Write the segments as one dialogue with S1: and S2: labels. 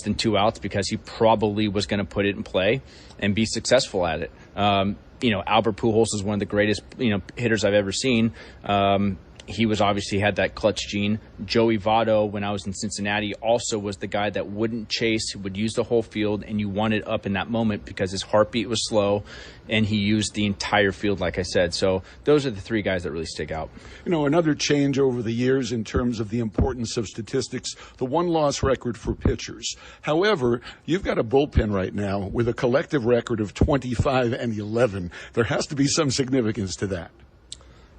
S1: than 2 outs because he probably was going to put it in play and be successful at it. Albert Pujols is one of the greatest, hitters I've ever seen. He was obviously had that clutch gene. Joey Votto, when I was in Cincinnati, also was the guy that wouldn't chase, would use the whole field, and you wanted up in that moment because his heartbeat was slow, and he used the entire field, like I said. So those are the 3 guys that really stick out.
S2: Another change over the years in terms of the importance of statistics, the one-loss record for pitchers. However, you've got a bullpen right now with a collective record of 25-11. There has to be some significance to that.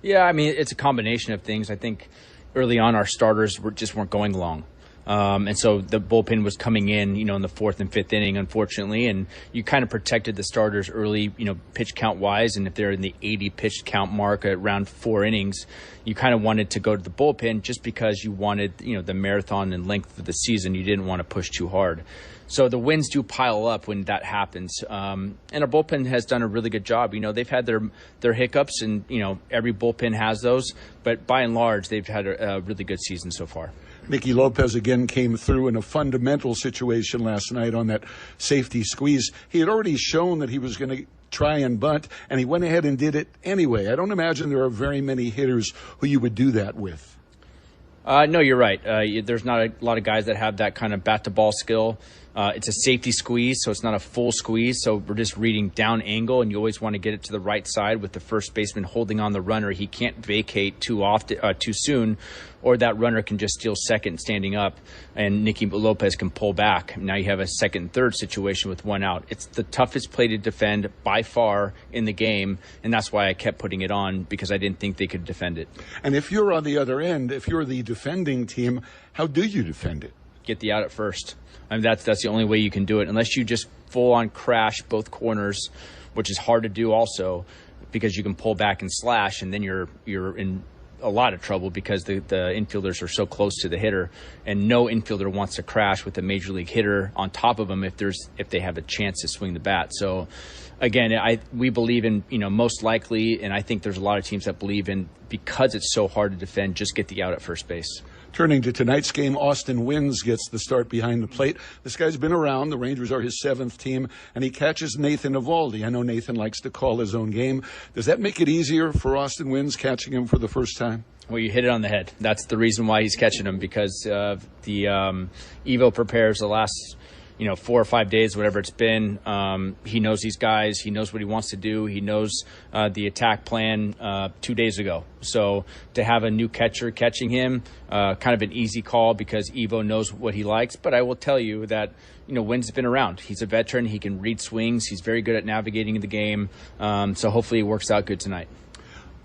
S1: Yeah, I mean, it's a combination of things. I think early on our starters weren't going long. And so the bullpen was coming in, in the 4th and 5th inning, unfortunately, and you kind of protected the starters early, pitch count wise. And if they're in the 80 pitch count mark at around 4 innings, you kind of wanted to go to the bullpen just because you wanted, the marathon and length of the season. You didn't want to push too hard. So the wins do pile up when that happens. And our bullpen has done a really good job. They've had their hiccups, and, every bullpen has those. But by and large, they've had a really good season so far.
S2: Nicky Lopez again came through in a fundamental situation last night on that safety squeeze. He had already shown that he was going to try and bunt, and he went ahead and did it anyway. I don't imagine there are very many hitters who you would do that with.
S1: No, you're right. There's not a lot of guys that have that kind of bat-to-ball skill. It's a safety squeeze, so it's not a full squeeze. So we're just reading down angle, and you always want to get it to the right side with the first baseman holding on the runner. He can't vacate too soon, or that runner can just steal second standing up, and Nicky Lopez can pull back. Now you have a second and third situation with 1 out. It's the toughest play to defend by far in the game, and that's why I kept putting it on, because I didn't think they could defend it.
S2: And if you're on the other end, if you're the defending team, how do you defend it?
S1: Get the out at first. I mean, that's the only way you can do it, unless you just full-on crash both corners, which is hard to do also, because you can pull back and slash, and then you're in a lot of trouble because the infielders are so close to the hitter, and no infielder wants to crash with a major league hitter on top of them if they have a chance to swing the bat. So again, we believe in, most likely, and I think there's a lot of teams that believe in, because it's so hard to defend, just get the out at first base.
S2: Turning to tonight's game, Austin Wynns gets the start behind the plate. This guy's been around. The Rangers are his 7th team, and he catches Nathan Eovaldi. I know Nathan likes to call his own game. Does that make it easier for Austin Wynns catching him for the first time?
S1: Well, you hit it on the head. That's the reason why he's catching him, because the Evo prepares the last 4 or 5 days, whatever it's been. He knows these guys. He knows what he wants to do. He knows the attack plan 2 days ago. So to have a new catcher catching him, kind of an easy call, because Evo knows what he likes. But I will tell you that, Wynn's been around. He's a veteran. He can read swings. He's very good at navigating the game. So hopefully it works out good tonight.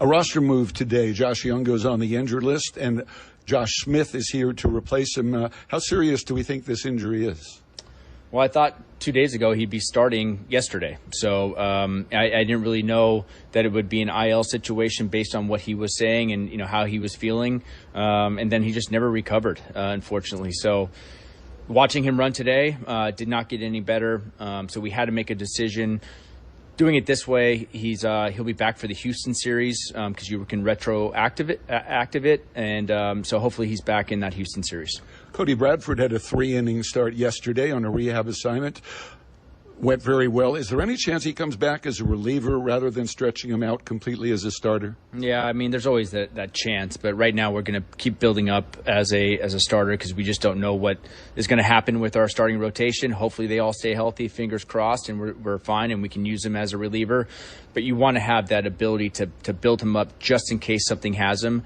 S2: A roster move today. Josh Young goes on the injured list, and Josh Smith is here to replace him. How serious do we think this injury is?
S1: Well, I thought 2 days ago he'd be starting yesterday. So I didn't really know that it would be an IL situation based on what he was saying and, how he was feeling. And then he just never recovered, unfortunately. So watching him run today did not get any better. So we had to make a decision. Doing it this way, he'll be back for the Houston series because you can retroactive it, and so hopefully he's back in that Houston series.
S2: Cody Bradford had a 3-inning start yesterday on a rehab assignment. Went very well. Is there any chance he comes back as a reliever rather than stretching him out completely as a starter?
S1: Yeah, I mean, there's always that chance, but right now we're going to keep building up as a starter because we just don't know what is going to happen with our starting rotation. Hopefully they all stay healthy, fingers crossed, and we're fine and we can use him as a reliever. But you want to have that ability to build him up just in case something happens,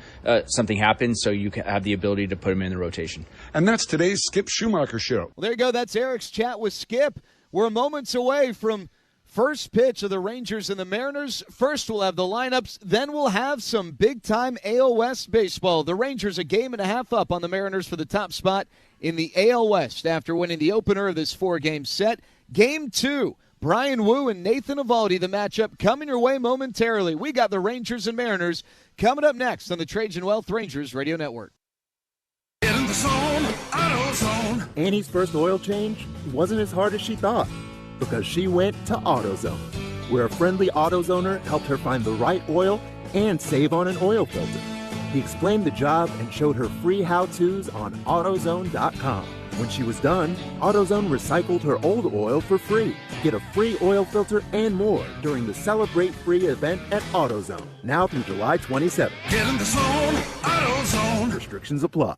S1: so you have the ability to put him in the rotation.
S2: And that's today's Skip Schumacher Show.
S3: Well, there you go. That's Eric's chat with Skip. We're moments away from first pitch of the Rangers and the Mariners. First, we'll have the lineups. Then we'll have some big-time AL West baseball. The Rangers a game and a half up on the Mariners for the top spot in the AL West after winning the opener of this 4-game set. Game 2, Brian Wu and Nathan Eovaldi, the matchup coming your way momentarily. We got the Rangers and Mariners coming up next on the Trajan Wealth Rangers Radio Network.
S4: In the zone, AutoZone.
S5: Annie's first oil change wasn't as hard as she thought because she went to AutoZone, where a friendly AutoZoner helped her find the right oil and save on an oil filter. He explained the job and showed her free how-tos on AutoZone.com. When she was done, AutoZone recycled her old oil for free. Get a free oil filter and more during the Celebrate Free event at AutoZone, now through July 27th.
S4: Get in the zone, AutoZone.
S5: Restrictions apply.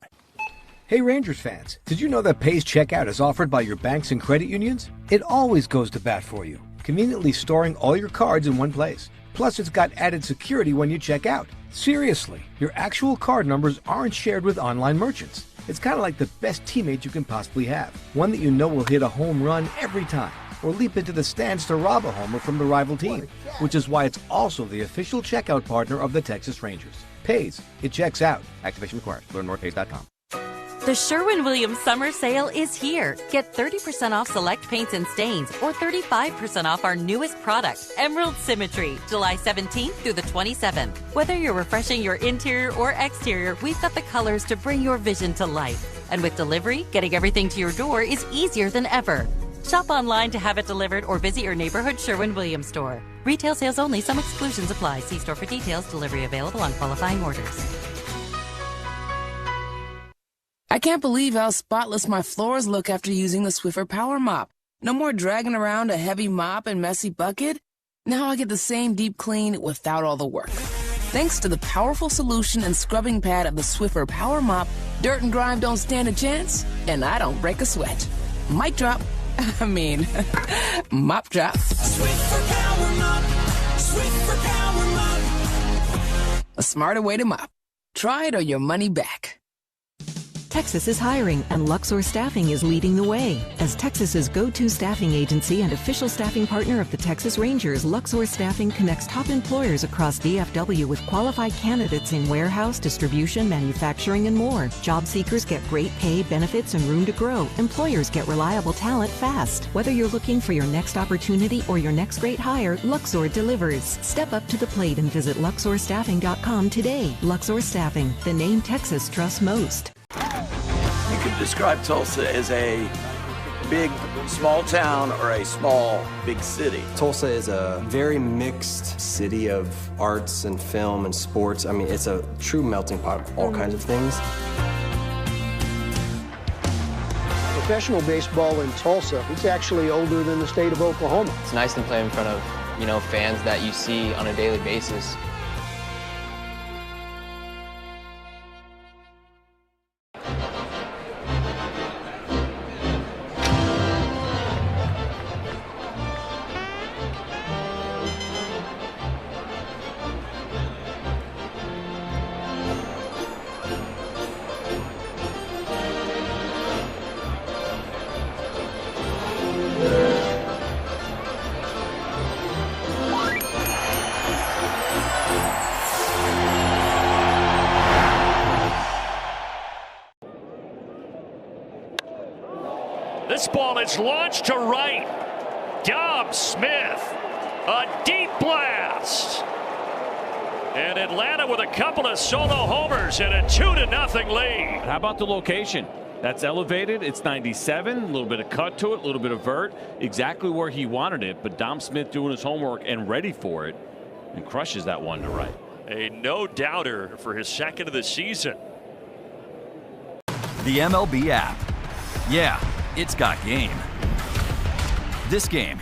S6: Hey Rangers fans, did you know that Pays Checkout is offered by your banks and credit unions? It always goes to bat for you, conveniently storing all your cards in one place. Plus, it's got added security when you check out. Seriously, your actual card numbers aren't shared with online merchants. It's kind of like the best teammate you can possibly have. One that you know will hit a home run every time, or leap into the stands to rob a homer from the rival team, which is why it's also the official checkout partner of the Texas Rangers. Pays. It checks out. Activation required. Learn more at pays.com.
S7: The Sherwin-Williams Summer Sale is here. Get 30% off select paints and stains or 35% off our newest product, Emerald Symmetry, July 17th through the 27th. Whether you're refreshing your interior or exterior, we've got the colors to bring your vision to life. And with delivery, getting everything to your door is easier than ever. Shop online to have it delivered or visit your neighborhood Sherwin-Williams store. Retail sales only. Some exclusions apply. See store for details. Delivery available on qualifying orders.
S8: I can't believe how spotless my floors look after using the Swiffer Power Mop. No more dragging around a heavy mop and messy bucket. Now I get the same deep clean without all the work. Thanks to the powerful solution and scrubbing pad of the Swiffer Power Mop, dirt and grime don't stand a chance, and I don't break a sweat. Mic drop. Mop drop.
S4: Swiffer Power Mop. Swiffer Power Mop.
S8: A smarter way to mop. Try it or your money back.
S9: Texas is hiring, and Luxor Staffing is leading the way. As Texas's go-to staffing agency and official staffing partner of the Texas Rangers, Luxor Staffing connects top employers across DFW with qualified candidates in warehouse, distribution, manufacturing, and more. Job seekers get great pay, benefits, and room to grow. Employers get reliable talent fast. Whether you're looking for your next opportunity or your next great hire, Luxor delivers. Step up to the plate and visit LuxorStaffing.com today. Luxor Staffing, the name Texas trusts most.
S10: You could describe Tulsa as a big, small town or a small, big city.
S11: Tulsa is a very mixed city of arts and film and sports. I mean, it's a true melting pot of all kinds of things.
S12: Professional baseball in Tulsa, it's actually older than the state of Oklahoma.
S13: It's nice to play in front of, fans that you see on a daily basis.
S14: This ball is launched to right. Dom Smith, a deep blast. And Atlanta with a couple of solo homers and a 2-0 lead.
S15: How about the location? That's elevated. It's 97. A little bit of cut to it, a little bit of vert. Exactly where he wanted it. But Dom Smith doing his homework and ready for it and crushes that one to right.
S14: A no-doubter for his second of the season.
S16: The MLB app. Yeah, it's got game. This game.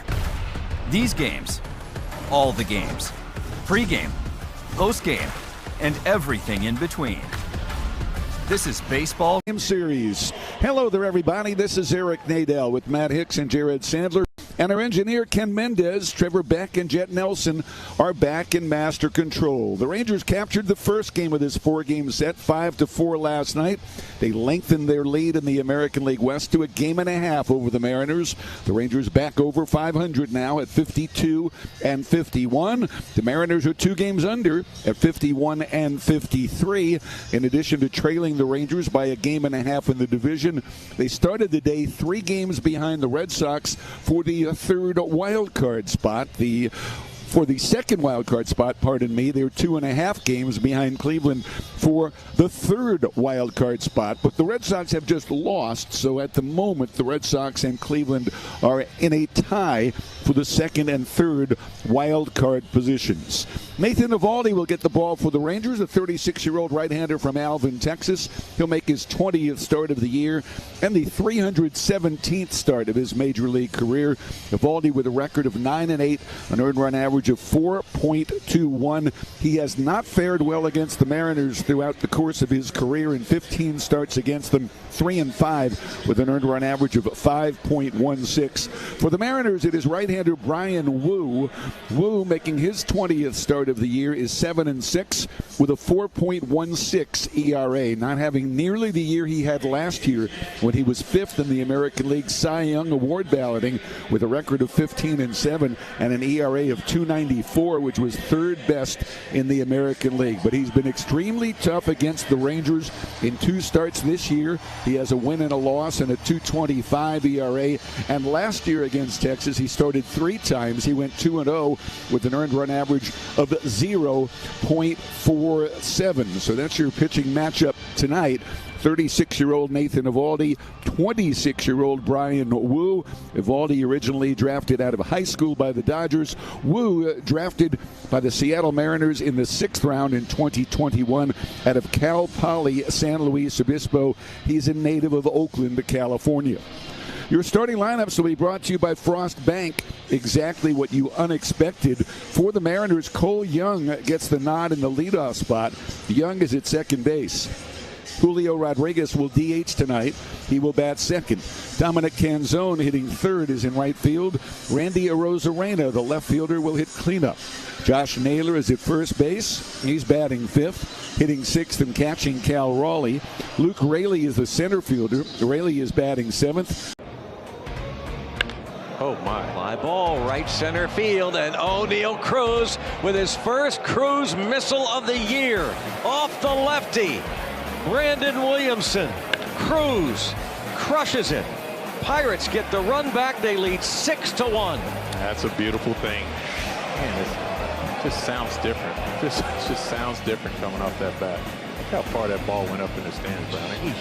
S16: These games. All the games. Pre-game. Post-game. And everything in between. This is Baseball
S2: Series. Hello there, everybody. This is Eric Nadel with Matt Hicks and Jared Sandler. And our engineer, Ken Mendez, Trevor Beck, and Jet Nelson are back in master control. The Rangers captured the first game of this four-game set, 5-4 last night. They lengthened their lead in the American League West to a game and a half over the Mariners. The Rangers back over 500 now at 52-51. The Mariners are 2 games under at 51-53. In addition to trailing the Rangers by a game and a half in the division, they started the day 3 games behind the Red Sox for the third wild card spot. The for the second wild card spot. Pardon me, they're 2.5 games behind Cleveland for the third wild card spot. But the Red Sox have just lost, so at the moment the Red Sox and Cleveland are in a tie for the second and third wild card positions. Nathan Eovaldi will get the ball for the Rangers, a 36-year-old right-hander from Alvin, Texas. He'll make his 20th start of the year and the 317th start of his major league career. Eovaldi with a record of 9-8, an earned run average of 4.21. He has not fared well against the Mariners throughout the course of his career. In 15 starts against them, 3-5 with an earned run average of 5.16. For the Mariners, it is right-hander Brian Wu. Wu, making his 20th start of the year, is 7-6 with a 4.16 ERA, not having nearly the year he had last year when he was 5th in the American League Cy Young Award balloting with a record of 15-7 and an ERA of 2.94, which was third best in the American League. But he's been extremely tough against the Rangers in 2 starts this year. He has a win and a loss and a 2.25 ERA. And last year against Texas, he started 3 times. He went 2-0 with an earned run average of 0.47. So that's your pitching matchup tonight. 36-year-old Nathan Eovaldi, 26-year-old Brian Wu. Eovaldi originally drafted out of high school by the Dodgers. Wu drafted by the Seattle Mariners in the 6th round in 2021 out of Cal Poly San Luis Obispo. He's a native of Oakland, California. Your starting lineups will be brought to you by Frost Bank. Exactly what you unexpected. For the Mariners, Cole Young gets the nod in the leadoff spot. Young is at second base. Julio Rodriguez will DH tonight. He will bat second. Dominic Canzone hitting third is in right field. Randy Arozarena, the left fielder, will hit cleanup. Josh Naylor is at first base. He's batting fifth. Hitting sixth and catching Cal Raleigh. Luke Raley is the center fielder. Raley is batting seventh.
S17: Oh my. Fly ball right center field, and O'Neal Cruz with his first Cruz missile of the year. Off the lefty. Brandon Williamson. Cruz crushes it. Pirates get the run back. They lead 6-1.
S18: That's a beautiful thing. Man, it just sounds different. This just sounds different coming off that bat. Look how far that ball went up in the stands, Brownie.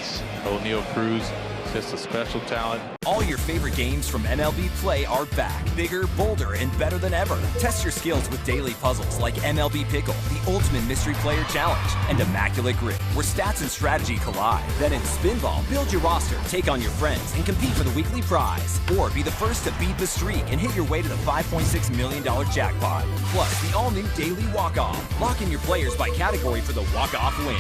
S18: O'Neal Cruz, just a special talent.
S16: All your favorite games from MLB Play are back. Bigger, bolder, and better than ever. Test your skills with daily puzzles like MLB Pickle, the Ultimate Mystery Player Challenge, and Immaculate Grip, where stats and strategy collide. Then in Spinball, build your roster, take on your friends, and compete for the weekly prize. Or be the first to beat the streak and hit your way to the $5.6 million jackpot. Plus, the all-new Daily Walk-Off. Lock in your players by category for the walk-off win.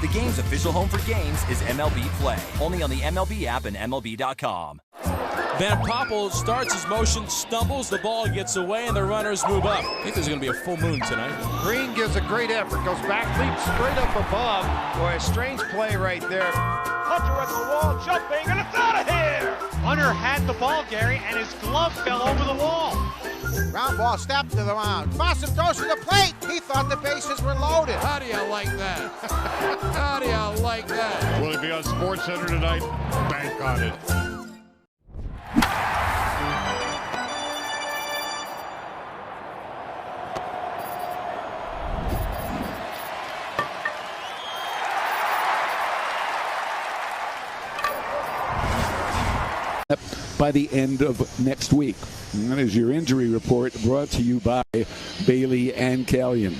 S16: The game's official home for games is MLB Play. Only on the MLB app and MLB.com.
S19: Van Poppel starts his motion, stumbles, the ball gets away, and the runners move up. I think there's going to be a full moon tonight.
S20: Green gives a great effort, goes back, leaps straight up above. Boy, a strange play right there.
S21: Hunter at the wall, jumping, and it's out of here! Hunter had the ball, Gary, and his glove fell over the wall.
S20: Ground ball snapped to the mound. Fossum throws to the plate. He thought the bases were loaded.
S19: How do you like that? How do you like that?
S18: Will it be on SportsCenter tonight? Bank on it.
S2: By the end of next week. And that is your injury report brought to you by Bailey and Callion.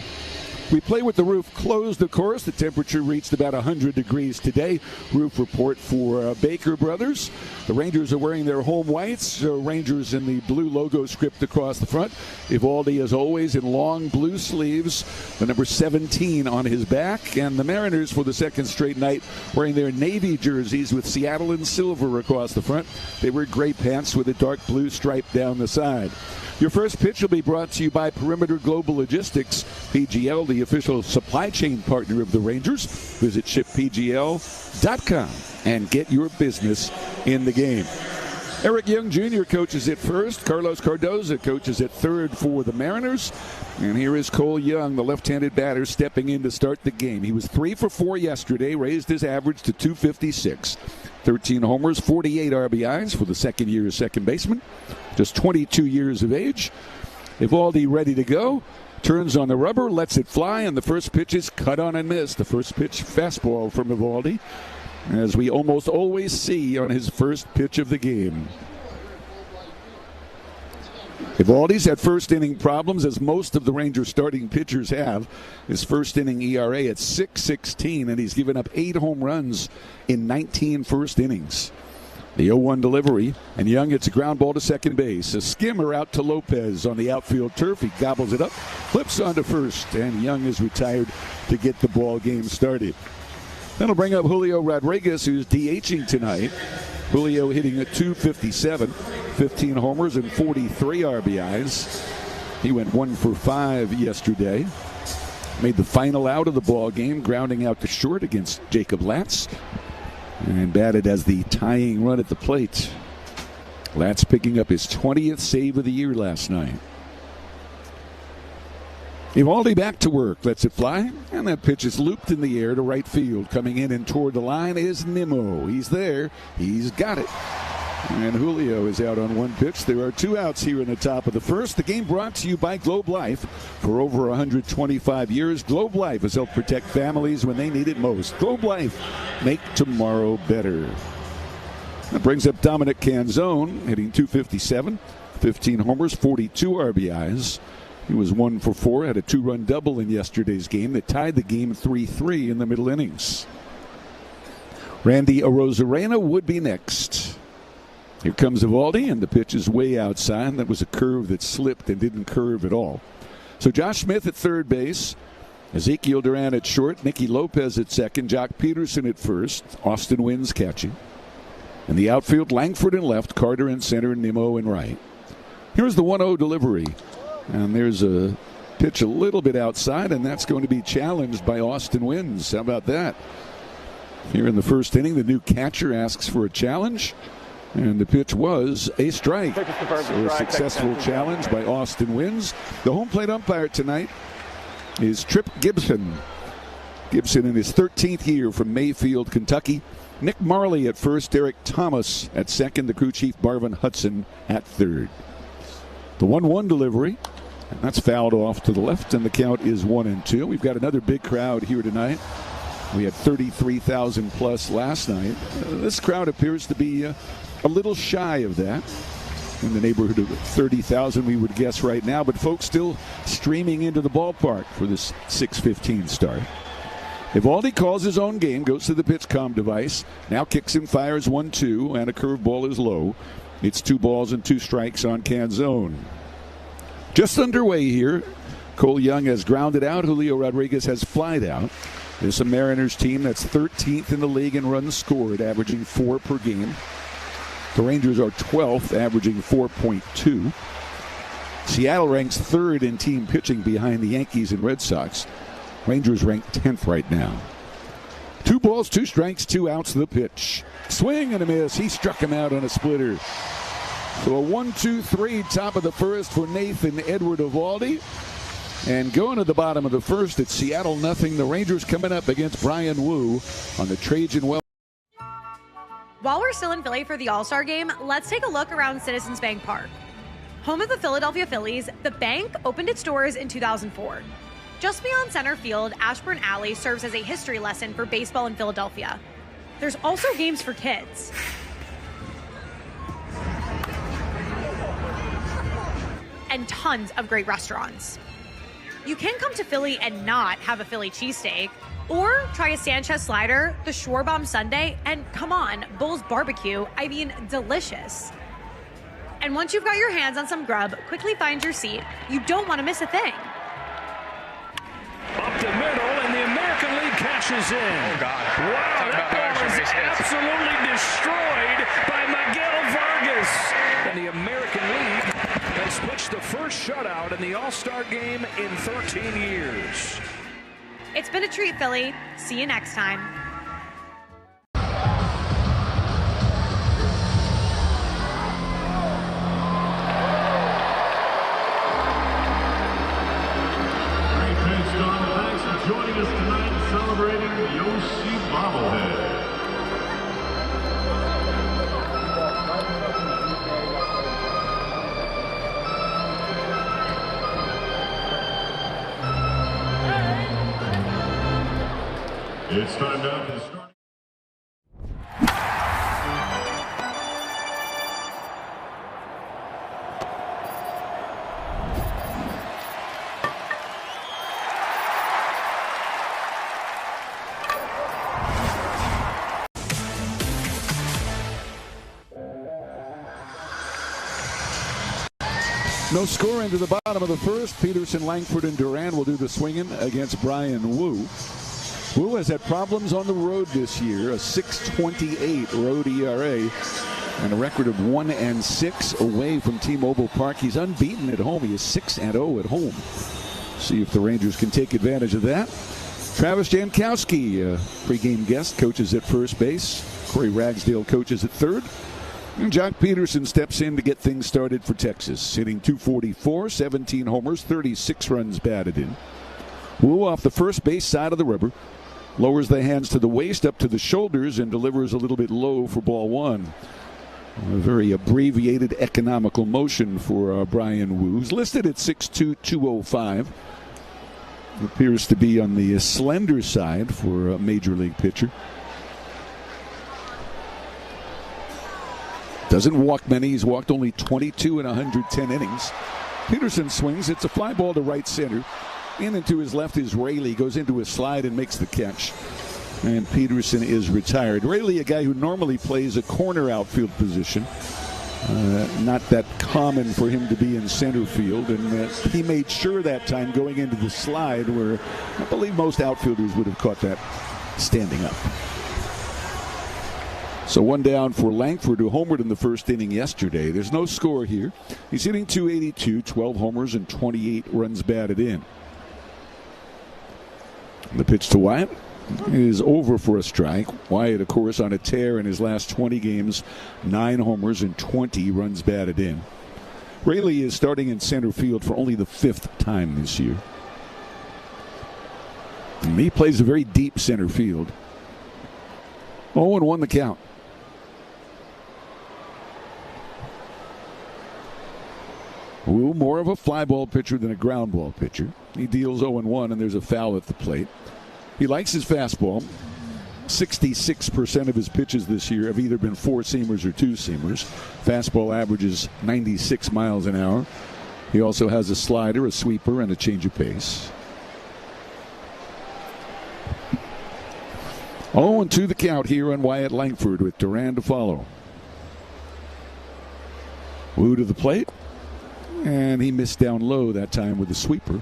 S2: We play with the roof closed, of course. The temperature reached about 100 degrees today. Roof report for Baker Brothers. The Rangers are wearing their home whites. Rangers in the blue logo script across the front. Eovaldi, as always, in long blue sleeves. The number 17 on his back. And the Mariners, for the second straight night, wearing their navy jerseys with Seattle in silver across the front. They wear gray pants with a dark blue stripe down the side. Your first pitch will be brought to you by Perimeter Global Logistics, PGL, the official supply chain partner of the Rangers. Visit shippgl.com and get your business in the game. Eric Young Jr. coaches at first. Carlos Cardoza coaches at third for the Mariners. And here is Cole Young, the left-handed batter, stepping in to start the game. He was 3 for 4 yesterday, raised his average to 256. 13 homers, 48 RBIs for the second-year second baseman. Just 22 years of age. Evaldi ready to go. Turns on the rubber, lets it fly, and the first pitch is cut on and missed. The first pitch, fastball from Evaldi, as we almost always see on his first pitch of the game. Evaldi's had first inning problems, as most of the Rangers starting pitchers have. His first inning ERA at 6.16, and he's given up 8 home runs in 19 first innings. The 0-1 delivery, and Young hits a ground ball to second base. A skimmer out to Lopez on the outfield turf. He gobbles it up, flips onto first, and Young is retired to get the ball game started. That'll bring up Julio Rodriguez, who's DHing tonight. Julio hitting at .257, 15 homers and 43 RBIs. He went 1 for 5 yesterday. Made the final out of the ball game, grounding out to short against Jacob Latz, and batted as the tying run at the plate. Latz picking up his 20th save of the year last night. Evaldi back to work, lets it fly, and that pitch is looped in the air to right field. Coming in and toward the line is Nimmo. He's there. He's got it. And Julio is out on one pitch. There are 2 outs here in the top of the first. The game brought to you by Globe Life. For over 125 years, Globe Life has helped protect families when they need it most. Globe Life, make tomorrow better. That brings up Dominic Canzone, hitting .257, 15 homers, 42 RBIs. He was 1 for 4, had a 2-run double in yesterday's game that tied the game 3-3 in the middle innings. Randy Arozarena would be next. Here comes Evaldi, and the pitch is way outside. That was a curve that slipped and didn't curve at all. So Josh Smith at third base, Ezekiel Duran at short, Nicky Lopez at second, Jock Peterson at first, Austin Wynns catching. In the outfield, Langford in left, Carter in center, Nimmo in right. Here's the 1-0 delivery. And there's a pitch a little bit outside, and that's going to be challenged by Austin Wynns. How about that? Here in the first inning, the new catcher asks for a challenge, and the pitch was a strike. So a successful challenge by Austin Wynns. The home plate umpire tonight is Trip Gibson. Gibson in his 13th year from Mayfield, Kentucky. Nick Marley at first, Derek Thomas at second, the crew chief Marvin Hudson at third. The 1-1 delivery, and that's fouled off to the left, and the count is 1-2. We've got another big crowd here tonight. We had 33,000 plus last night. This crowd appears to be a little shy of that, in the neighborhood of 30,000 we would guess right now, but folks still streaming into the ballpark for this 6:15 start. Evaldi calls his own game, goes to the pitch comm device, now kicks and fires 1-2, and a curveball is low. It's 2 balls and 2 strikes on Canzone. Just underway here. Cole Young has grounded out. Julio Rodriguez has flied out. There's a Mariners team that's 13th in the league in runs scored, averaging 4 per game. The Rangers are 12th, averaging 4.2. Seattle ranks 3rd in team pitching behind the Yankees and Red Sox. Rangers rank 10th right now. 2 balls, 2 strikes, 2 outs to the pitch. Swing and a miss. He struck him out on a splitter. So a 1-2-3 top of the first for Nathan Edward Evaldi. And going to the bottom of the first, it's Seattle 0. The Rangers coming up against Brian Wu on the Trajan Well.
S1: While we're still in Philly for the All-Star Game, let's take a look around Citizens Bank Park. Home of the Philadelphia Phillies, the bank opened its doors in 2004. Just beyond center field, Ashburn Alley serves as a history lesson for baseball in Philadelphia. There's also games for kids. And tons of great restaurants. You can come to Philly and not have a Philly cheesesteak, or try a Sanchez slider, the Schwarbomb sundae, and come on, Bull's barbecue. I mean, delicious. And once you've got your hands on some grub, quickly find your seat. You don't want to miss a thing.
S14: Up the middle, and the American League cashes in.
S22: Oh, God.
S14: Wow, that ball is absolutely destroyed by Miguel Vargas. And the American League has pitched the first shutout in the All-Star Game in 13 years.
S1: It's been a treat, Philly. See you next time.
S23: Joining us tonight, celebrating the OC bobblehead. It's time now to start.
S2: No score into the bottom of the first. Peterson, Langford, and Duran will do the swinging against Brian Wu. Wu has had problems on the road this year, a 6.28 road ERA, and a record of 1-6 away from T-Mobile Park. He's unbeaten at home. He is 6-0 at home. See if the Rangers can take advantage of that. Travis Jankowski, pregame guest, coaches at first base. Corey Ragsdale coaches at third. And Jock Peterson steps in to get things started for Texas, hitting .244, 17 homers, 36 runs batted in. Wu off the first base side of the rubber, lowers the hands to the waist, up to the shoulders, and delivers a little bit low for ball one. A very abbreviated economical motion for Brian Wu, who's listed at 6'2", 205. Appears to be on the slender side for a major league pitcher. Doesn't walk many. He's walked only 22 in 110 innings. Peterson swings. It's a fly ball to right center. In and to his left is Raley. Goes into a slide and makes the catch. And Peterson is retired. Raley, a guy who normally plays a corner outfield position. Not that common for him to be in center field. And he made sure that time going into the slide where I believe most outfielders would have caught that standing up. So one down for Langford, who homered in the first inning yesterday. There's no score here. He's hitting .282, 12 homers and 28 runs batted in. The pitch to Wyatt is over for a strike. Wyatt, of course, on a tear in his last 20 games, 9 homers and 20 runs batted in. Raley is starting in center field for only the 5th time this year. And he plays a very deep center field. 0-1 the count. Wu, more of a fly ball pitcher than a ground ball pitcher. He deals 0-1, and there's a foul at the plate. He likes his fastball. 66% of his pitches this year have either been four-seamers or two-seamers. Fastball averages 96 miles an hour. He also has a slider, a sweeper, and a change of pace. 0-2 the count here on Wyatt Langford with Duran to follow. Wu to the plate. And he missed down low that time with the sweeper.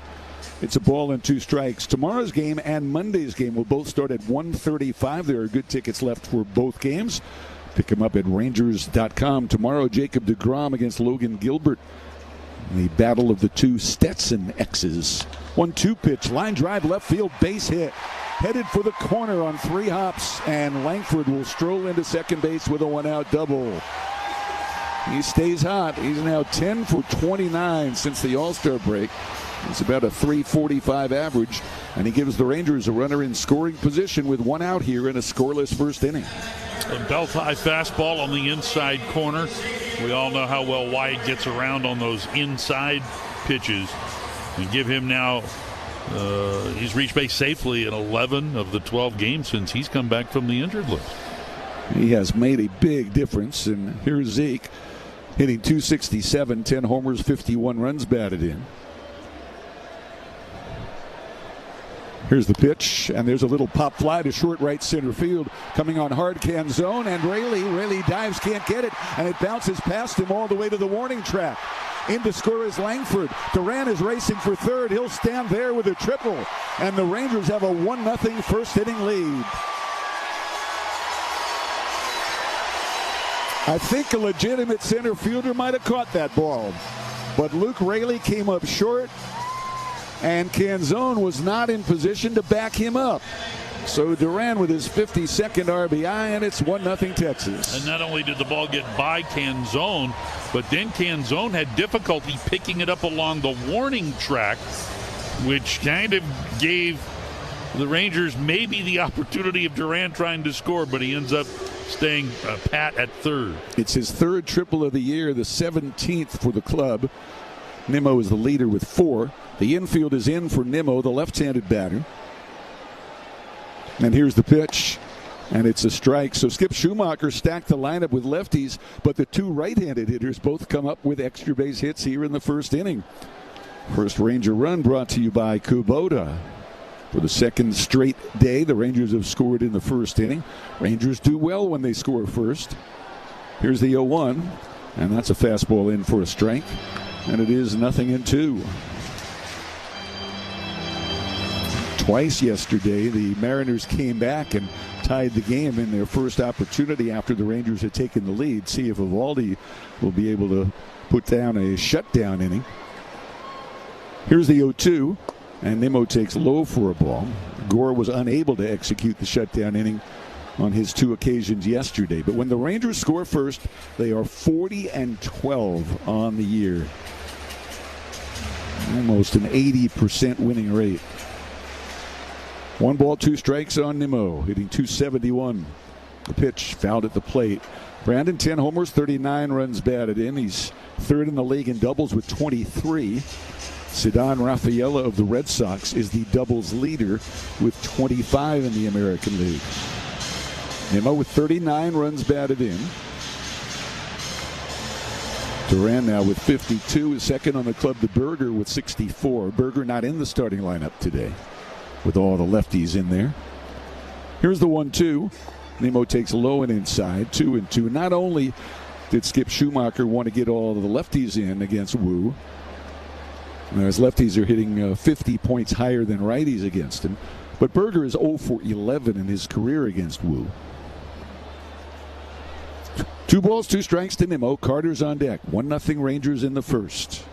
S2: It's a ball and 2 strikes. Tomorrow's game and Monday's game will both start at 1:35. There are good tickets left for both games. Pick them up at Rangers.com. Tomorrow, Jacob deGrom against Logan Gilbert. The battle of the two Stetson X's. 1-2 pitch, line drive, left field, base hit. Headed for the corner on 3 hops, and Langford will stroll into second base with a 1-out double. He stays hot. He's now 10 for 29 since the All-Star break. It's about a .345 average, and he gives the Rangers a runner in scoring position with 1 out here in a scoreless first inning.
S3: A belt-high fastball on the inside corner. We all know how well Wyatt gets around on those inside pitches. And give him now, he's reached base safely in 11 of the 12 games since he's come back from the injured list.
S2: He has made a big difference, and here's Zeke. Hitting .267, 10 homers, 51 runs batted in. Here's the pitch, and there's a little pop fly to short right center field. Coming on hard can zone, and Raley dives, can't get it, and it bounces past him all the way to the warning track. In to score is Langford. Duran is racing for third. He'll stand there with a triple, and the Rangers have a 1-0 first inning lead. I think a legitimate center fielder might have caught that ball. But Luke Raley came up short, and Canzone was not in position to back him up. So Duran with his 52nd RBI, and it's 1-0 Texas.
S3: And not only did the ball get by Canzone, but then Canzone had difficulty picking it up along the warning track, which kind of gave the Rangers maybe the opportunity of Duran trying to score, but he ends up staying pat at third.
S2: It's his 3rd triple of the year, the 17th for the club. Nimmo is the leader with 4. The infield is in for Nimmo, the left-handed batter. And here's the pitch. And it's a strike. So Skip Schumacher stacked the lineup with lefties, but the two right-handed hitters both come up with extra base hits here in the first inning. First Ranger run brought to you by Kubota. For the second straight day, the Rangers have scored in the first inning. Rangers do well when they score first. Here's the 0-1, and that's a fastball in for a strike. And it is 0-2. Twice yesterday, the Mariners came back and tied the game in their first opportunity after the Rangers had taken the lead. See if Eovaldi will be able to put down a shutdown inning. Here's the 0-2, and Nimmo takes low for a ball. Gore was unable to execute the shutdown inning on his two occasions yesterday. But when the Rangers score first, they are 40-12 on the year. Almost an 80% winning rate. 1 ball, 2 strikes on Nimmo, hitting .271. The pitch fouled at the plate. Brandon, 10 homers, 39 runs batted in. He's third in the league in doubles with 23. Ceddanne Rafaela of the Red Sox is the doubles leader with 25 in the American League. Nimmo with 39 runs batted in. Duran now with 52 is second on the club to Berger with 64. Berger not in the starting lineup today with all the lefties in there. Here's the 1-2. Nimmo takes low and inside, 2-2. Not only did Skip Schumacher want to get all of the lefties in against Wu, as lefties are hitting 50 points higher than righties against him, but Berger is 0 for 11 in his career against Wu. 2 balls, 2 strikes to Nimmo. Carter's on deck. 1-0 Rangers in the first.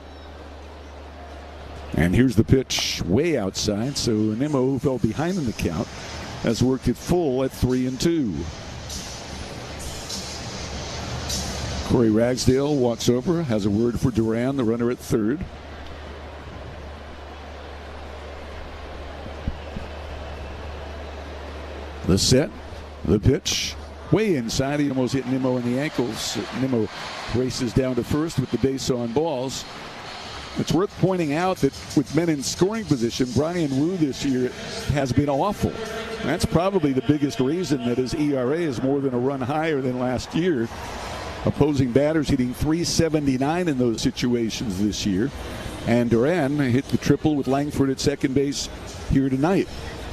S2: And here's the pitch way outside. So Nimmo, who fell behind in the count, has worked it full at 3-2. Corey Ragsdale walks over, has a word for Duran, the runner at third. The set, the pitch, way inside. He almost hit Nimmo in the ankles. Nimmo races down to first with the base on balls. It's worth pointing out that with men in scoring position, Brian Wu this year has been awful. That's probably the biggest reason that his ERA is more than a run higher than last year. Opposing batters hitting .379 in those situations this year. And Duran hit the triple with Langford at second base here tonight.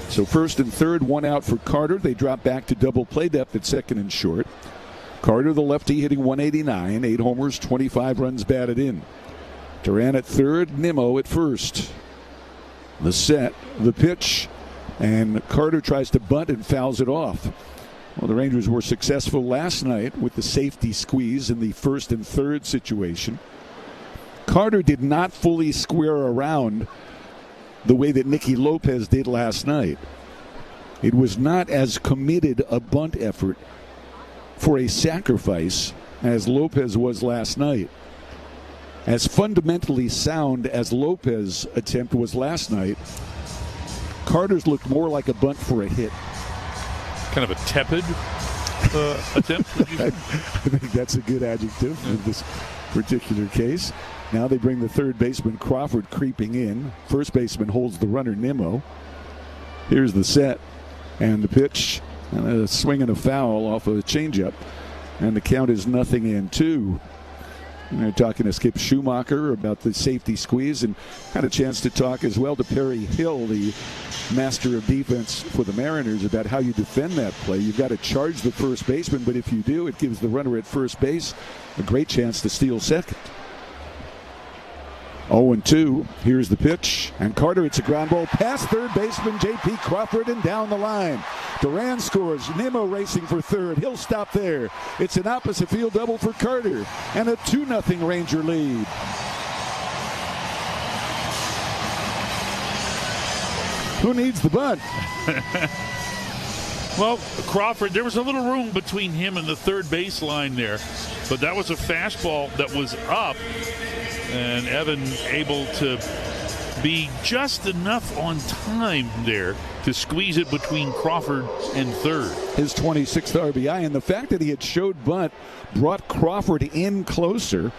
S2: So first and third, 1 out for Carter. They drop back to double play depth at second and short. Carter, the lefty, hitting .189, 8 homers, 25 runs batted in. Duran at third, Nimmo at first. The set, the pitch, and Carter tries to bunt and fouls it off. Well, the Rangers were successful last night with the safety squeeze in the first and third situation. Carter did not fully square around the way that Nicky Lopez did last night. It was not as committed a bunt effort for a sacrifice as Lopez was last night. As fundamentally sound as Lopez's attempt was last night, Carter's looked more like a bunt for a hit.
S3: Kind of a tepid attempt?
S2: I think that's a good adjective in this particular case. Now they bring the third baseman Crawford creeping in. First baseman holds the runner Nimmo. Here's the set and the pitch. And a swing and a foul off of a changeup. And the count is 0-2. They're talking to Skip Schumacher about the safety squeeze, and had a chance to talk as well to Perry Hill, the master of defense for the Mariners, about how you defend that play. You've got to charge the first baseman, but if you do, it gives the runner at first base a great chance to steal second. 0-2. Here's the pitch. And Carter, it's a ground ball past third baseman J.P. Crawford and down the line. Duran scores. Nimmo racing for third. He'll stop there. It's an opposite field double for Carter. And a 2-0 Ranger lead. Who needs the bunt?
S3: Well, Crawford, there was a little room between him and the third baseline there. But that was a fastball that was up. And Evan able to be just enough on time there to squeeze it between Crawford and third.
S2: His 26th RBI, and the fact that he had showed bunt brought Crawford in closer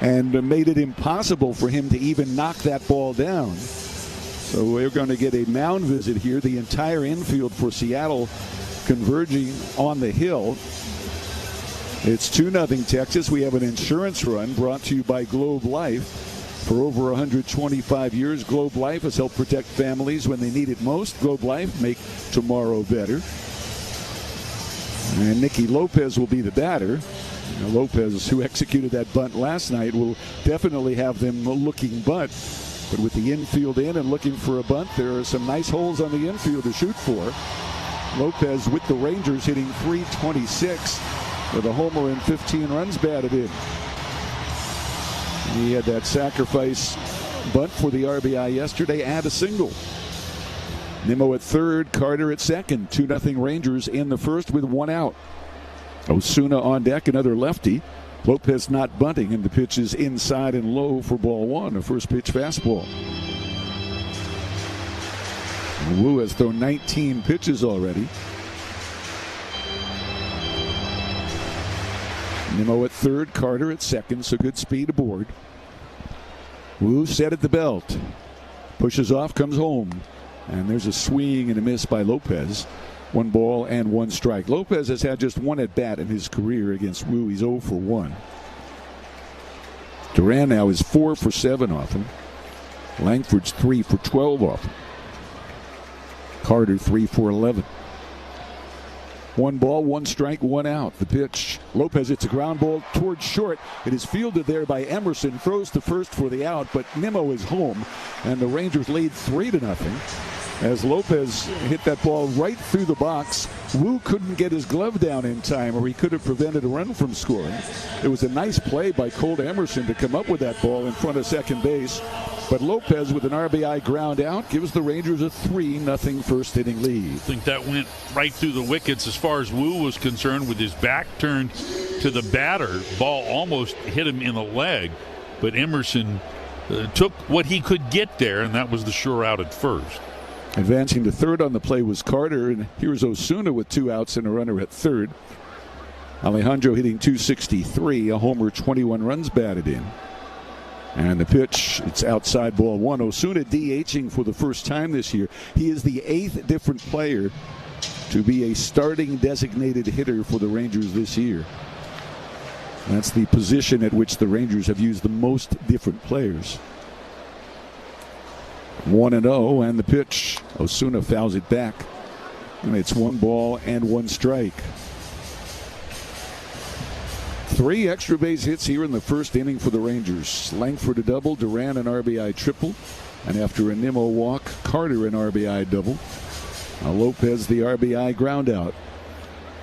S2: and made it impossible for him to even knock that ball down.
S5: So we're going to get a mound visit here. The entire infield for Seattle converging on the hill. It's 2-0 Texas. We have an insurance run brought to you by Globe Life. For over 125 years, Globe Life has helped protect families when they need it most. Globe Life, make tomorrow better. And Nicky Lopez will be the batter. Now, Lopez, who executed that bunt last night, will definitely have them looking bunt. But with the infield in and looking for a bunt, there are some nice holes on the infield to shoot for. Lopez with the Rangers hitting .326 with a homer and 15 runs batted in. He had that sacrifice bunt for the RBI yesterday and a single. Nimmo at third, Carter at second. 2-0 Rangers in the first with one out. Osuna on deck, another lefty. Lopez not bunting, and the pitch is inside and low for ball one, a first pitch fastball. Wu has thrown 19 pitches already. Nimmo at third, Carter at second, so good speed aboard. Wu set at the belt. Pushes off, comes home. And there's a swing and a miss by Lopez. 1 ball and 1 strike. Lopez has had just 1 at bat in his career against Wu. He's 0 for 1. Duran now is 4 for 7 off him. Langford's 3 for 12 off him. Carter 3 for 11. 1 ball, 1 strike, 1 out. The pitch. Lopez hits a ground ball towards short. It is fielded there by Emerson. Throws to first for the out, but Nimmo is home, and the Rangers lead 3-0. As Lopez hit that ball right through the box. Wu couldn't get his glove down in time, or he could have prevented a run from scoring. It was a nice play by Colt Emerson to come up with that ball in front of second base. But Lopez with an RBI ground out gives the Rangers a 3-0 first inning lead.
S3: I think that went right through the wickets as far as Wu was concerned, with his back turned to the batter. Ball almost hit him in the leg, but Emerson took what he could get there, and that was the sure out at first.
S5: Advancing to third on the play was Carter, and here's Osuna with 2 outs and a runner at third. Alejandro hitting .263, a homer, 21 runs batted in. And the pitch, it's outside ball 1. Osuna DHing for the first time this year. He is the 8th different player to be a starting designated hitter for the Rangers this year. That's the position at which the Rangers have used the most different players. 1-0, and the pitch. Osuna fouls it back. And it's 1 ball and 1 strike. 3 extra base hits here in the first inning for the Rangers. Langford a double, Duran an RBI triple, and after a Nimmo walk, Carter an RBI double. Now Lopez the RBI ground out.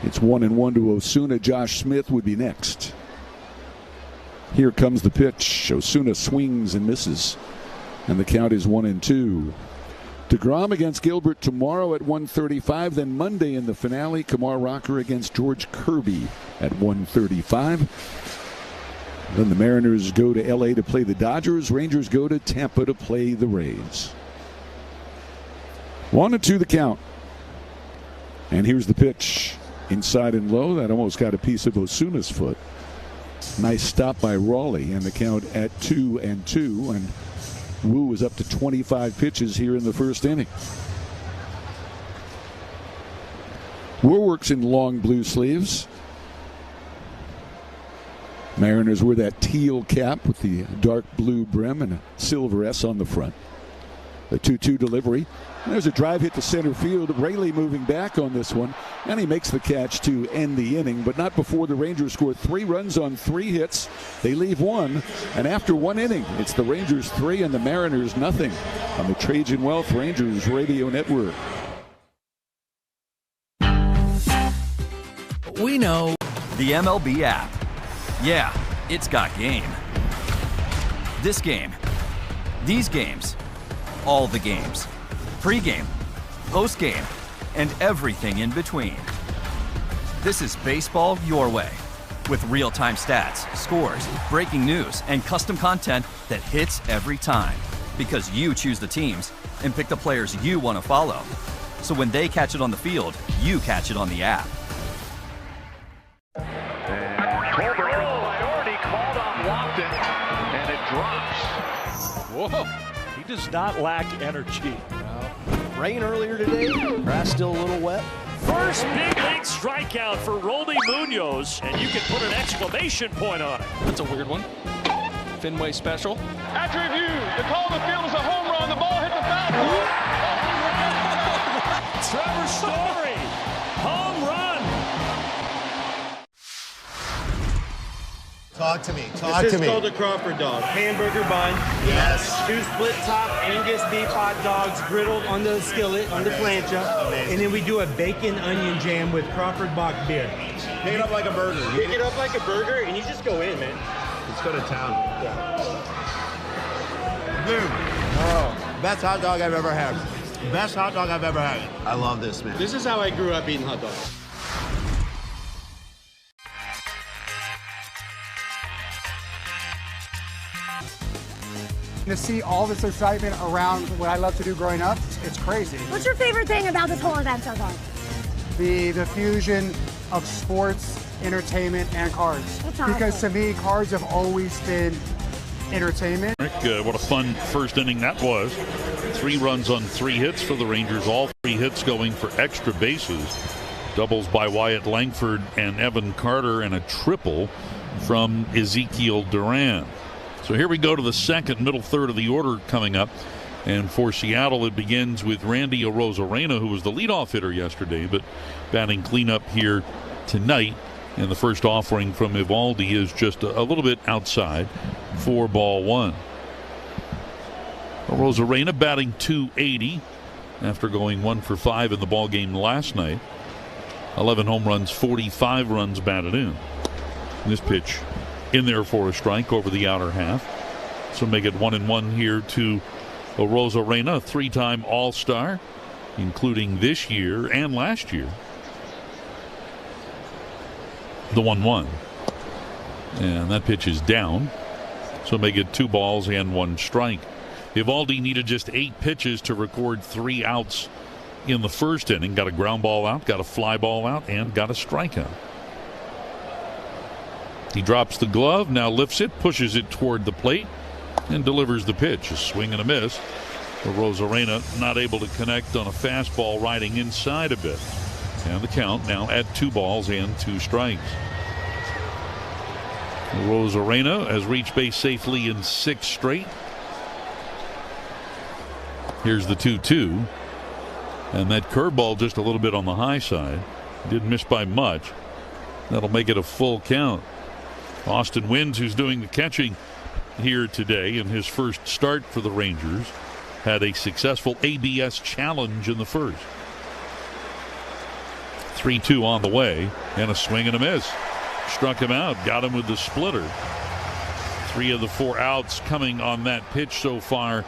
S5: It's 1-1 to Osuna. Josh Smith would be next. Here comes the pitch. Osuna swings and misses, and the count is 1-2. DeGrom against Gilbert tomorrow at 1:35. Then Monday in the finale, Kumar Rocker against George Kirby at 1:35. Then the Mariners go to L.A. to play the Dodgers. Rangers go to Tampa to play the Rays. 1-2 the count. And here's the pitch. Inside and low. That almost got a piece of Osuna's foot. Nice stop by Raleigh, and the count at 2-2. And Wu is up to 25 pitches here in the first inning. Warwick's in long blue sleeves. Mariners wear that teal cap with the dark blue brim and a silver S on the front. The 2-2 delivery. There's a drive hit to center field. Raley moving back on this one, and he makes the catch to end the inning, but not before the Rangers score 3 runs on 3 hits. They leave 1, and after 1 inning, it's the Rangers 3 and the Mariners 0 on the Trajan Wealth Rangers Radio Network.
S16: We know the MLB app. Yeah, it's got game. This game, these games, all the games. Pre-game, post-game, and everything in between. This is baseball your way, with real-time stats, scores, breaking news, and custom content that hits every time. Because you choose the teams and pick the players you want to follow. So when they catch it on the field, you catch it on the app.
S21: Priority called on Lofton, and it drops.
S18: Whoa.
S20: He does not lack energy.
S12: Rain earlier today. Grass still a little wet.
S14: First big league strikeout for Roldy Munoz, and you can put an exclamation point on it.
S19: That's a weird one. Fenway special.
S21: After review, the call of the field is a home run. The ball hit the foul pole.
S14: Trevor Story, home run.
S6: Talk to me.
S7: This is called a Crawford dog. Hamburger bun.
S6: Yes.
S7: 2 split top Angus beef hot dogs griddled on the skillet, on the plancha.
S6: Amazing.
S7: And then we do a bacon onion jam with Crawford Bach beer.
S6: Pick it up like a burger.
S7: Pick it up like a burger and you just go in, man.
S6: Let's go to town. Dude. Oh, best hot dog I've ever had. Best hot dog I've ever had. I love this, man.
S7: This is how I grew up eating hot dogs.
S22: To see all this excitement around what I love to do growing up, it's crazy.
S24: What's your favorite thing about this whole event so far?
S22: The fusion of sports, entertainment, and cars. Because to me, cars have always been entertainment.
S3: What a fun first inning that was. 3 runs on 3 hits for the Rangers, all 3 hits going for extra bases. Doubles by Wyatt Langford and Evan Carter, and a triple from Ezekiel Duran. So here we go to the second, middle third of the order coming up. And for Seattle, it begins with Randy Arozarena, who was the leadoff hitter yesterday, but batting cleanup here tonight. And the first offering from Eovaldi is just a little bit outside for ball 1. Arozarena batting .280 after going 1 for 5 in the ballgame last night. 11 home runs, 45 runs batted in. This pitch in there for a strike over the outer half. So make it 1-1 here to Arozarena, 3-time All-Star, including this year and last year. The 1-1. And that pitch is down. So make it 2 balls and 1 strike. Eovaldi needed just 8 pitches to record 3 outs in the first inning. Got a ground ball out, got a fly ball out, and got a strikeout. He drops the glove, now lifts it, pushes it toward the plate, and delivers the pitch. A swing and a miss. Arozarena not able to connect on a fastball riding inside a bit. And the count now at 2 balls and 2 strikes. Arozarena has reached base safely in 6 straight. Here's the 2-2. And that curveball just a little bit on the high side. Didn't miss by much. That'll make it a full count. Austin Wynns, who's doing the catching here today in his first start for the Rangers, had a successful ABS challenge in the first. 3-2 on the way, and a swing and a miss. Struck him out, got him with the splitter. 3 of the 4 outs coming on that pitch so far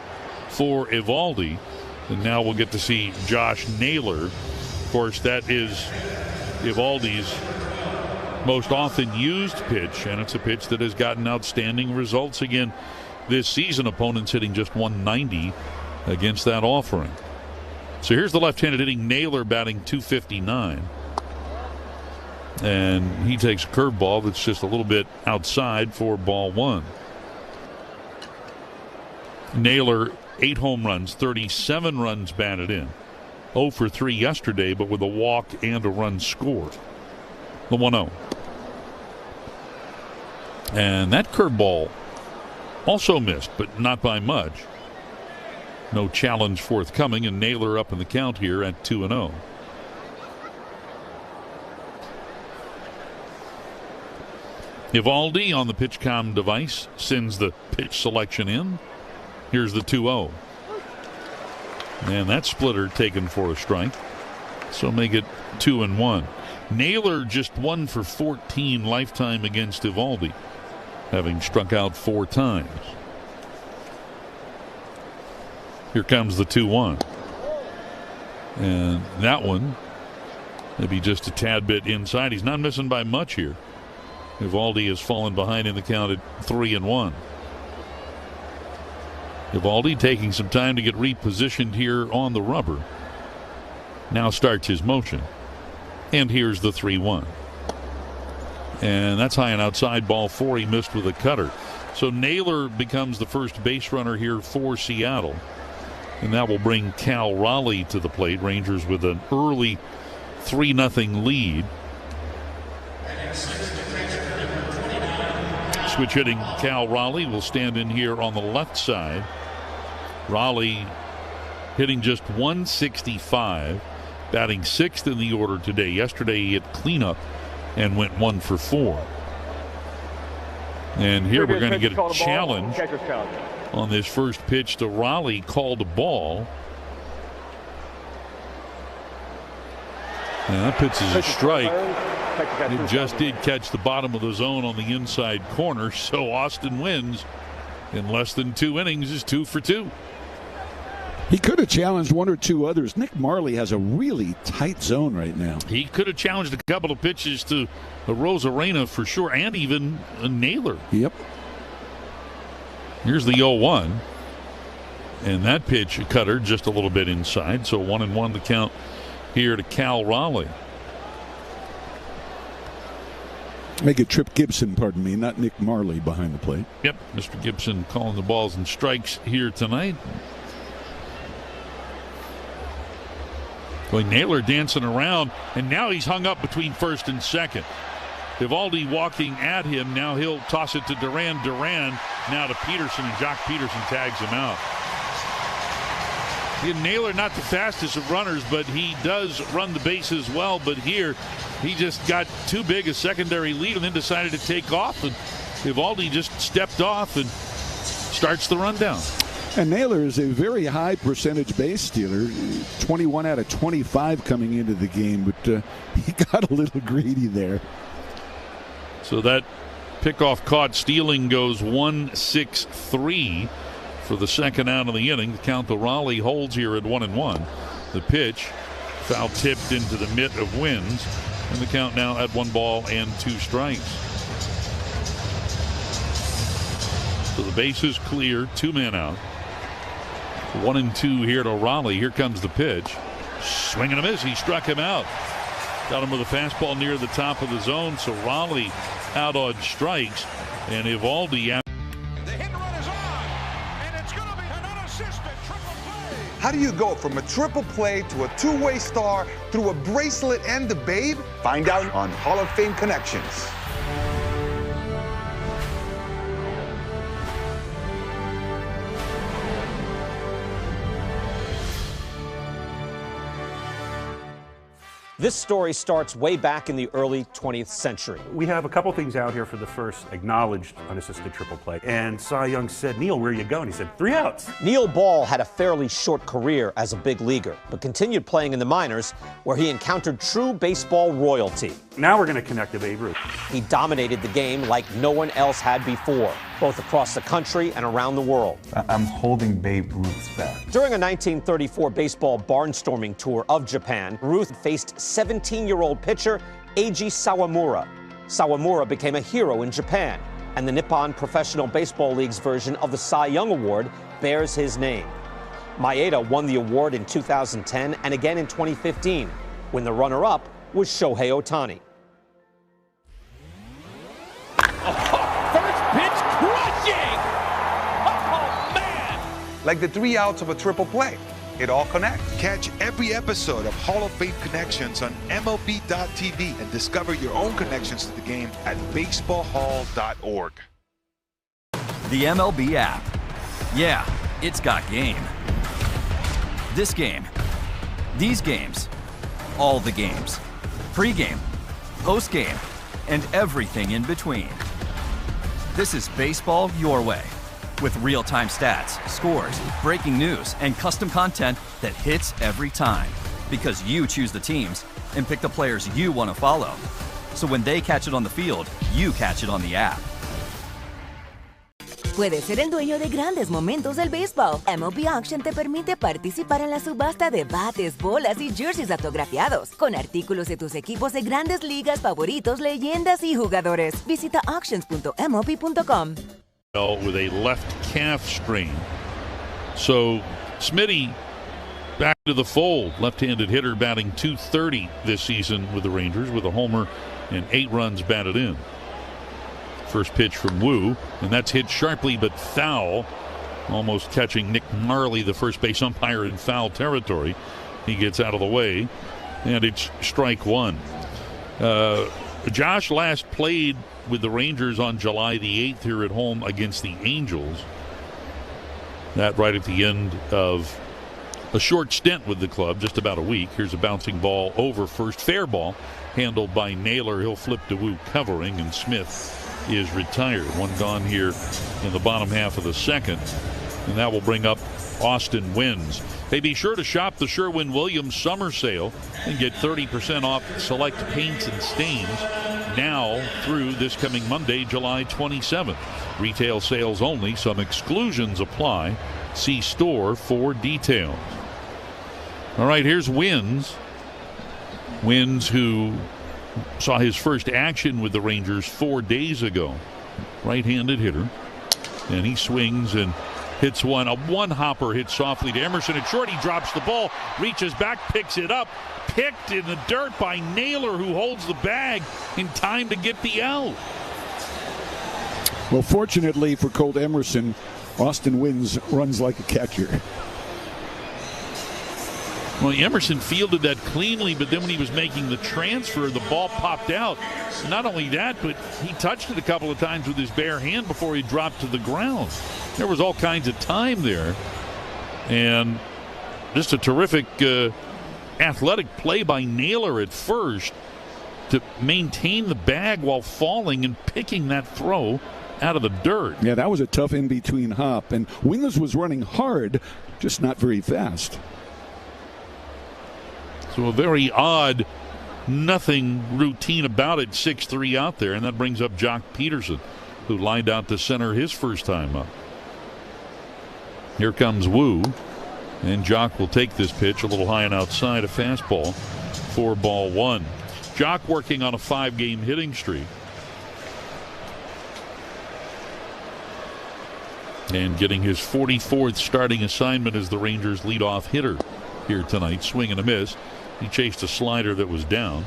S3: for Eovaldi. And now we'll get to see Josh Naylor. Of course, that is Eovaldi's most often used pitch, and it's a pitch that has gotten outstanding results again this season. Opponents hitting just 190 against that offering. So here's the left-handed hitting Naylor batting .259. And he takes a curveball that's just a little bit outside for ball 1. Naylor, 8 home runs, 37 runs batted in. 0 for 3 yesterday, but with a walk and a run scored. The 1-0. And that curveball also missed, but not by much. No challenge forthcoming, and Naylor up in the count here at 2-0. Eovaldi on the PitchCom device sends the pitch selection in. Here's the 2-0. And that splitter taken for a strike. So make it 2-1. Naylor just 1 for 14 lifetime against Eovaldi, having struck out 4 times. Here comes the 2-1. And that one maybe just a tad bit inside. He's not missing by much here. Eovaldi has fallen behind in the count at 3-1. Eovaldi taking some time to get repositioned here on the rubber. Now starts his motion. And here's the 3-1. And that's high and outside, ball 4. He missed with a cutter. So Naylor becomes the first base runner here for Seattle. And that will bring Cal Raleigh to the plate. Rangers with an early 3-0 lead. Switch hitting Cal Raleigh will stand in here on the left side. Raleigh hitting just .165, batting 6th in the order today. Yesterday he hit cleanup and went 1 for 4. And here we're going to get a challenge on this first pitch to Raleigh, called a ball. And that pitch is a strike. It just did catch the bottom of the zone on the inside corner, so Austin wins in less than 2 innings, is 2 for 2.
S5: He could have challenged 1 or 2 others. Nick Marley has a really tight zone right now.
S3: He could have challenged a couple of pitches to Rosarena for sure, and even a Naylor.
S5: Yep.
S3: Here's the 0-1. And that pitch, a cutter, just a little bit inside. So 1-1 the count here to Cal Raleigh.
S5: Make it Trip Gibson, pardon me, not Nick Marley behind the plate.
S3: Yep, Mr. Gibson calling the balls and strikes here tonight. Boy, Naylor dancing around, and now he's hung up between first and second. Eovaldi walking at him. Now he'll toss it to Duran. Duran now to Peterson, and Jock Peterson tags him out. Naylor not the fastest of runners, but he does run the bases well. But here, he just got too big a secondary lead and then decided to take off. And Eovaldi just stepped off and starts the rundown.
S5: And Naylor is a very high percentage base stealer, 21 out of 25 coming into the game, but he got a little greedy there.
S3: So that pickoff caught stealing goes 1-6-3 for the second out of the inning. The count to Raleigh holds here at 1-1. The pitch foul tipped into the mitt of Wins, and the count now at 1 ball and 2 strikes. So the base is clear, 2 men out. 1-2 here to Raleigh. Here comes the pitch. Swing and a miss. He struck him out. Got him with a fastball near the top of the zone. So Raleigh out on strikes. And Eovaldi out.
S4: The hit run is on. And it's going to be an unassisted triple play.
S8: How do you go from a triple play to a 2-way star through a bracelet and the babe? Find out on Hall of Fame Connections.
S9: This story starts way back in the early 20th century.
S10: We have a couple things out here for the first acknowledged unassisted triple play. And Cy Young said, Neil, where are you going? He said, 3 outs.
S9: Neil Ball had a fairly short career as a big leaguer, but continued playing in the minors, where he encountered true baseball royalty.
S10: Now we're going to connect to Babe Ruth.
S9: He dominated the game like no one else had before, both across the country and around the world.
S25: I'm holding Babe Ruth's back.
S9: During a 1934 baseball barnstorming tour of Japan, Ruth faced 17-year-old pitcher Eiji Sawamura. Sawamura became a hero in Japan, and the Nippon Professional Baseball League's version of the Cy Young Award bears his name. Maeda won the award in 2010 and again in 2015, when the runner-up was Shohei Ohtani.
S4: First pitch crushing! Oh, man!
S8: Like the 3 outs of a triple play. It all connects.
S26: Catch every episode of Hall of Fame Connections on MLB.tv and discover your own connections to the game at baseballhall.org.
S16: The MLB app. Yeah, it's got game. This game. These games. All the games. Pre-game. Post-game. And everything in between. This is baseball your way. With real-time stats, scores, breaking news, and custom content that hits every time. Because you choose the teams and pick the players you want to follow. So when they catch it on the field, you catch it on the app.
S27: Puedes ser el dueño de grandes momentos del béisbol. MLB Auction te permite participar en la subasta de bates, bolas y jerseys autografiados, con artículos de tus equipos de grandes ligas favoritos, leyendas y jugadores. Visita auctions.mlb.com.
S3: With a left calf strain. So Smitty back to the fold. Left-handed hitter batting .230 this season with the Rangers, with a homer and 8 runs batted in. First pitch from Wu, and that's hit sharply but foul, almost catching Nick Marley, the first base umpire, in foul territory. He gets out of the way, and it's strike one. Josh last played with the Rangers on July the 8th here at home against the Angels. That right at the end of a short stint with the club, just about a week. Here's a bouncing ball over first. Fair ball handled by Naylor. He'll flip to Wu covering, and Smith is retired. One gone here in the bottom half of the second, and that will bring up Austin Wynns. Hey, be sure to shop the Sherwin-Williams summer sale and get 30% off select paints and stains now through this coming Monday, July 27th. Retail sales only. Some exclusions apply. See store for details. All right, here's Wynns. Wynns, who saw his first action with the Rangers 4 days ago. Right-handed hitter. And he swings and hits one. A one-hopper hit softly to Emerson at short. He drops the ball, reaches back, picks it up. Picked in the dirt by Naylor, who holds the bag in time to get the out.
S5: Well, fortunately for Colt Emerson, Austin Wynns runs like a catcher.
S3: Well, Emerson fielded that cleanly, but then when he was making the transfer, the ball popped out. Not only that, but he touched it a couple of times with his bare hand before he dropped to the ground. There was all kinds of time there. And just a terrific athletic play by Naylor at first to maintain the bag while falling and picking that throw out of the dirt.
S5: Yeah, that was a tough in-between hop. And Wynns was running hard, just not very fast.
S3: So a very odd, nothing routine about it, 6-3 out there. And that brings up Jock Peterson, who lined out to center his first time up. Here comes Wu. And Jock will take this pitch a little high and outside, a fastball, 4-1. Jock working on a 5-game hitting streak. And getting his 44th starting assignment as the Rangers' leadoff hitter here tonight. Swing and a miss. He chased a slider that was down,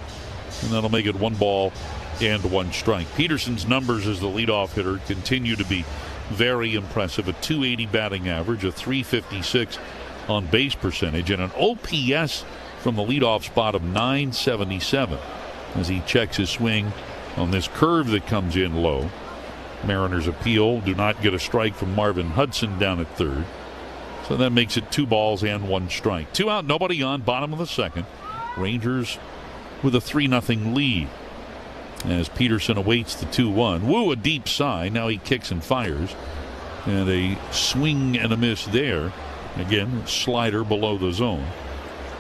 S3: and that'll make it 1-1 strike. Peterson's numbers as the leadoff hitter continue to be very impressive. A .280 batting average, a .356 on base percentage, and an OPS from the leadoff spot of .977 as he checks his swing on this curve that comes in low. Mariners appeal, do not get a strike from Marvin Hudson down at third. So that makes it 2-1 strike. 2 out, nobody on, bottom of the second. Rangers with a 3-0 lead as Peterson awaits the 2-1. Wu, a deep sigh. Now he kicks and fires. And a swing and a miss there. Again, slider below the zone.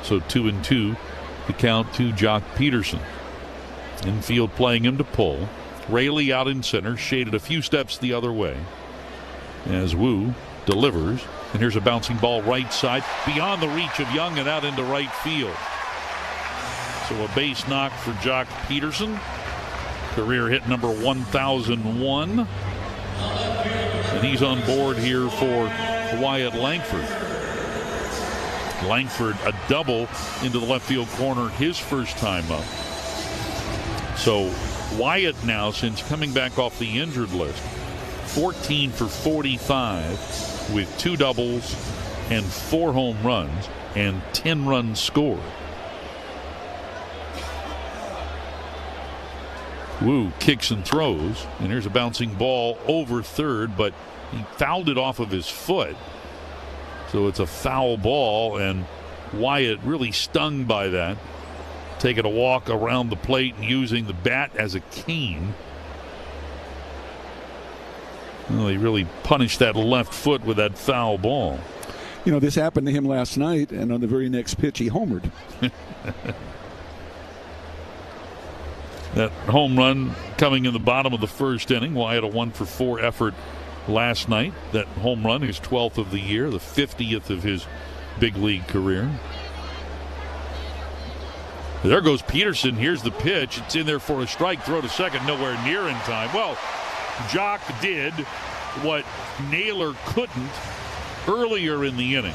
S3: So 2-2 to count to Jock Peterson. Infield playing him to pull. Rayleigh out in center, shaded a few steps the other way as Wu delivers. And here's a bouncing ball right side, beyond the reach of Young and out into right field. So a base knock for Jock Peterson. Career hit number 1001. And he's on board here for Wyatt Langford. Langford a double into the left field corner his first time up. So Wyatt now, since coming back off the injured list, 14 for 45 with 2 doubles and 4 home runs and 10 runs scored. Wu kicks and throws, and here's a bouncing ball over third, but he fouled it off of his foot. So it's a foul ball, and Wyatt really stung by that. Taking a walk around the plate and using the bat as a cane. Well, he really punished that left foot with that foul ball.
S5: You know, this happened to him last night, and on the very next pitch, he homered.
S3: That home run coming in the bottom of the first inning. Wyatt a 1-for-4 effort last night. That home run, his 12th of the year, the 50th of his big league career. There goes Peterson. Here's the pitch. It's in there for a strike. Throw to second. Nowhere near in time. Well, Jock did what Naylor couldn't earlier in the inning.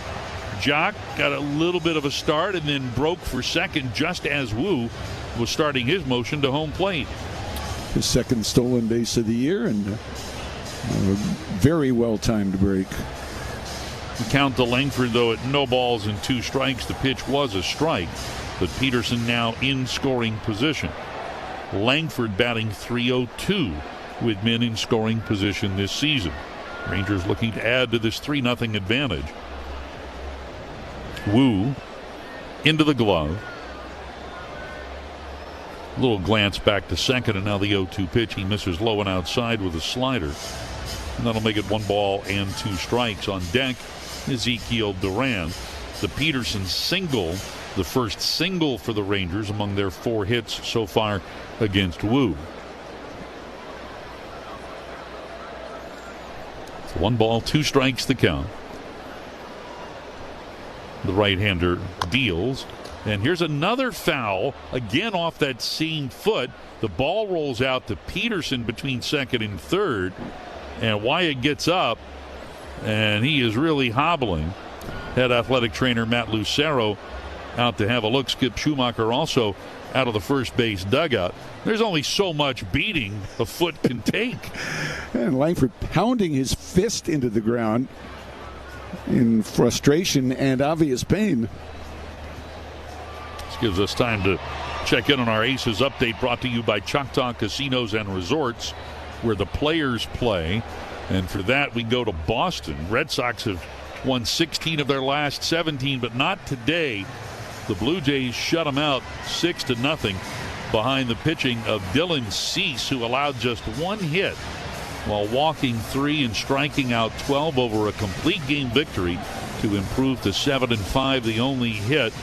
S3: Jock got a little bit of a start and then broke for second just as Wu was starting his motion to home plate.
S5: his second stolen base of the year, and a very well-timed break.
S3: The count to Langford, though, at no balls and 2 strikes. The pitch was a strike, but Peterson now in scoring position. Langford batting .302 with men in scoring position this season. Rangers looking to add to this 3-0 advantage. Wu into the glove. A little glance back to second, and now the 0-2 pitch. He misses low and outside with a slider. And that'll make it 1 ball and 2 strikes. On deck, Ezekiel Duran. The Peterson single, the first single for the Rangers among their 4 hits so far against Wu. It's 1 ball, 2 strikes the count. The right-hander deals. And here's another foul, again off that same foot. The ball rolls out to Peterson between second and third. And Wyatt gets up, and he is really hobbling. Head athletic trainer Matt Lucero out to have a look. Skip Schumacher also out of the first base dugout. There's only so much beating a foot can take.
S5: And Langford pounding his fist into the ground in frustration and obvious pain.
S3: This gives us time to check in on our Aces update, brought to you by Choctaw Casinos and Resorts, where the players play. And for that, we go to Boston. Red Sox have won 16 of their last 17, but not today. The Blue Jays shut them out 6-0 behind the pitching of Dylan Cease, who allowed just 1 hit while walking 3 and striking out 12 over a complete game victory to improve to 7-5. The only hit,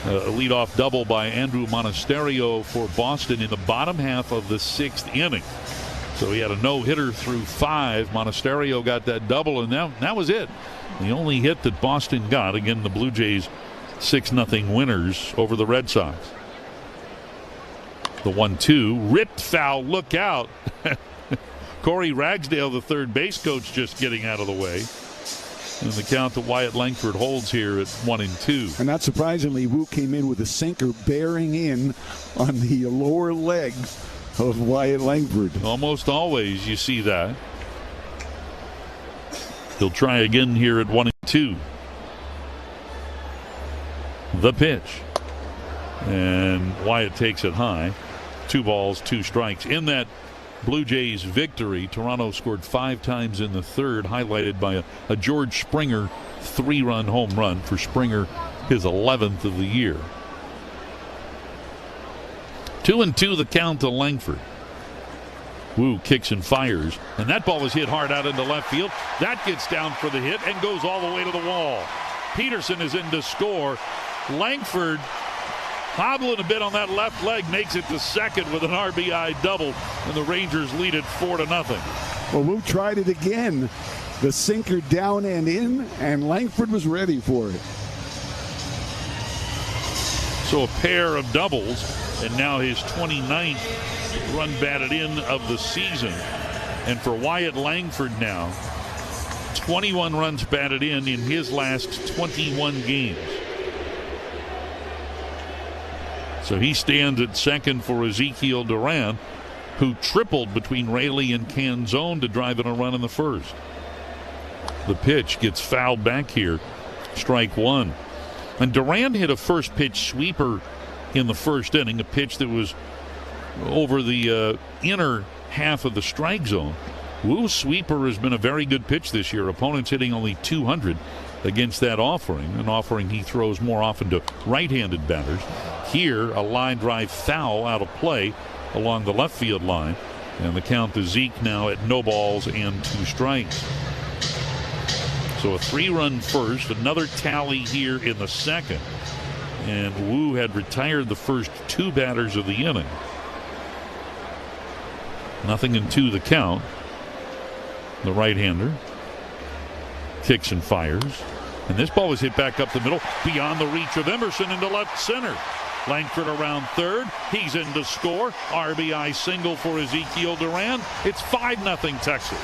S3: a leadoff double by Andrew Monasterio for Boston in the bottom half of the 6th inning. So he had a no-hitter through 5. Monasterio got that double, and that was it. The only hit that Boston got. Again, the Blue Jays 6-0 winners over the Red Sox. The 1-2, ripped foul, look out. Corey Ragsdale, the third base coach, just getting out of the way. And the count that Wyatt Langford holds here at 1-2.
S5: And not surprisingly, Wu came in with a sinker bearing in on the lower leg of Wyatt Langford.
S3: Almost always you see that. He'll try again here at 1-2. The pitch. And Wyatt takes it high. 2 balls, 2 strikes. In that Blue Jays victory, Toronto scored 5 times in the third, highlighted by a George Springer 3-run home run for Springer, his 11th of the year. 2-2 the count to Langford. Wu kicks and fires, and that ball is hit hard out into left field. That gets down for the hit and goes all the way to the wall. Peterson is in to score. Langford, hobbling a bit on that left leg, makes it to second with an RBI double, and the Rangers lead it 4-0.
S5: Well, Wu tried it again. The sinker down and in, and Langford was ready for it.
S3: So a pair of doubles, and now his 29th run batted in of the season. And for Wyatt Langford now, 21 runs batted in his last 21 games. So he stands at second for Ezekiel Duran, who tripled between Raley and Canzone to drive in a run in the first. The pitch gets fouled back here. Strike 1. And Duran hit a first pitch sweeper in the first inning, a pitch that was over the inner half of the strike zone. Wu's sweeper has been a very good pitch this year. Opponents hitting only 200 against that offering, an offering he throws more often to right-handed batters. Here, a line drive foul out of play along the left field line. And the count to Zeke now at no balls and 2 strikes. So a 3-run first, another tally here in the second. And Wu had retired the first 2 batters of the inning. 0-2 the count. The right-hander kicks and fires. And this ball was hit back up the middle beyond the reach of Emerson into left center. Langford around third. He's in to score. RBI single for Ezekiel Duran. It's 5-0 Texas.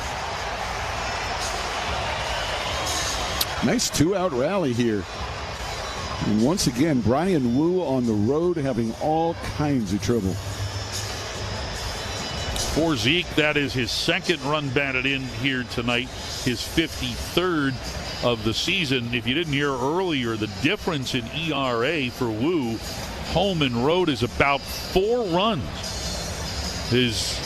S5: Nice 2-out rally here. And once again, Brian Wu on the road having all kinds of trouble.
S3: For Zeke, that is his second run batted in here tonight, his 53rd of the season. If you didn't hear earlier, the difference in ERA for Wu, home and road, is about 4 runs. His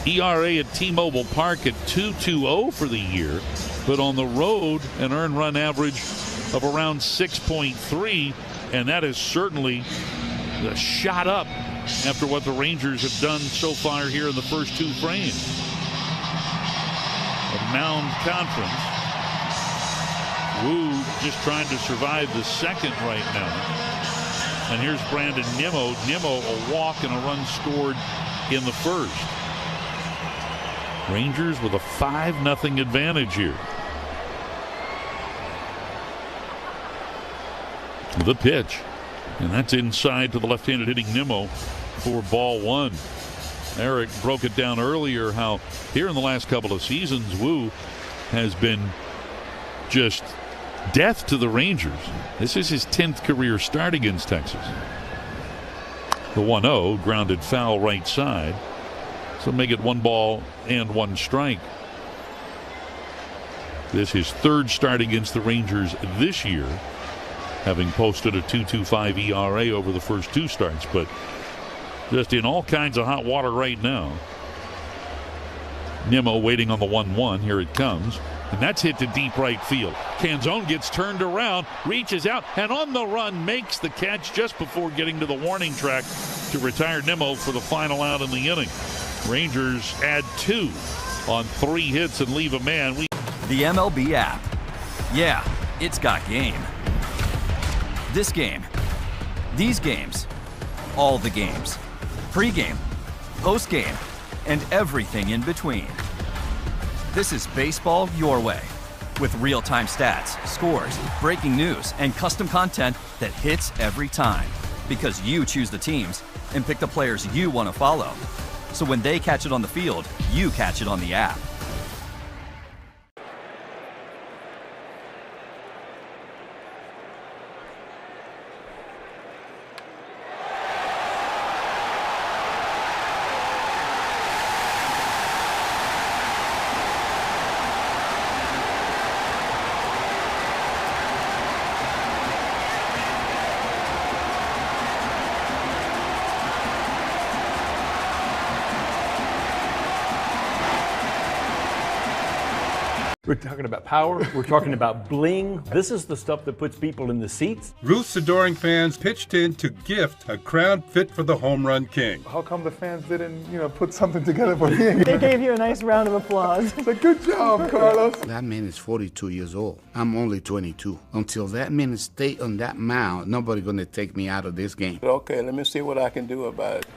S3: ERA at T-Mobile Park at 2.20 for the year, but on the road an earned run average of around 6.3, and that is certainly a shot up after what the Rangers have done so far here in the first 2 frames. A mound conference. Wu just trying to survive the second right now. And here's Brandon Nimmo. Nimmo, a walk and a run scored in the first. Rangers with a 5-0 advantage here. The pitch. And that's inside to the left-handed hitting Nimmo for ball 1. Eric broke it down earlier how here in the last couple of seasons, Wu has been just death to the Rangers. This is his 10th career start against Texas. The 1-0, grounded foul right side. So make it 1 ball and 1 strike. This is his 3rd start against the Rangers this year, having posted a 2.25 ERA over the first 2 starts, but just in all kinds of hot water right now. Nimmo waiting on the 1-1. Here it comes. And that's hit to deep right field. Canzone gets turned around, reaches out, and on the run makes the catch just before getting to the warning track to retire Nimmo for the final out in the inning. Rangers add 2 on 3 hits and leave a man.
S16: The MLB app. Yeah, it's got game. This game. These games. All the games. Pre-game. Post-game. And everything in between. This is baseball your way. With real-time stats, scores, breaking news, and custom content that hits every time. Because you choose the teams and pick the players you want to follow. So when they catch it on the field, you catch it on the app.
S1: We're talking about power. We're talking about bling. This is the stuff that puts people in the seats.
S2: Ruth's adoring fans pitched in to gift a crown fit for the home run king.
S25: How come the fans didn't, put something together for me?
S11: They gave you a nice round of applause.
S25: It's a good job, Carlos.
S13: That man is 42 years old. I'm only 22. Until that man stay on that mound, nobody gonna take me out of this game.
S25: Okay, let me see what I can do about it.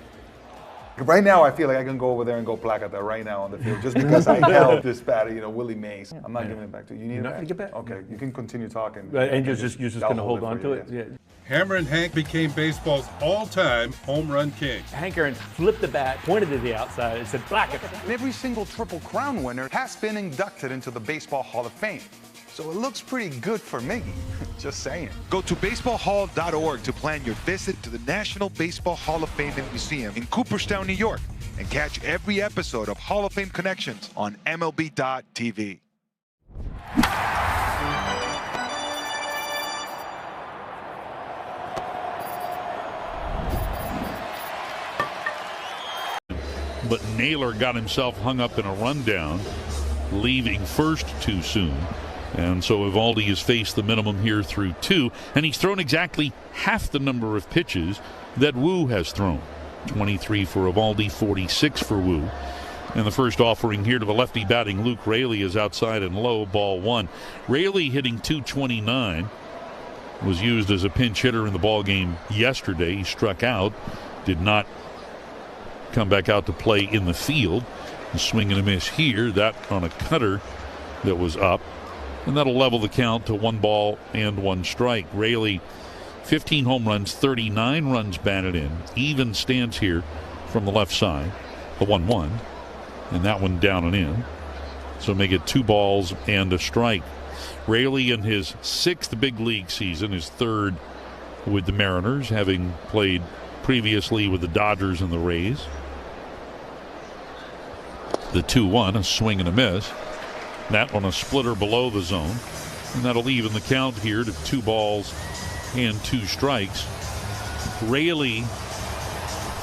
S25: Right now, I feel like I can go over there and go placata right now on the field just because I held this batter, Willie Mays. I'm not giving it back to you. You need it back?
S1: To get back.
S25: Okay, you can continue talking.
S1: And you're just going to hold on to it? Yeah.
S2: Hammer and Hank became baseball's all-time home run king.
S1: Hank Aaron flipped the bat, pointed to the outside, and said, placata.
S8: Every single Triple Crown winner has been inducted into the Baseball Hall of Fame. So it looks pretty good for Miggy. Just saying.
S26: Go to baseballhall.org to plan your visit to the National Baseball Hall of Fame and Museum in Cooperstown, New York, and catch every episode of Hall of Fame Connections on MLB.tv.
S3: But Naylor got himself hung up in a rundown, leaving first too soon. And so Eovaldi has faced the minimum here through 2, and he's thrown exactly half the number of pitches that Wu has thrown. 23 for Eovaldi, 46 for Wu. And the first offering here to the lefty batting Luke Raley is outside and low, ball 1. Raley hitting .229, was used as a pinch hitter in the ball game yesterday. He struck out, did not come back out to play in the field. A swing and a miss here, that on a cutter that was up. And that'll level the count to 1 ball and 1 strike. Raley, 15 home runs, 39 runs batted in. Even stance here from the left side. The 1-1. And that one down and in. So make it 2 balls and a strike. Raley in his 6th big league season, his 3rd with the Mariners, having played previously with the Dodgers and the Rays. The 2-1, a swing and a miss. That on a splitter below the zone. And that'll even the count here to 2 balls and 2 strikes. Raley,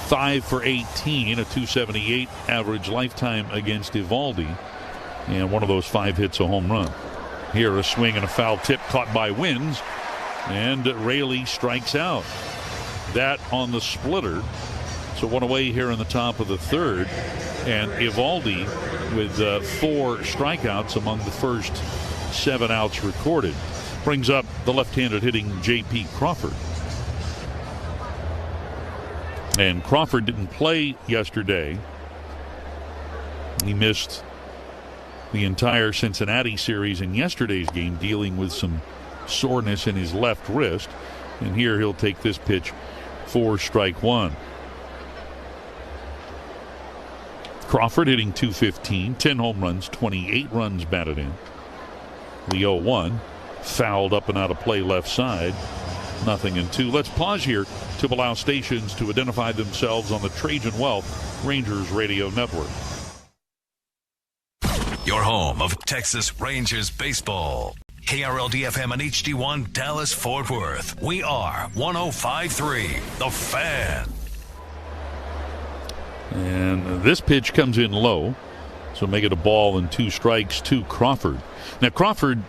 S3: 5 for 18, a 278 average lifetime against Eovaldi. And one of those 5 hits a home run. Here a swing and a foul tip caught by Wins. And Raley strikes out. That on the splitter. So 1 away here in the top of the 3rd. And Eovaldi with 4 strikeouts among the first 7 outs recorded. Brings up the left-handed hitting J.P. Crawford. And Crawford didn't play yesterday. He missed the entire Cincinnati series in yesterday's game, dealing with some soreness in his left wrist. And here he'll take this pitch for strike 1. Crawford hitting .215, 10 home runs, 28 runs batted in. The 0-1 fouled up and out of play left side. 0-2. Let's pause here to allow stations to identify themselves on the Trajan Wealth Rangers Radio Network.
S12: Your home of Texas Rangers baseball. KRLD-FM and HD1 Dallas-Fort Worth. We are 105.3 The Fan.
S3: And this pitch comes in low. So make it a ball and 2 strikes to Crawford. Now Crawford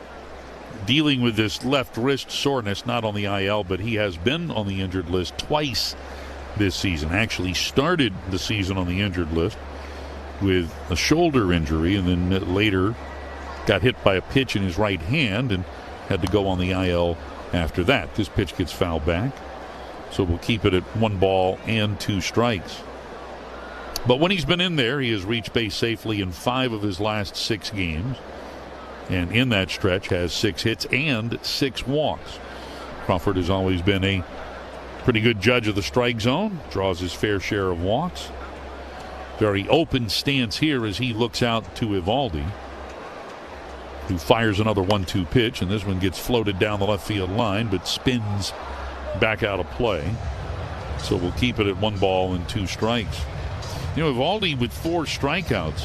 S3: dealing with this left wrist soreness, not on the IL, but he has been on the injured list twice this season. Actually started the season on the injured list with a shoulder injury, and then later got hit by a pitch in his right hand and had to go on the IL after that. This pitch gets fouled back. So we'll keep it at 1 ball and 2 strikes. But when he's been in there, he has reached base safely in 5 of his last 6 games. And in that stretch has 6 hits and 6 walks. Crawford has always been a pretty good judge of the strike zone. Draws his fair share of walks. Very open stance here as he looks out to Eovaldi, who fires another 1-2 pitch. And this one gets floated down the left field line, but spins back out of play. So we'll keep it at 1 ball and 2 strikes. You know, Eovaldi with 4 strikeouts.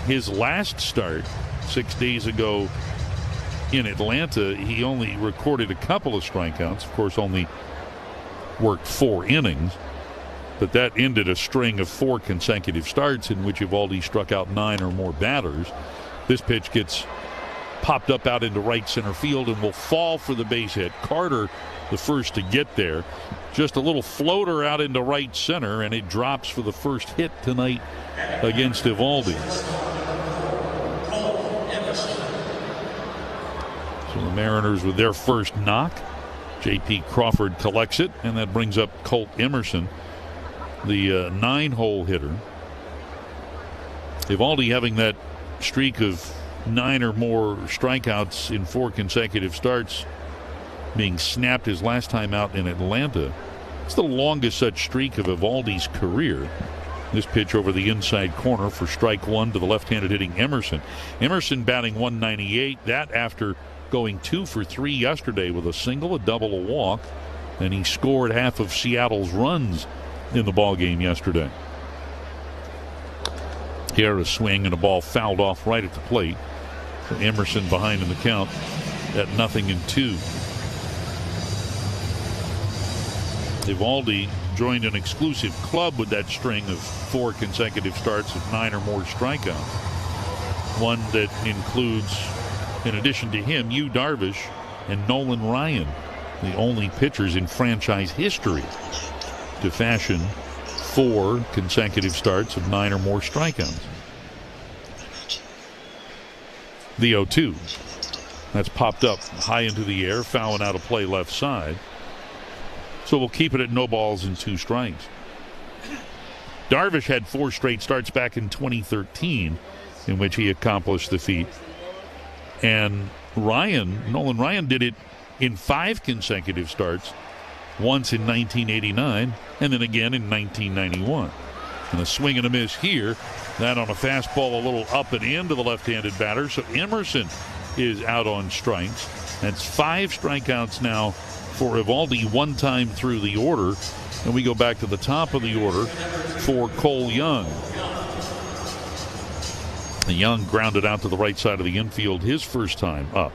S3: His last start 6 days ago in Atlanta, he only recorded a couple of strikeouts. Of course, only worked 4 innings. But that ended a string of 4 consecutive starts in which Eovaldi struck out 9 or more batters. This pitch gets popped up out into right center field and will fall for the base hit. Carter, the first to get there. Just a little floater out into right center, and it drops for the first hit tonight against Eovaldi. So the Mariners with their first knock. J.P. Crawford collects it, and that brings up Colt Emerson, the 9-hole hitter. Eovaldi having that streak of 9 or more strikeouts in 4 consecutive starts, being snapped his last time out in Atlanta. It's the longest such streak of Eovaldi's career. This pitch over the inside corner for strike 1 to the left-handed hitting Emerson. Emerson batting .198. That after going 2 for 3 yesterday with a single, a double, a walk. And he scored half of Seattle's runs in the ballgame yesterday. Here a swing and a ball fouled off right at the plate. So Emerson behind in the count at 0-2. Eovaldi joined an exclusive club with that string of 4 consecutive starts of 9 or more strikeouts. One that includes, in addition to him, Yu Darvish and Nolan Ryan, the only pitchers in franchise history to fashion 4 consecutive starts of 9 or more strikeouts. The 0-2. That's popped up high into the air, fouling out of play left side. So we'll keep it at no balls and 2 strikes. Darvish had 4 straight starts back in 2013 in which he accomplished the feat. And Nolan Ryan did it in 5 consecutive starts, once in 1989 and then again in 1991. And a swing and a miss here. That on a fastball a little up and in to the left-handed batter. So Emerson is out on strikes. That's 5 strikeouts now for Eovaldi, 1 time through the order. And we go back to the top of the order for Cole Young. Young grounded out to the right side of the infield his first time up.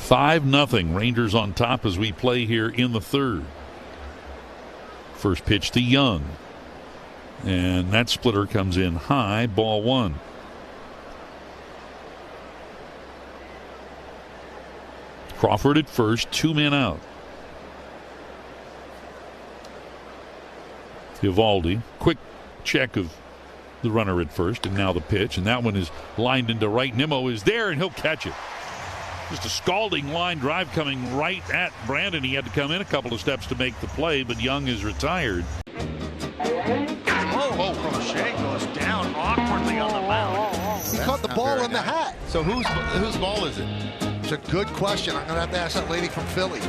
S3: 5-0. Rangers on top as we play here in the third. First pitch to Young. And that splitter comes in high, ball one. Crawford at first, 2 men out. Eovaldi, quick check of the runner at first, and now the pitch, and that one is lined into right. Nimmo is there, and he'll catch it. Just a scalding line drive coming right at Brandon. He had to come in a couple of steps to make the play, but Young is retired.
S4: Oh, Crochet goes down awkwardly on the mound.
S15: He caught the ball in the hat. So whose ball is it? It's a good question. I'm going to have to ask that lady from Philly.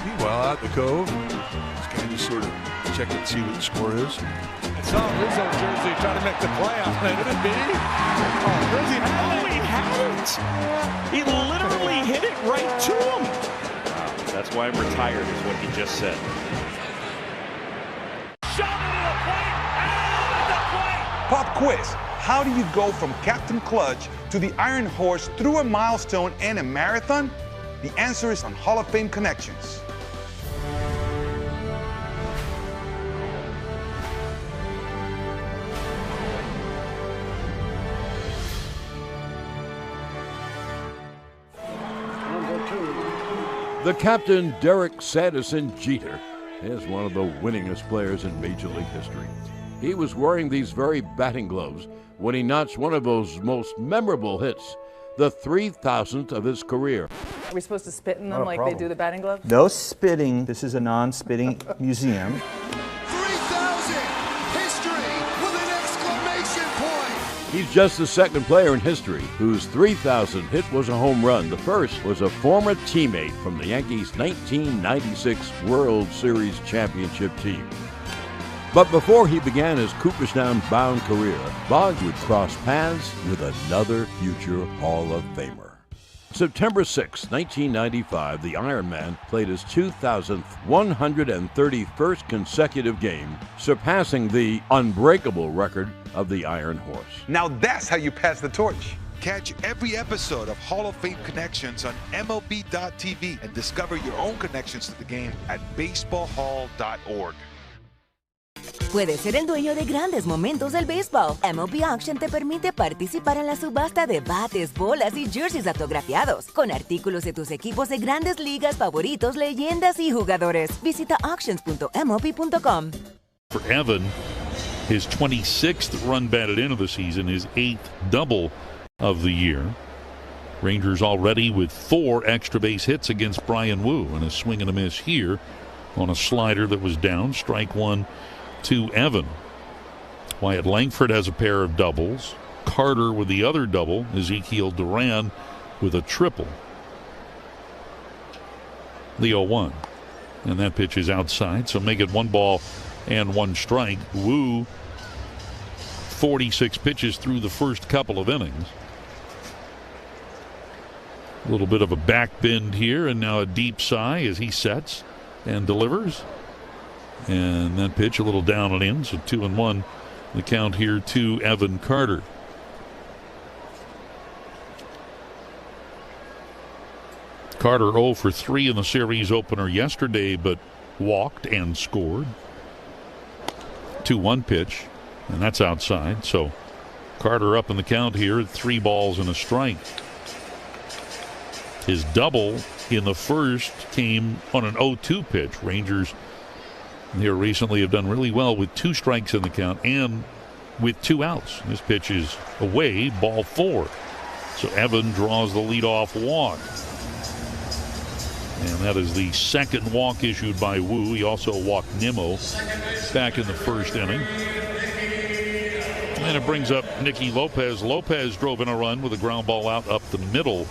S17: Meanwhile, out in the Cove, this guy just sort of check and see what the score is.
S4: It's on Rizzo jersey trying to make the playoffs. Could it be? Oh, Rizzo he had it. He literally hit it right to him. Wow, that's why I'm retired, is what he just said. Shot into the plate. Out of the plate.
S8: Pop quiz. How do you go from Captain Clutch to the Iron Horse through a milestone and a marathon? The answer is on Hall of Fame Connections.
S18: The captain, Derek Sanderson Jeter, is one of the winningest players in Major League history. He was wearing these very batting gloves when he notched one of those most memorable hits, the 3,000th of his career.
S11: Are we supposed to spit in them like they do the batting gloves?
S19: No spitting. This is a non-spitting museum.
S15: 3,000! History with an exclamation point!
S18: He's just the second player in history whose 3,000th hit was a home run. The first was a former teammate from the Yankees' 1996 World Series championship team. But before he began his Cooperstown-bound career, Boggs would cross paths with another future Hall of Famer. September 6, 1995, the Iron Man played his 2,000th 131st consecutive game, surpassing the unbreakable record of the Iron Horse.
S8: Now that's how you pass the torch.
S26: Catch every episode of Hall of Fame Connections on MLB.tv and discover your own connections to the game at baseballhall.org.
S27: Puedes ser el dueño de grandes momentos del béisbol. MLB Auction te permite participar en la subasta de bates, bolas y jerseys autografiados, con artículos de tus equipos de grandes ligas favoritos, leyendas y jugadores. Visita auctions.mlb.com.
S3: For Evan, his 26th run batted in of the season, his 8th double of the year. Rangers already with 4 extra base hits against Brian Wu, and a swing and a miss here on a slider that was down. Strike one to Evan. Wyatt Langford has a pair of doubles. Carter with the other double. Ezekiel Duran with a triple. The 0-1. And that pitch is outside, so make it 1 ball and 1 strike. Wu, 46 pitches through the first couple of innings. A little bit of a back bend here, and now a deep sigh as he sets and delivers. And that pitch a little down and in, so 2-1 the count here to Evan Carter. Carter 0 for 3 in the series opener yesterday, but walked and scored. 2-1 pitch, and that's outside. So Carter up in the count here at 3 balls and a strike. His double in the first came on an 0-2 pitch. Rangers here recently have done really well with 2 strikes in the count and with 2 outs. This pitch is away, ball 4. So Evan draws the leadoff walk. And that is the second walk issued by Wu. He also walked Nimmo back in the first inning. And it brings up Nicky Lopez. Lopez drove in a run with a ground ball out up the middle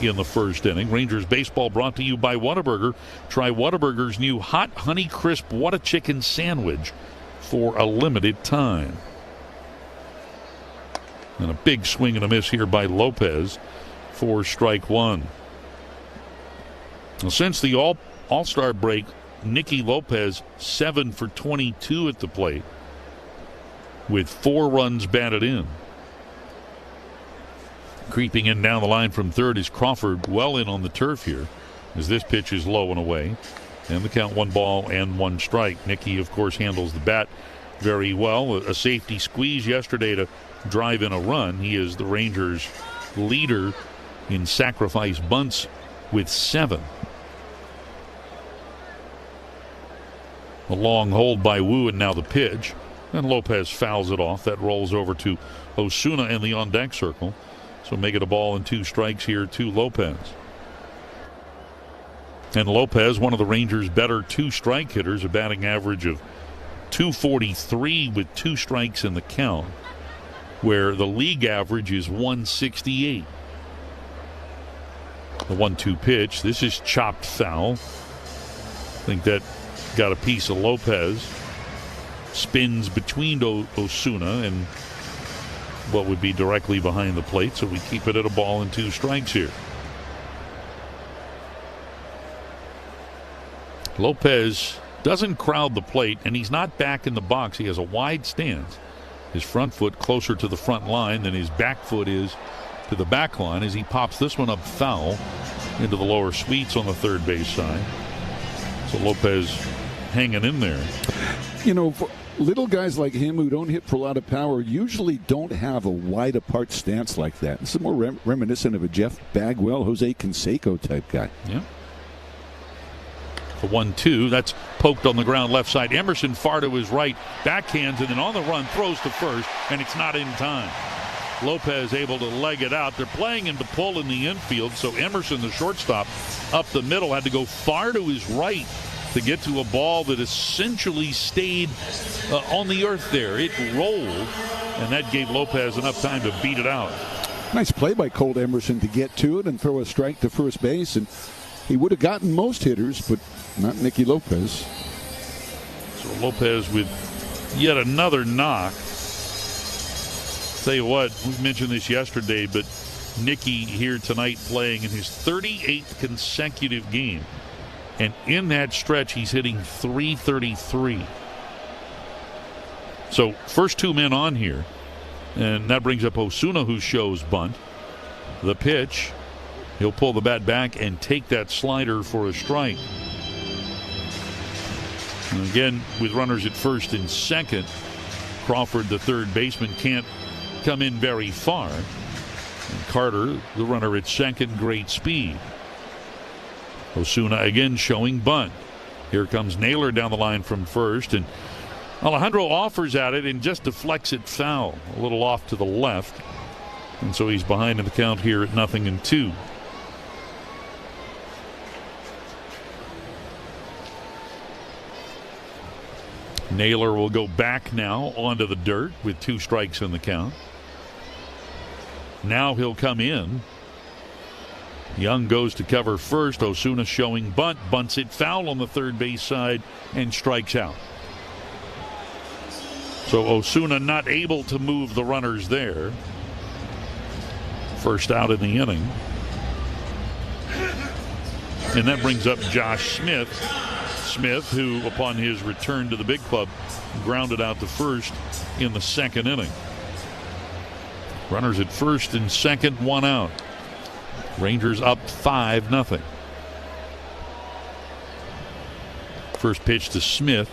S3: in the first inning. Rangers baseball brought to you by Whataburger. Try Whataburger's new hot honey crisp Whata chicken sandwich for a limited time. And a big swing and a miss here by Lopez for strike 1. Well, since the All-Star break, Nicky Lopez 7 for 22 at the plate. with 4 runs batted in. Creeping in down the line from third is Crawford, well in on the turf here, as this pitch is low and away. And the count 1 ball and 1 strike. Nicky, of course, handles the bat very well. A safety squeeze yesterday to drive in a run. He is the Rangers' leader in sacrifice bunts with 7. A long hold by Wu, and now the pitch. And Lopez fouls it off. That rolls over to Osuna in the on-deck circle. So make it a ball and 2 strikes here to Lopez. And Lopez, one of the Rangers' better 2-strike hitters, a batting average of .243 with 2 strikes in the count, where the league average is .168. The 1-2 pitch. This is chopped foul. I think that got a piece of Lopez. Spins between Osuna and what would be directly behind the plate, so we keep it at a ball and 2 strikes here. Lopez doesn't crowd the plate, and he's not back in the box. He has a wide stance. His front foot closer to the front line than his back foot is to the back line, as he pops this one up foul into the lower suites on the third base side. So Lopez hanging in there.
S5: You know, little guys like him who don't hit for a lot of power usually don't have a wide apart stance like that. This is more reminiscent of a Jeff Bagwell, Jose Canseco type guy.
S3: Yeah. The 1-2, that's poked on the ground left side. Emerson far to his right, backhands, and then on the run throws to first, and it's not in time. Lopez able to leg it out. They're playing him to pull in the infield, so Emerson, the shortstop, up the middle, had to go far to his right to get to a ball that essentially stayed on the earth there. It rolled, and that gave Lopez enough time to beat it out.
S5: Nice play by Colt Emerson to get to it and throw a strike to first base, and he would have gotten most hitters, but not Nicky Lopez.
S3: So Lopez with yet another knock. Tell you what, we mentioned this yesterday, but Nicky here tonight playing in his 38th consecutive game. And in that stretch, he's hitting .333. So first 2 men on here. And that brings up Osuna, who shows bunt. The pitch. He'll pull the bat back and take that slider for a strike. And again, with runners at first and second, Crawford, the third baseman, can't come in very far. And Carter, the runner at second, great speed. Osuna again showing bunt. Here comes Naylor down the line from first, and Alejandro offers at it and just deflects it foul, a little off to the left. And so he's behind in the count here at 0-2. Naylor will go back now onto the dirt with 2 strikes in the count. Now he'll come in. Young goes to cover first. Osuna showing bunt. Bunts it foul on the third base side and strikes out. So Osuna not able to move the runners there. First out in the inning. And that brings up Josh Smith. Smith, who upon his return to the big club, grounded out to first in the second inning. Runners at first and second, 1 out. Rangers up 5-0. First pitch to Smith,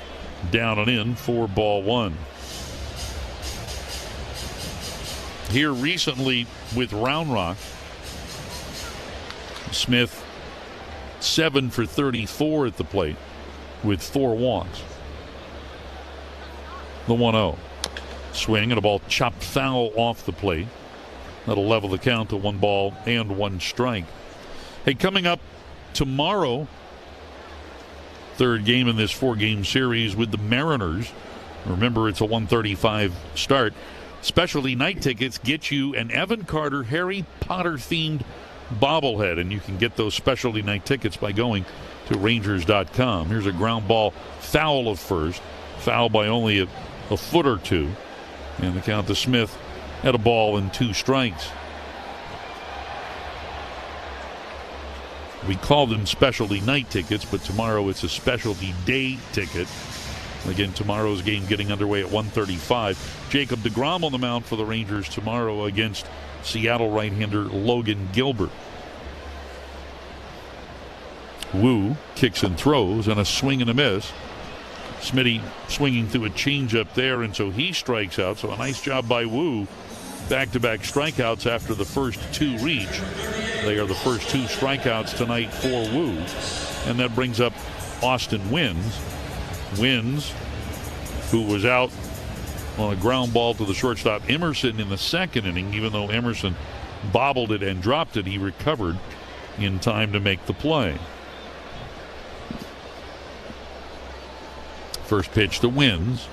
S3: down and in, 4-1. Here recently with Round Rock, Smith 7 for 34 at the plate with 4 walks. The 1-0. Swing and a ball chopped foul off the plate. That'll level the count to 1 ball and 1 strike. Hey, coming up tomorrow, third game in this 4-game series with the Mariners. Remember, it's a 1:35 start. Specialty night tickets get you an Evan Carter Harry Potter themed bobblehead, and you can get those specialty night tickets by going to Rangers.com. Here's a ground ball foul of first, foul by only a foot or two, and the count to Smith at a ball and 2 strikes. We call them specialty night tickets, but tomorrow it's a specialty day ticket. Again, tomorrow's game getting underway at 1:35. Jacob deGrom on the mound for the Rangers tomorrow against Seattle right-hander Logan Gilbert. Wu kicks and throws, and a swing and a miss. Smitty swinging through a changeup there, and so he strikes out. So a nice job by Wu. Back-to-back strikeouts after the first two reach. They are the first two strikeouts tonight for Wu. And that brings up Austin Wynns. Wynns, who was out on a ground ball to the shortstop Emerson in the second inning. Even though Emerson bobbled it and dropped it, he recovered in time to make the play. First pitch to Wynns,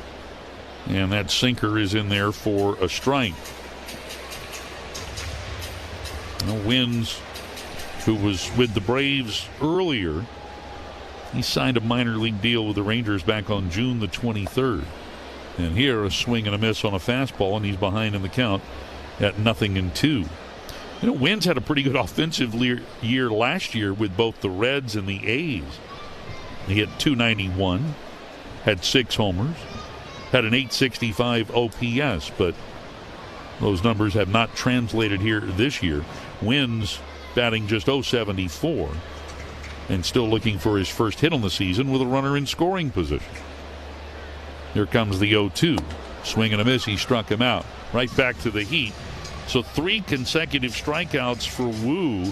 S3: and that sinker is in there for a strike. Now Wynns, who was with the Braves earlier, he signed a minor league deal with the Rangers back on June the 23rd. And here a swing and a miss on a fastball, and he's behind in the count at 0-2. You know, Wynns had a pretty good offensive year last year with both the Reds and the A's. He hit .291. Had 6 homers, had an .865 OPS, but those numbers have not translated here this year. Wynns batting just .074 and still looking for his first hit on the season with a runner in scoring position. Here comes the 0-2. Swing and a miss. He struck him out. Right back to the heat. So 3 consecutive strikeouts for Wu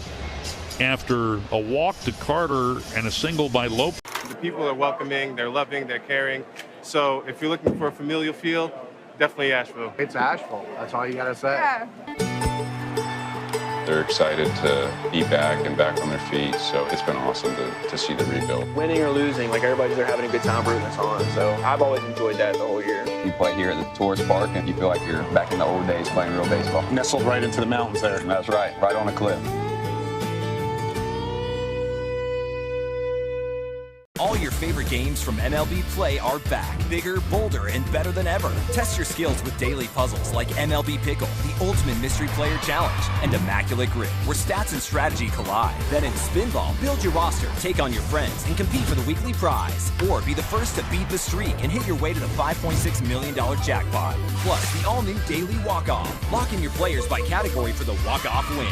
S3: after a walk to Carter and a single by Lopez.
S6: The people are welcoming, they're loving, they're caring. So if you're looking for a familial feel, definitely Asheville.
S7: It's Asheville. That's all you got to say.
S6: Yeah.
S14: They're excited to be back and back on their feet, so it's been awesome to see the rebuild.
S20: Winning or losing, like everybody's there having a good time rooting us on, so I've always enjoyed that the whole year.
S14: You play here at the tourist park, and you feel like you're back in the old days playing real baseball.
S20: Nestled right into the mountains there.
S14: That's right on a cliff.
S16: All your favorite games from MLB Play are back, bigger, bolder, and better than ever. Test your skills with daily puzzles like MLB Pickle, the Ultimate Mystery Player Challenge, and Immaculate Grid, where stats and strategy collide. Then in Spinball, build your roster, take on your friends, and compete for the weekly prize. Or be the first to beat the streak and hit your way to the $5.6 million jackpot. Plus, the all-new Daily Walk-Off. Lock in your players by category for the walk-off win.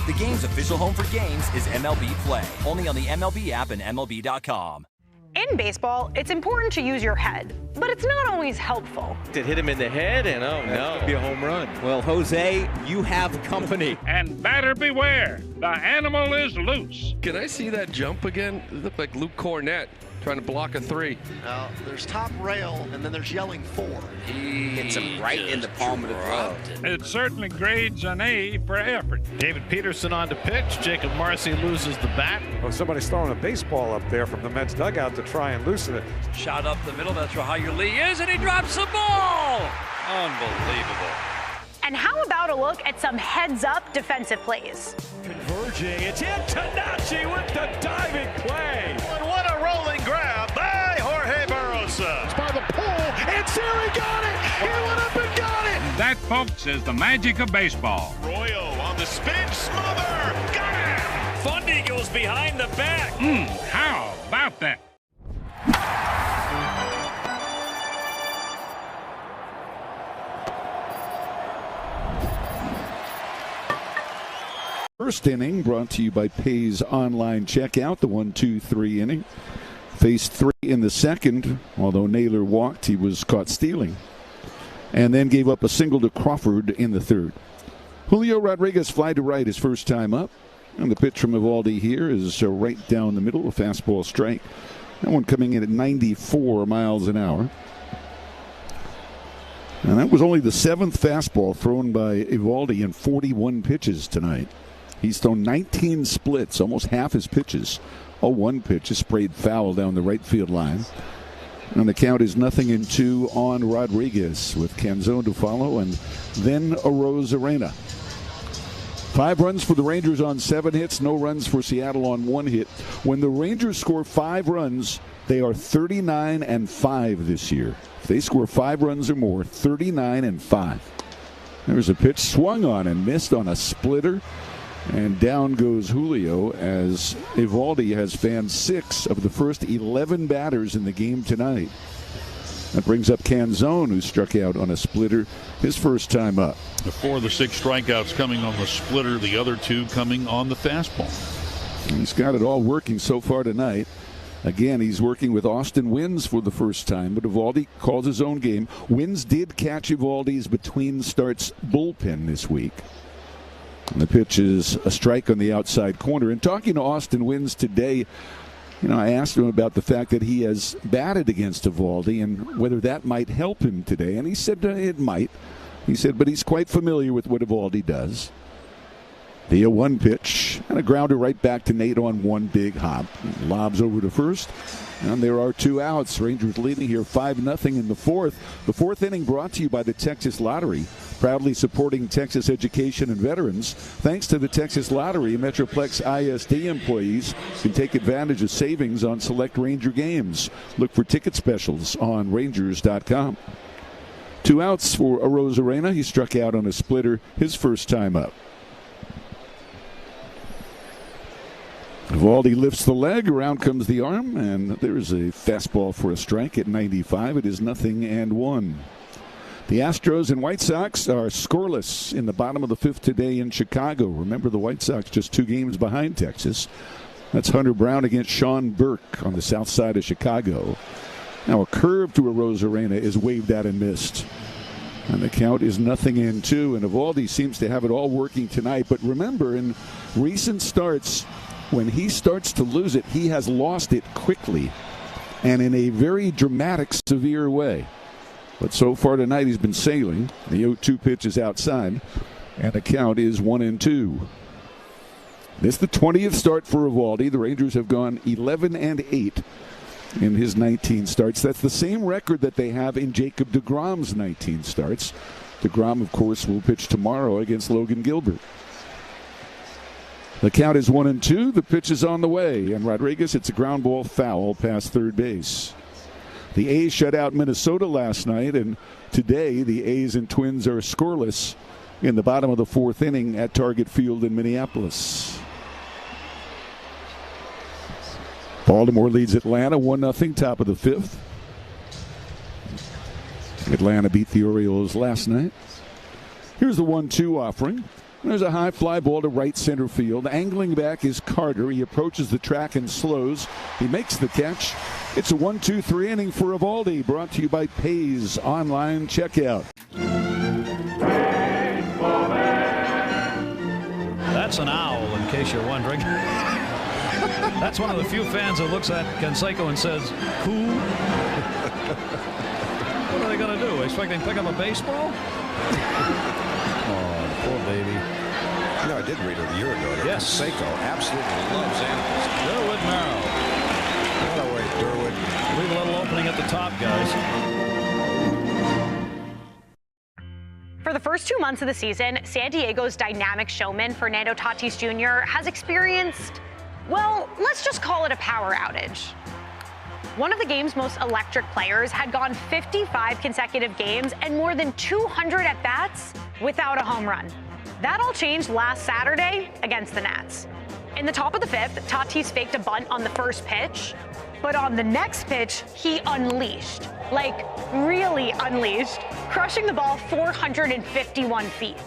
S16: The game's official home for games is MLB Play, only on the MLB app and MLB.com.
S21: In baseball, it's important to use your head, but it's not always helpful.
S4: It hit him in the head, and oh no, could be a home run.
S23: Well, Jose, you have company.
S24: And batter beware, the animal is loose.
S17: Can I see that jump again? It looked like Luke Cornett trying to block a 3.
S28: Now, there's top rail, and then there's yelling 4.
S23: He hits him right in the palm of the glove.
S24: It certainly grades an A for effort.
S4: David Peterson on to pitch. Jacob Marcy loses the bat.
S29: Oh, somebody's throwing a baseball up there from the Mets dugout to try and loosen it.
S24: Shot up the middle, that's where Hyer Lee is, and he drops the ball! Unbelievable.
S21: And how about a look at some heads-up defensive plays?
S4: Converging, it's Antonacci with the diving play. And what a rolling grab by Jorge Barrosa. It's by the pole, and Siri got it. He went up and got it.
S24: That, folks, is the magic of baseball.
S4: Royo on the spin, smother, got him. Fundy goes behind the back.
S24: How about that?
S5: First inning brought to you by Pay's Online Checkout, the 1-2-3 inning. Faced 3 in the second, although Naylor walked, he was caught stealing. And then gave up a single to Crawford in the third. Julio Rodriguez fly to right his first time up. And the pitch from Eovaldi here is right down the middle, a fastball strike. That one coming in at 94 miles an hour. And that was only the 7th fastball thrown by Eovaldi in 41 pitches tonight. He's thrown 19 splits, almost half his pitches. One pitch is sprayed foul down the right field line. And the count is 0-2 on Rodriguez with Canzone to follow and then Arozarena. 5 runs for the Rangers on 7 hits, no runs for Seattle on 1 hit. When the Rangers score 5 runs, they are 39-5 this year. If they score 5 runs or more, 39-5. There's a pitch swung on and missed on a splitter. And down goes Julio as Eovaldi has fanned 6 of the first 11 batters in the game tonight. That brings up Canzone, who struck out on a splitter his first time up.
S3: The 4 of the 6 strikeouts coming on the splitter, the other 2 coming on the fastball.
S5: He's got it all working so far tonight. Again, he's working with Austin Wynns for the first time, but Eovaldi calls his own game. Wynns did catch Eovaldi's between starts bullpen this week. And the pitch is a strike on the outside corner. And talking to Austin Wynns today, I asked him about the fact that he has batted against Eovaldi and whether that might help him today. And he said it might. He said, but he's quite familiar with what Eovaldi does. The 1 pitch and a grounder right back to Nate on 1 big hop. Lobs over to first. And there are 2 outs. Rangers leading here 5-0 in the 4th. The 4th inning brought to you by the Texas Lottery, proudly supporting Texas education and veterans. Thanks to the Texas Lottery, Metroplex ISD employees can take advantage of savings on select Ranger games. Look for ticket specials on Rangers.com. 2 outs for Arozarena. He struck out on a splitter his first time up. Eovaldi lifts the leg, around comes the arm, and there's a fastball for a strike at 95. It is 0-1. The Astros and White Sox are scoreless in the bottom of the 5th today in Chicago. Remember, the White Sox just 2 games behind Texas. That's Hunter Brown against Sean Burke on the south side of Chicago. Now a curve to Arozarena is waved at and missed. And the count is 0-2, and Eovaldi seems to have it all working tonight. But remember, in recent starts, when he starts to lose it, he has lost it quickly and in a very dramatic, severe way. But so far tonight, he's been sailing. The 0-2 pitch is outside, and the count is 1-2. This is the 20th start for Eovaldi. The Rangers have gone 11-8 in his 19 starts. That's the same record that they have in Jacob deGrom's 19 starts. deGrom, of course, will pitch tomorrow against Logan Gilbert. The count is 1-2. The pitch is on the way, and Rodriguez hits a ground ball foul past third base. The A's shut out Minnesota last night, and today the A's and Twins are scoreless in the bottom of the 4th inning at Target Field in Minneapolis. Baltimore leads Atlanta 1-0, top of the 5th. Atlanta beat the Orioles last night. Here's the 1-2 offering. There's a high fly ball to right center field. Angling back is Carter. He approaches the track and slows. He makes the catch. It's a 1-2-3 inning for Eovaldi, brought to you by Pays Online Checkout.
S24: That's an owl, in case you're wondering. That's one of the few fans who looks at Canseco and says, "Who?" What are they going to do? Expect him to pick up a baseball? Oh, poor baby.
S17: I did read it a year ago.
S24: Yes.
S17: Seiko absolutely loves animals.
S24: Durwood Merrill.
S17: Not away, Durwood.
S24: Leave a little opening at the top, guys.
S21: For the first 2 months of the season, San Diego's dynamic showman Fernando Tatis Jr. has experienced, well, let's just call it a power outage. One of the game's most electric players had gone 55 consecutive games and more than 200 at-bats without a home run. That all changed last Saturday against the Nats. In the top of the 5th, Tatis faked a bunt on the first pitch, but on the next pitch, he unleashed. Like, really unleashed, crushing the ball 451 feet.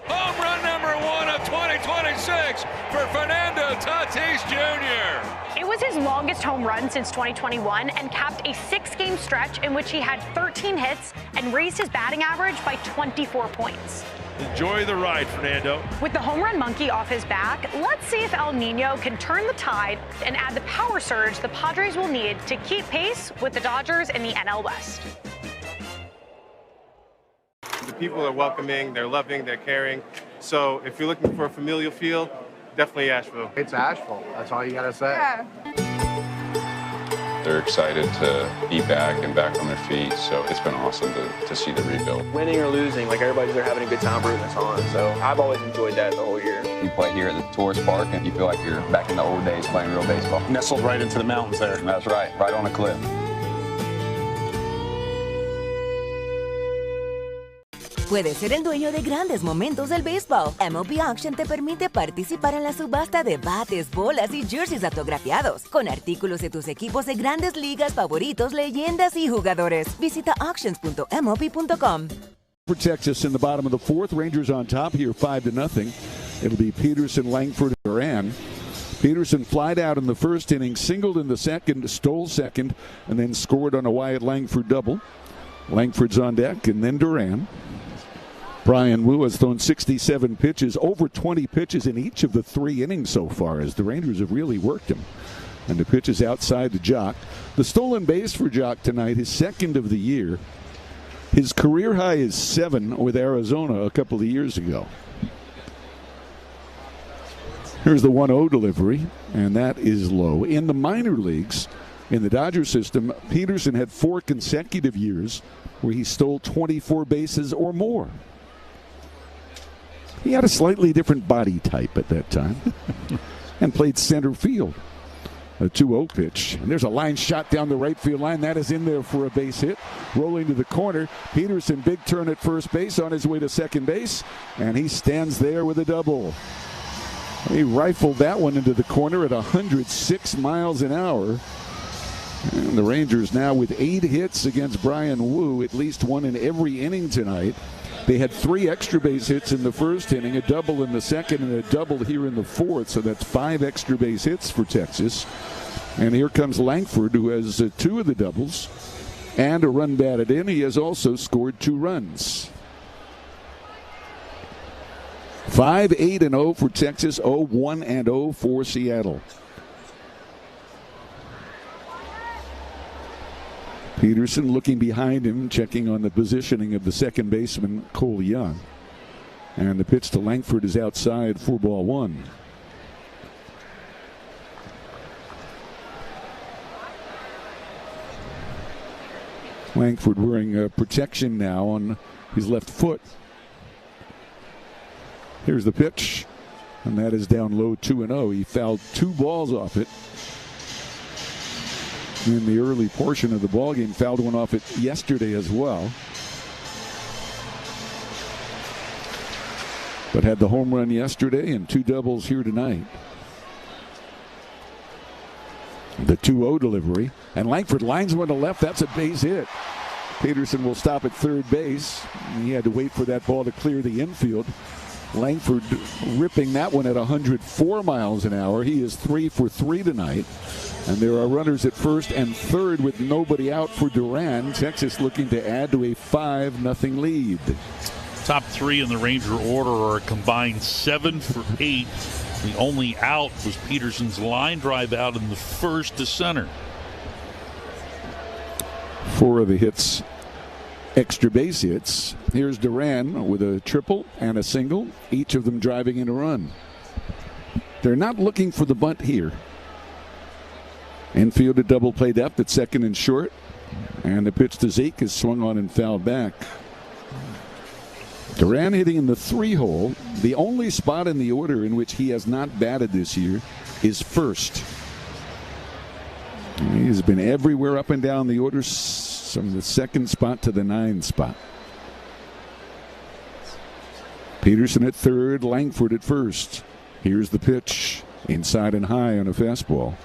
S24: Home run number 1 of 2026 for Fernando Tatis Jr.
S21: It was his longest home run since 2021 and capped a 6-game stretch in which he had 13 hits and raised his batting average by 24 points.
S24: Enjoy the ride, Fernando.
S21: With the home run monkey off his back, let's see if El Nino can turn the tide and add the power surge the Padres will need to keep pace with the Dodgers in the NL West.
S6: The people are welcoming, they're loving, they're caring. So if you're looking for a familial feel, definitely Asheville.
S7: It's Asheville. That's all you got to say.
S21: Yeah.
S14: They're excited to be back and back on their feet, so it's been awesome to see the rebuild.
S20: Winning or losing, like everybody's there having a good time rooting us on. So I've always enjoyed that the whole year.
S14: You play here at the tourist park and you feel like you're back in the old days playing real baseball.
S1: Nestled right into the mountains there.
S14: That's right on a cliff.
S27: Puedes ser el dueño de grandes momentos del béisbol. MLB Auction te permite participar en la subasta de bates, bolas y jerseys autografiados, con artículos de tus equipos de grandes ligas favoritos, leyendas y jugadores. Visita auctions.mlb.com.
S5: For Texas in the bottom of the fourth, Rangers on top here 5-0. It'll be Peterson, Langford, and Duran. Peterson flied out in the first inning, singled in the second, stole second, and then scored on a Wyatt Langford double. Langford's on deck, and then Duran. Brian Wu has thrown 67 pitches, over 20 pitches in each of the 3 innings so far, as the Rangers have really worked him. And the pitch is outside to Jock. The stolen base for Jock tonight, his second of the year. His career high is 7 with Arizona a couple of years ago. Here's the 1-0 delivery, and that is low. In the minor leagues, in the Dodger system, Peterson had 4 consecutive years where he stole 24 bases or more. He had a slightly different body type at that time and played center field. A 2-0 pitch. And there's a line shot down the right field line. That is in there for a base hit. Rolling to the corner. Peterson, big turn at first base on his way to second base. And he stands there with a double. He rifled that one into the corner at 106 miles an hour. And the Rangers now with 8 hits against Brian Wu, at least one in every inning tonight. They had 3 extra base hits in the first inning, a double in the second, and a double here in the fourth. So that's 5 extra base hits for Texas. And here comes Langford, who has 2 of the doubles and a run batted in. He has also scored 2 runs. 5-8-0 for Texas, 0-1-0 for Seattle. Peterson looking behind him, checking on the positioning of the second baseman, Cole Young. And the pitch to Langford is outside for ball 1. Langford wearing protection now on his left foot. Here's the pitch, and that is down low 2-0. He fouled 2 balls off it in the early portion of the ballgame. Fouled one off it yesterday as well. But had the home run yesterday and 2 doubles here tonight. The 2-0 delivery. And Langford lines one to left. That's a base hit. Peterson will stop at third base. He had to wait for that ball to clear the infield. Langford ripping that one at 104 miles an hour. He is 3 for 3 tonight. And there are runners at first and third with nobody out for Duran. Texas looking to add to a 5-0 lead.
S3: Top 3 in the Ranger order are a combined 7 for 8. The only out was Peterson's line drive out in the first to center.
S5: 4 of the hits, extra base hits. Here's Duran with a triple and a single, each of them driving in a run. They're not looking for the bunt here. Infield a double play depth at second and short. And the pitch to Zeke is swung on and fouled back. Duran hitting in the 3-hole. The only spot in the order in which he has not batted this year is first. He's been everywhere up and down the order, from the 2nd spot to the 9th spot. Peterson at third, Langford at first. Here's the pitch, inside and high on a fastball.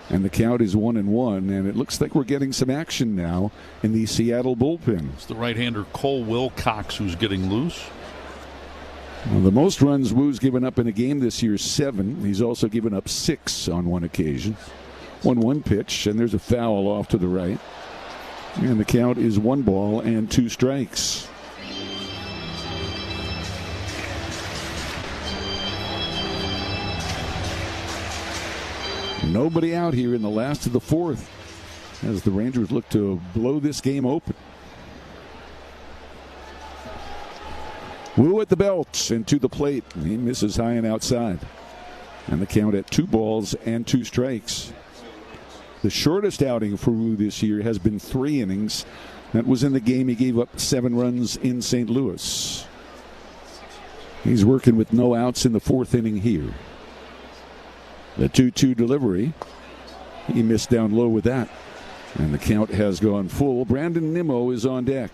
S5: And the count is 1-1, and it looks like we're getting some action now in the Seattle bullpen.
S3: It's the right-hander Cole Wilcox who's getting loose.
S5: Well, the most runs Wu's given up in a game this year, 7. He's also given up 6 on one occasion. 1-1 pitch, and there's a foul off to the right. And the count is 1 ball and 2 strikes. Nobody out here in the last of the 4th as the Rangers look to blow this game open. Wu at the belt and to the plate. He misses high and outside. And the count at 2 balls and 2 strikes. The shortest outing for Wu this year has been 3 innings. That was in the game he gave up 7 runs in St. Louis. He's working with no outs in the 4th inning here. The 2-2 delivery. He missed down low with that. And the count has gone full. Brandon Nimmo is on deck.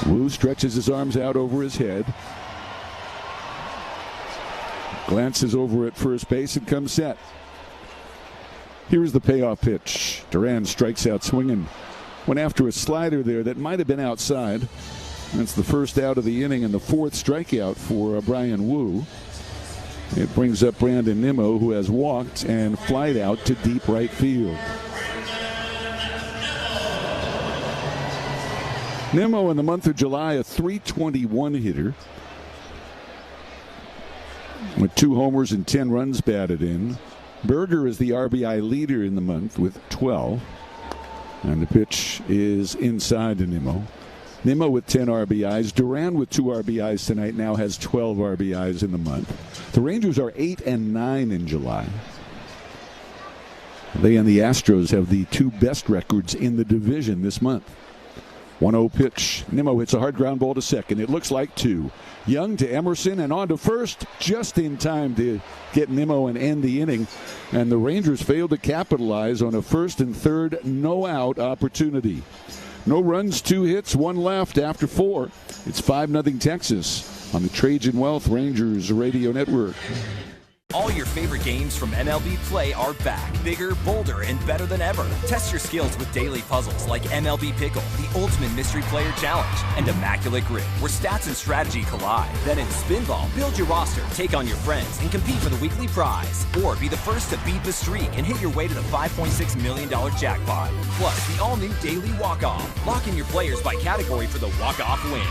S5: Wu stretches his arms out over his head. Glances over at first base and comes set. Here's the payoff pitch. Duran strikes out swinging. Went after a slider there that might have been outside. That's the first out of the inning and the fourth strikeout for Brian Wu. It brings up Brandon Nimmo, who has walked and flied out to deep right field. Nimmo in the month of July, a .321 hitter with 2 homers and 10 runs batted in. Berger is the RBI leader in the month with 12. And the pitch is inside to Nimmo. Nimmo with 10 RBIs. Duran with 2 RBIs tonight now has 12 RBIs in the month. The Rangers are 8-9 in July. They and the Astros have the 2 best records in the division this month. 1-0 pitch. Nimmo hits a hard ground ball to second. It looks like 2. Young to Emerson and on to first, just in time to get Nimmo and end the inning. And the Rangers failed to capitalize on a first and third no-out opportunity. No runs, 2 hits, 1 left after 4. It's 5-0 Texas on the Trajan Wealth Rangers Radio Network.
S16: All your favorite games from MLB Play are back, bigger, bolder, and better than ever. Test your skills with daily puzzles like MLB Pickle, the ultimate mystery player challenge, and Immaculate Grid, where stats and strategy collide. Then in Spinball, build your roster, take on your friends, and compete for the weekly prize. Or be the first to beat the streak and hit your way to the $5.6 million jackpot. Plus, the all-new Daily Walk-Off. Lock in your players by category for the walk-off win.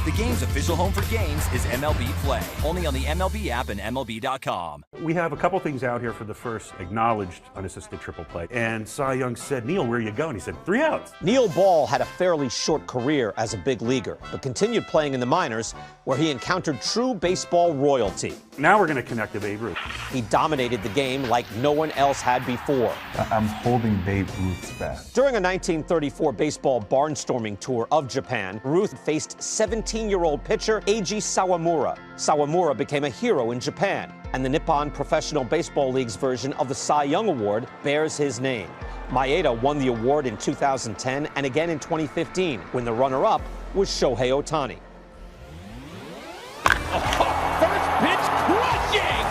S16: The game's official home for games is MLB Play, only on the MLB app and MLB.com.
S1: We have a couple things out here for the first acknowledged unassisted triple play. And Cy Young said, Neil, where are you going? He said, 3 outs.
S2: Neil Ball had a fairly short career as a big leaguer, but continued playing in the minors, where he encountered true baseball royalty.
S1: Now we're going to connect to Babe Ruth.
S2: He dominated the game like no one else had before.
S9: I'm holding Babe Ruth's bat.
S2: During a 1934 baseball barnstorming tour of Japan, Ruth faced 17-year-old pitcher Eiji Sawamura. Sawamura became a hero in Japan, and the Nippon Professional Baseball League's version of the Cy Young Award bears his name. Maeda won the award in 2010 and again in 2015, when the runner-up was Shohei Ohtani.
S4: First pitch crushing!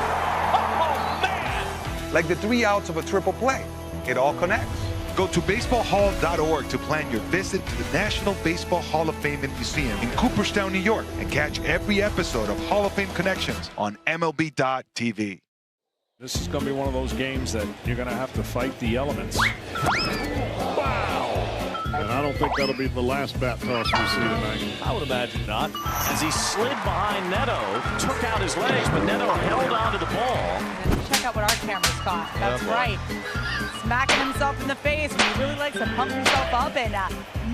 S4: Oh, man!
S8: Like the 3 outs of a triple play. It all connects. Go to baseballhall.org to plan your visit to the National Baseball Hall of Fame and Museum in Cooperstown, New York, and catch every episode of Hall of Fame Connections on MLB.tv.
S29: This is going to be one of those games that you're going to have to fight the elements. Wow! And I don't think that'll be the last bat toss we see tonight.
S24: I would imagine not. As he slid behind Neto, took out his legs, but Neto held onto the ball.
S10: Check out what our cameras caught. That's right. Smacking himself in the face when he really likes to pump himself up and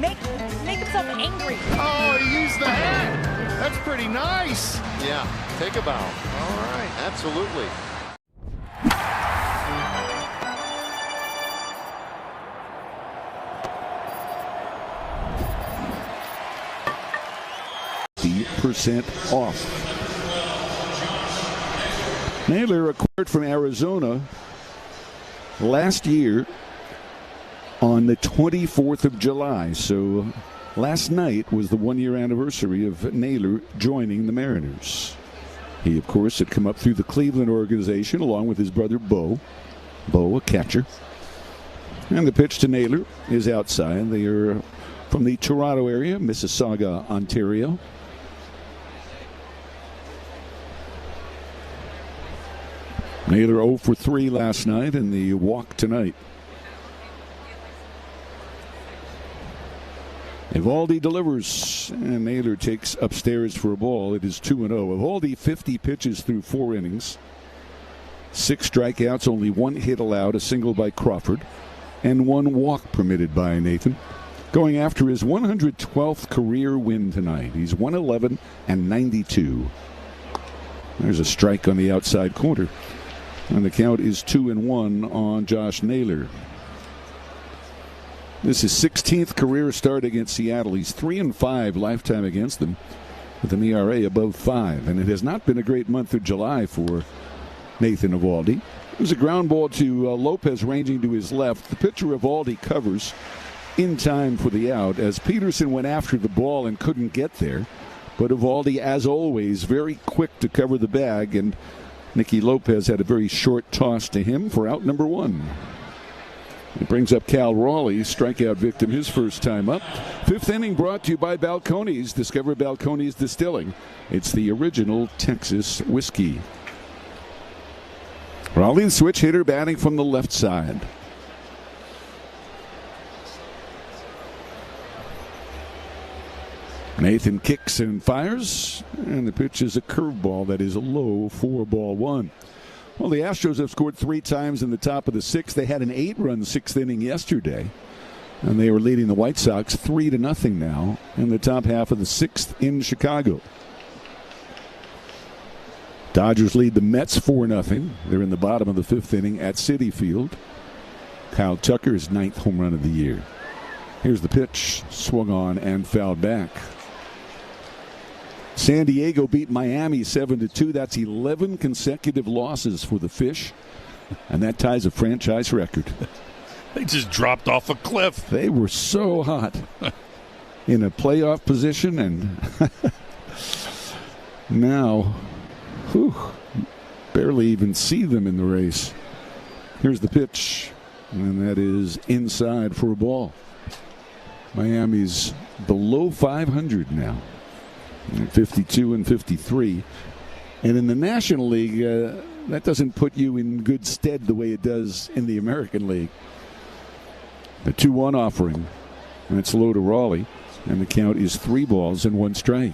S10: make himself angry.
S15: Oh, he used the hat. That's pretty nice. Yeah, take a bow. All right, absolutely.
S5: Percent off. Naylor acquired from Arizona last year on the 24th of July. So last night was the 1-year anniversary of Naylor joining the Mariners. He, of course, had come up through the Cleveland organization along with his brother Bo. Bo, a catcher. And the pitch to Naylor is outside. They are from the Toronto area, Mississauga, Ontario. Naylor 0 for 3 last night and the walk tonight. Evaldi delivers, and Naylor takes upstairs for a ball. It is 2-0. Evaldi 50 pitches through 4 innings. 6 strikeouts, only 1 hit allowed, a single by Crawford, and 1 walk permitted by Nathan. Going after his 112th career win tonight. He's 111 and 92. There's a strike on the outside corner. And the count is 2-1 on Josh Naylor. This is 16th career start against Seattle. He's 3-5 lifetime against them with an ERA above 5. And it has not been a great month of July for Nathan Evaldi. There's a ground ball to Lopez ranging to his left. The pitcher Evaldi covers. in time for the out as Peterson went after the ball and couldn't get there. But Eovaldi, as always, very quick to cover the bag, and Nicky Lopez had a very short toss to him for out number 1. It brings up Cal Raleigh, strikeout victim, his first time up. 5th inning brought to you by Balcones. Discover Balcones Distilling. It's the original Texas whiskey. Raleigh, the switch hitter, batting from the left side. Nathan kicks and fires, and the pitch is a curveball that is a low 4-1. Well, the Astros have scored 3 times in the top of the 6th. They had an 8-run 6th inning yesterday, and they were leading the White Sox 3-0 now in the top half of the 6th in Chicago. Dodgers lead the Mets 4-0. They're in the bottom of the 5th inning at Citi Field. Kyle Tucker's 9th home run of the year. Here's the pitch, swung on and fouled back. San Diego beat Miami 7-2. That's 11 consecutive losses for the Fish, and that ties a franchise record.
S3: They just dropped off a cliff.
S5: They were so hot in a playoff position, and now, barely even see them in the race. Here's the pitch, and that is inside for a ball. Miami's below 500 now. 52 and 53. And in the National League, that doesn't put you in good stead the way it does in the American League. The 2-1 offering. And it's low to Raleigh. And the count is 3 balls and 1 strike.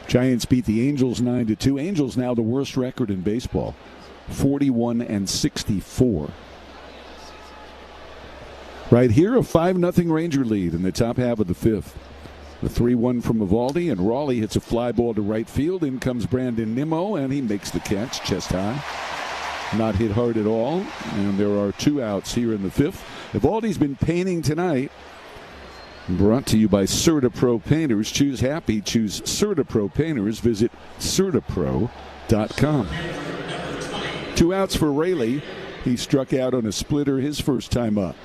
S5: Giants beat the Angels 9-2. Angels now the worst record in baseball. 41 and 64. Right here, a 5-0 Ranger lead in the top half of the 5th. The 3-1 from Eovaldi, and Raleigh hits a fly ball to right field. In comes Brandon Nimmo, and he makes the catch, chest high. Not hit hard at all, and there are 2 outs here in the 5th. Eovaldi's been painting tonight. Brought to you by CertaPro Painters. Choose happy, choose CertaPro Painters. Visit CertaPro.com. 2 outs for Raleigh. He struck out on a splitter his first time up.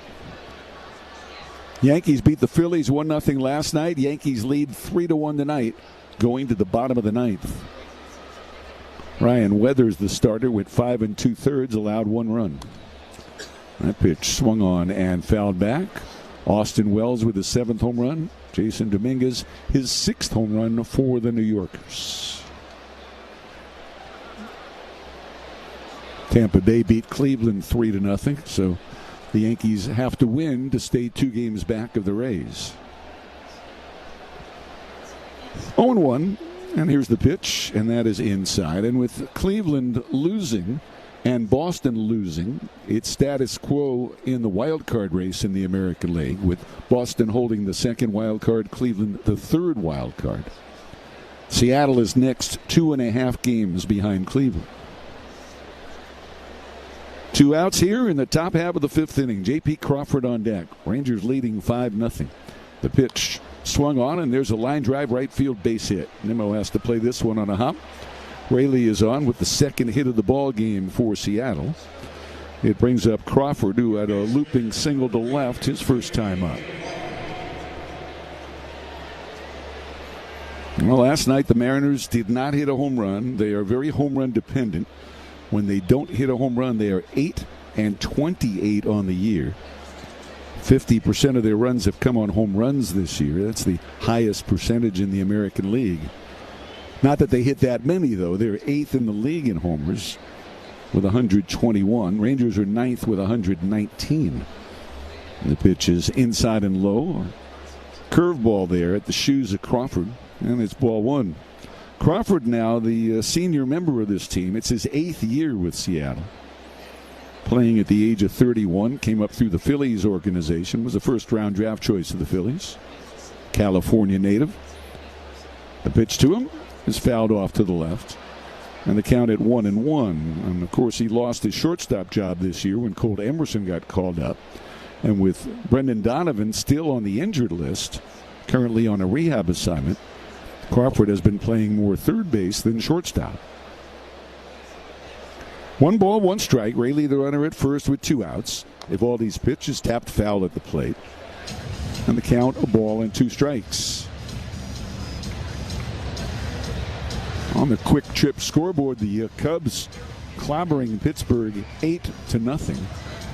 S5: Yankees beat the Phillies 1-0 last night. Yankees lead 3-1 tonight, going to the bottom of the 9th. Ryan Weathers, the starter, went 5 2/3, allowed 1 run. That pitch swung on and fouled back. Austin Wells with his 7th home run. Jason Dominguez, his 6th home run for the New Yorkers. Tampa Bay beat Cleveland 3-0, so the Yankees have to win to stay 2 games back of the Rays. 0-1, and here's the pitch, and that is inside. And with Cleveland losing and Boston losing, it's status quo in the wild card race in the American League, with Boston holding the 2nd wild card, Cleveland the 3rd wild card. Seattle is next, 2.5 games behind Cleveland. 2 outs here in the top half of the 5th inning. J.P. Crawford on deck. Rangers leading 5-0. The pitch swung on, and there's a line drive right field base hit. Nimmo has to play this one on a hop. Raley is on with the 2nd hit of the ball game for Seattle. It brings up Crawford, who had a looping single to left his first time up. Well, last night the Mariners did not hit a home run. They are very home run dependent. When they don't hit a home run, they are 8 and 28 on the year. 50% of their runs have come on home runs this year. That's the highest percentage in the American League. Not that they hit that many, though. They're 8th in the league in homers with 121. Rangers are 9th with 119. And the pitch is inside and low. Curveball there at the shoes of Crawford, and it's ball 1. Crawford now the senior member of this team. It's his 8th year with Seattle. Playing at the age of 31, came up through the Phillies organization, was a first-round draft choice of the Phillies. California native. The pitch to him is fouled off to the left. And the count at 1-1. And, of course, he lost his shortstop job this year when Colt Emerson got called up. And with Brendan Donovan still on the injured list, currently on a rehab assignment, Crawford has been playing more third base than shortstop. 1 ball, 1 strike. Raley the runner at first with 2 outs. Eovaldi's pitch is tapped foul at the plate. And the count, a ball and 2 strikes. On the quick trip scoreboard, the Cubs clobbering Pittsburgh 8-0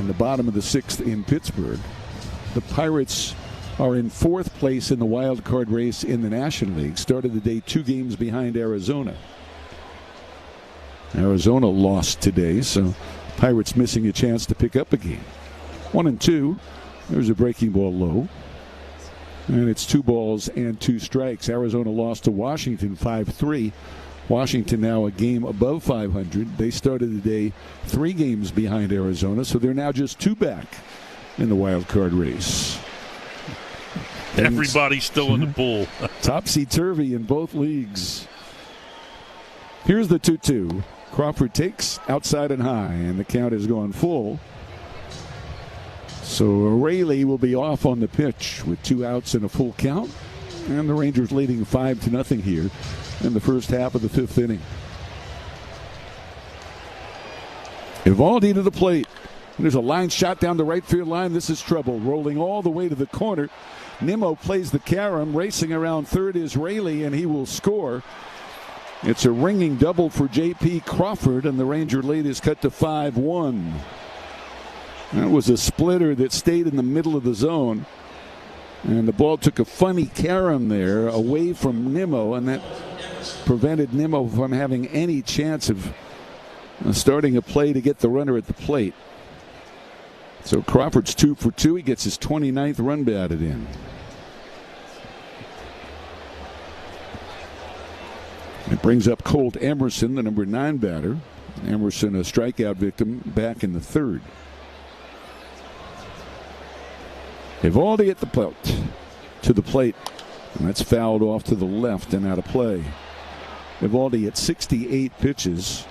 S5: in the bottom of the 6th in Pittsburgh. The Pirates are in 4th place in the wild card race in the National League. Started the day 2 games behind Arizona. Arizona lost today, so Pirates missing a chance to pick up a game. 1-2. There's a breaking ball low. And it's 2 balls and 2 strikes. Arizona lost to Washington 5-3. Washington now a game above 500. They started the day 3 games behind Arizona, so they're now just 2 back in the wild card race.
S3: Everybody's still in the pool.
S5: Topsy-turvy in both leagues. Here's the 2-2. Crawford takes outside and high, and the count is going full. So Raley will be off on the pitch with 2 outs and a full count. And the Rangers leading 5-0 here in the first half of the 5th inning. Evaldi to the plate. There's a line shot down the right field line. This is trouble. Rolling all the way to the corner. Nimmo plays the carom. Racing around third is Raley, and he will score. It's a ringing double for J.P. Crawford, and the Ranger lead is cut to 5-1. That was a splitter that stayed in the middle of the zone. And the ball took a funny carom there away from Nimmo, and that prevented Nimmo from having any chance of starting a play to get the runner at the plate. So Crawford's 2 for 2. He gets his 29th run batted in. It brings up Colt Emerson, the number 9 batter. Emerson, a strikeout victim, back in the 3rd. Evaldi at the plate, to the plate, and that's fouled off to the left and out of play. Evaldi at 68 pitches.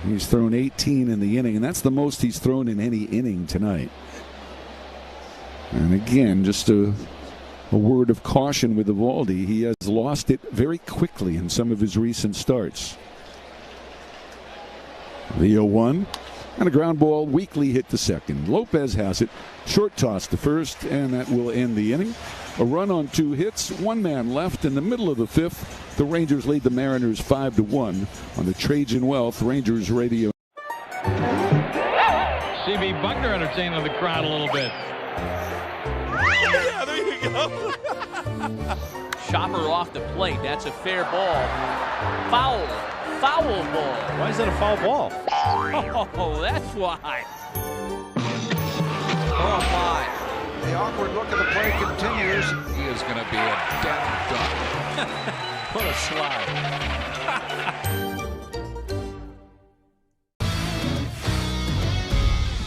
S5: He's thrown 18 in the inning, and that's the most he's thrown in any inning tonight. And again, just a word of caution with Evaldi. He has lost it very quickly in some of his recent starts. The 0-1. And a ground ball weakly hit to second. Lopez has it. Short toss to first, and that will end the inning. A run on 2 hits. 1 man left in the middle of the 5th. The Rangers lead the Mariners 5-1 on the Trajan Wealth Rangers Radio.
S24: C.B. Buckner entertaining the crowd a little bit.
S4: Yeah, there you go.
S11: Chopper off the plate. That's a fair ball. Foul. Foul ball.
S24: Why is that a foul ball?
S11: Oh, that's why. Oh, my.
S12: The awkward look at the play continues. He is going to be a dead duck.
S24: Put a slide.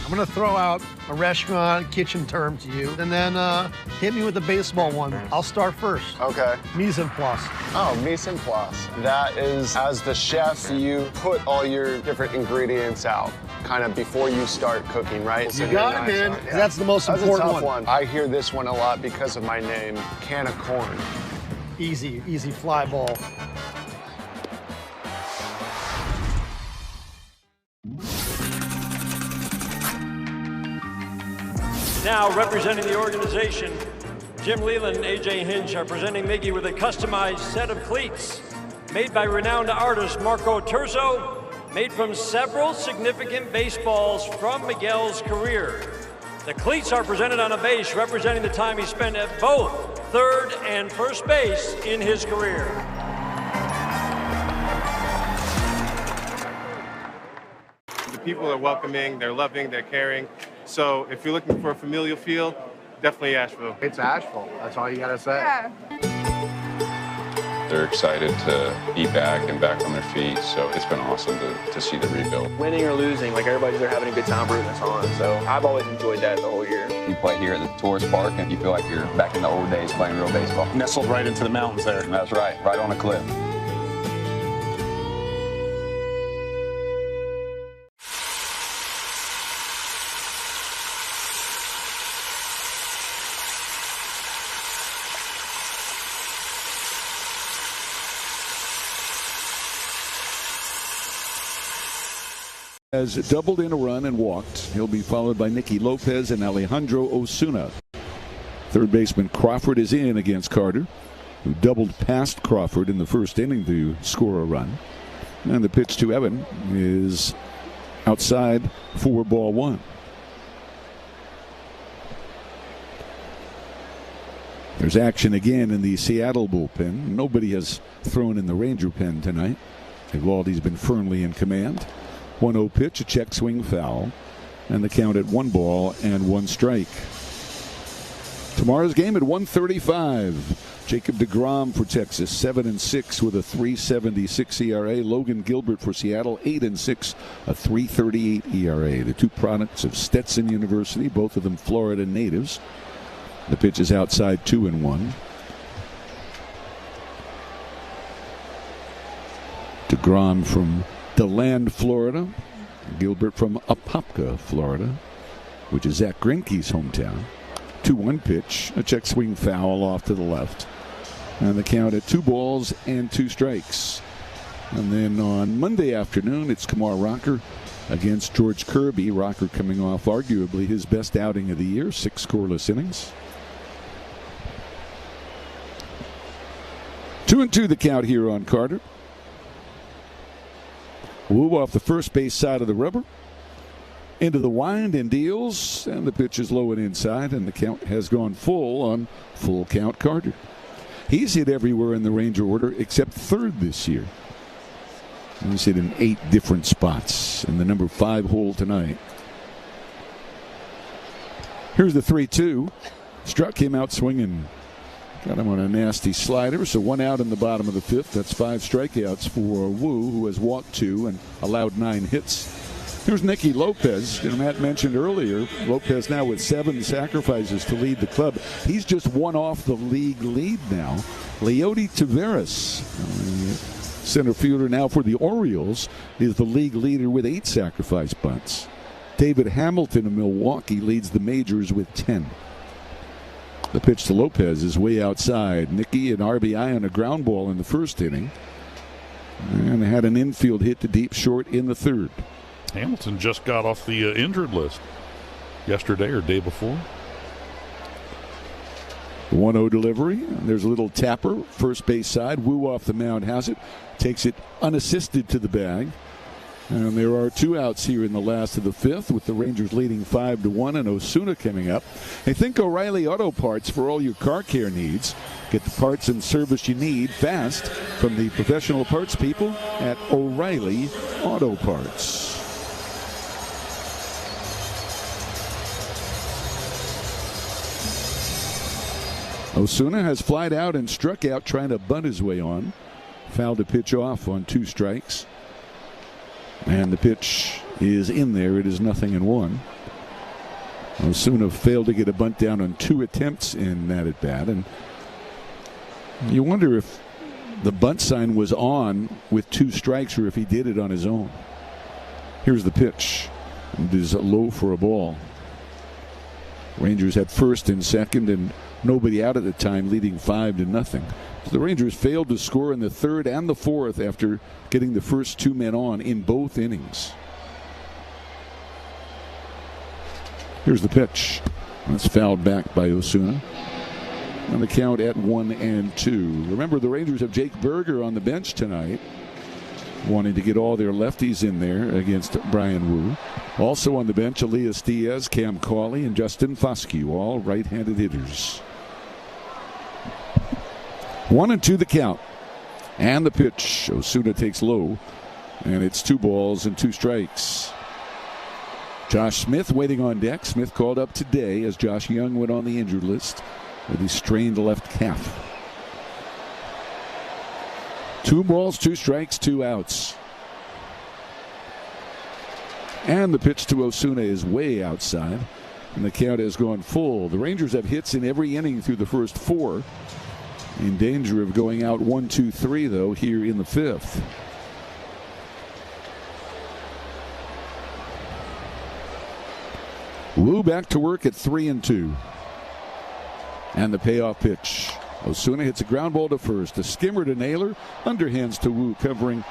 S7: I'm going to throw out a restaurant kitchen term to you, and then hit me with the baseball one. I'll start first.
S15: Okay.
S7: Mise en place.
S15: Oh, mise en place. That is, as the chef, you put all your different ingredients out kind of before you start cooking, right?
S7: You got it, man. Yeah. That's the most important
S15: That's a tough one. I hear this one a lot because of my name, can of corn.
S7: Easy fly ball.
S13: Now, representing the organization, Jim Leland and A.J. Hinch are presenting Miggy with a customized set of cleats made by renowned artist Marco Terzo, made from several significant baseballs from Miguel's career. The cleats are presented on a base representing the time he spent at both third and first base in his career.
S6: The people are welcoming, they're loving, they're caring. So if you're looking for a familial feel, definitely Asheville.
S7: It's Asheville. That's all you got to say.
S10: Yeah.
S14: They're excited to be back and back on their feet, so it's been awesome to see the rebuild.
S20: Winning or losing, like everybody's there having a good time rooting us on. So I've always enjoyed that the whole year.
S18: You play here at the tourist park and you feel like you're back in the old days playing real baseball.
S24: Nestled right into the mountains there.
S18: That's right on a cliff.
S5: Has doubled in a run and walked. He'll be followed by Nicky Lopez and Alejandro Osuna. Third baseman Crawford is in against Carter, who doubled past Crawford in the first inning to score a run. And the pitch to Evan is outside for ball one. There's action again in the Seattle bullpen. Nobody has thrown in the Ranger pen tonight. Evaldi's been firmly in command. 1-0 pitch, a check swing foul, and the count at 1-1 strike. Tomorrow's game at 1:35. Jacob deGrom for Texas, 7-6 with a 3.76 ERA. Logan Gilbert for Seattle, 8-6, a 3.38 ERA. The two products of Stetson University, both of them Florida natives. The pitch is outside 2-1. deGrom from DeLand, Florida. Gilbert from Apopka, Florida, which is Zach Greinke's hometown. 2-1 pitch, a check swing foul off to the left. And the count at 2 strikes. And then on Monday afternoon, it's Kumar Rocker against George Kirby. Rocker coming off arguably his best outing of the year, 6 scoreless innings. 2-2 the count here on Carter. Wu off the first base side of the rubber. Into the wind and deals, and the pitch is low and inside, and the count has gone full on full count Carter. He's hit everywhere in the Ranger order except third this year. He's hit in 8 different spots in the number 5 hole tonight. Here's the 3-2. Struck him out swinging. Got him on a nasty slider, so 1 out in the bottom of the 5th. That's 5 strikeouts for Wu, who has walked 2 and allowed 9 hits. Here's Nicky Lopez. Matt mentioned earlier, Lopez now with 7 sacrifices to lead the club. He's just 1 off the league lead now. Leody Taveras, center fielder now for the Orioles, is the league leader with 8 sacrifice bunts. David Hamilton of Milwaukee leads the majors with 10. The pitch to Lopez is way outside. Nicky an RBI on a ground ball in the first inning, and had an infield hit to deep short in the 3rd.
S3: Hamilton just got off the injured list yesterday or day before.
S5: The 1-0 delivery. There's a little tapper, first base side. Wu off the mound has it. Takes it unassisted to the bag. And there are 2 outs here in the last of the 5th, with the Rangers leading 5-1 and Osuna coming up. Hey, think O'Reilly Auto Parts for all your car care needs. Get the parts and service you need fast from the professional parts people at O'Reilly Auto Parts. Osuna has flied out and struck out trying to bunt his way on. Fouled a pitch off on 2 strikes. And the pitch is in there. It is 0-1. Osuna failed to get a bunt down on 2 attempts in that at bat. And you wonder if the bunt sign was on with 2 strikes or if he did it on his own. Here's the pitch. It is low for a ball. Rangers had first and second and nobody out at the time, leading 5-0. So the Rangers failed to score in the 3rd and the 4th after getting the first 2 men on in both innings. Here's the pitch. That's fouled back by Osuna. And the count at 1-2. Remember, the Rangers have Jake Berger on the bench tonight, wanting to get all their lefties in there against Brian Wu. Also on the bench, Elias Diaz, Cam Cauley, and Justin Foscue, all right-handed hitters. 1-2 the count. And the pitch. Osuna takes low, and it's 2 balls and 2 strikes. Josh Smith waiting on deck. Smith called up today as Josh Young went on the injured list with his strained left calf. 2 balls, 2 strikes, 2 outs. And the pitch to Osuna is way outside, and the count has gone full. The Rangers have hits in every inning through the first 4. In danger of going out 1-2-3, though, here in the 5th. Wu back to work at 3-2. And the payoff pitch. Osuna hits a ground ball to first. A skimmer to Naylor. Underhands to Wu covering.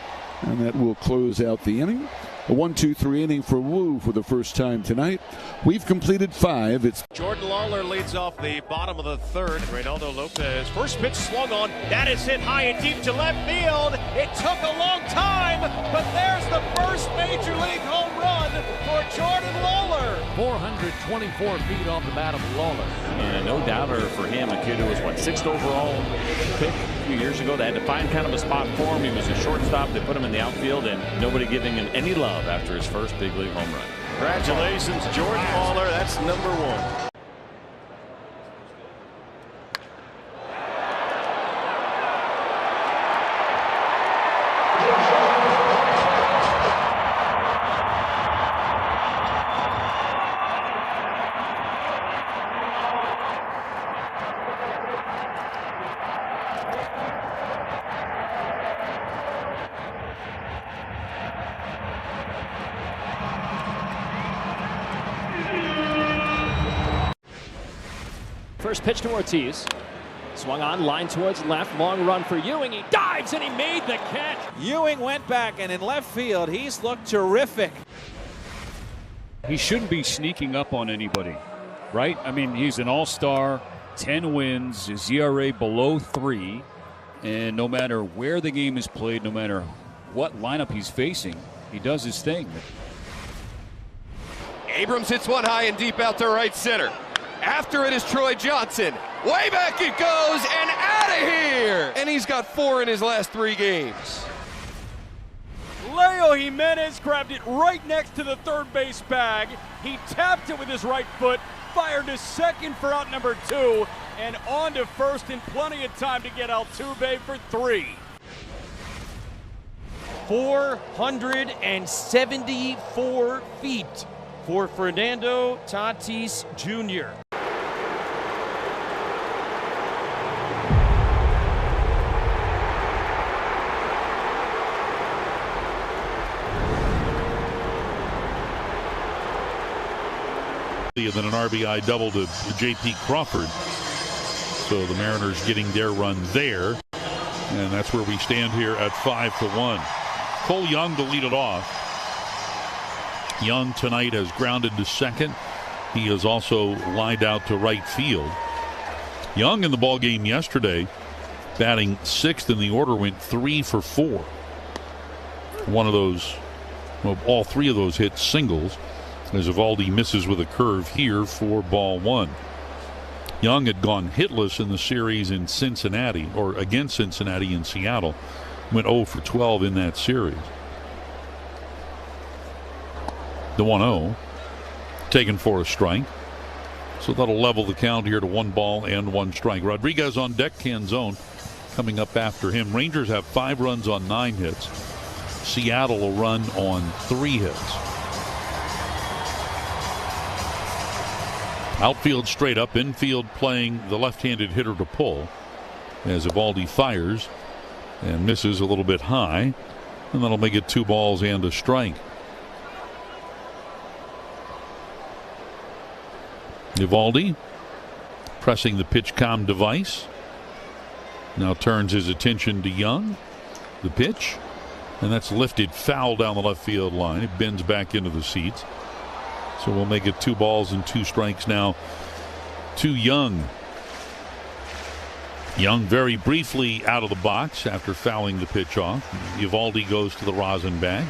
S5: And that will close out the inning. A 1-2-3 inning for Wu for the first time tonight. We've completed 5. It's
S17: Jordan Lawler leads off the bottom of the third. Reynaldo Lopez, first pitch swung on. That is hit high and deep to left field. It took a long time, but there's the first major league home run for Jordan Lawler.
S11: 424 feet off the bat of Lawler.
S4: And no doubter for him, a kid who was, 6th overall pick a few years ago. They had to find kind of a spot for him. He was a shortstop. They put him in the outfield, and nobody giving him any love after his first big league home run.
S17: Congratulations, Jordan Lawler. That's number 1.
S13: First pitch to Ortiz. Swung on, line towards left. Long run for Ewing. He dives and he made the catch.
S19: Ewing went back, and in left field, he's looked terrific.
S21: He shouldn't be sneaking up on anybody, right? I mean, he's an all-star, 10 wins, his ERA below 3, and no matter where the game is played, no matter what lineup he's facing, he does his thing.
S17: Abrams hits one high and deep out to right center. After it is Troy Johnson. Way back it goes and out of here. And he's got 4 in his last 3 games.
S13: Leo Jimenez grabbed it right next to the third base bag. He tapped it with his right foot, fired to second for out number 2, and on to first in plenty of time to get Altuve for 3. 474 feet for Fernando Tatis Jr.
S3: And then an RBI double to J.P. Crawford. So the Mariners getting their run there. And that's where we stand here at 5-1. Cole Young to lead it off. Young tonight has grounded to second. He has also lined out to right field. Young in the ball game yesterday, batting 6th in the order, went 3 for 4. One of those, well, all 3 of those hit singles, as Eovaldi misses with a curve here for ball 1. Young had gone hitless in the series in Cincinnati, or against Cincinnati in Seattle. Went 0 for 12 in that series. The 1-0 taken for a strike. So that'll level the count here to 1 ball and 1 strike. Rodriguez on deck, Canzone coming up after him. Rangers have 5 runs on 9 hits. Seattle a run on 3 hits. Outfield straight up, infield playing the left-handed hitter to pull as Eovaldi fires and misses a little bit high, and that'll make it 2 balls and a strike. Eovaldi pressing the PitchCom device. Now turns his attention to Young. The pitch, and that's lifted foul down the left field line. It bends back into the seats. So we'll make it 2 balls and 2 strikes now to Young. Young very briefly out of the box after fouling the pitch off. Eovaldi goes to the rosin bag.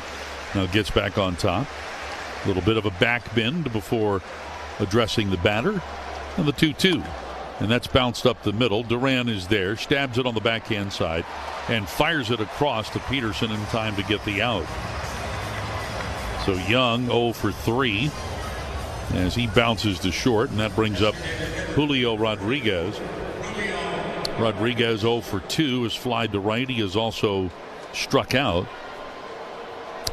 S3: Now gets back on top. A little bit of a back bend before addressing the batter. And the 2-2. And that's bounced up the middle. Duran is there, stabs it on the backhand side, and fires it across to Peterson in time to get the out. So Young 0 for 3 as he bounces to short, and that brings up Julio Rodriguez. Rodriguez 0 for 2 is flied to right. He is also struck out.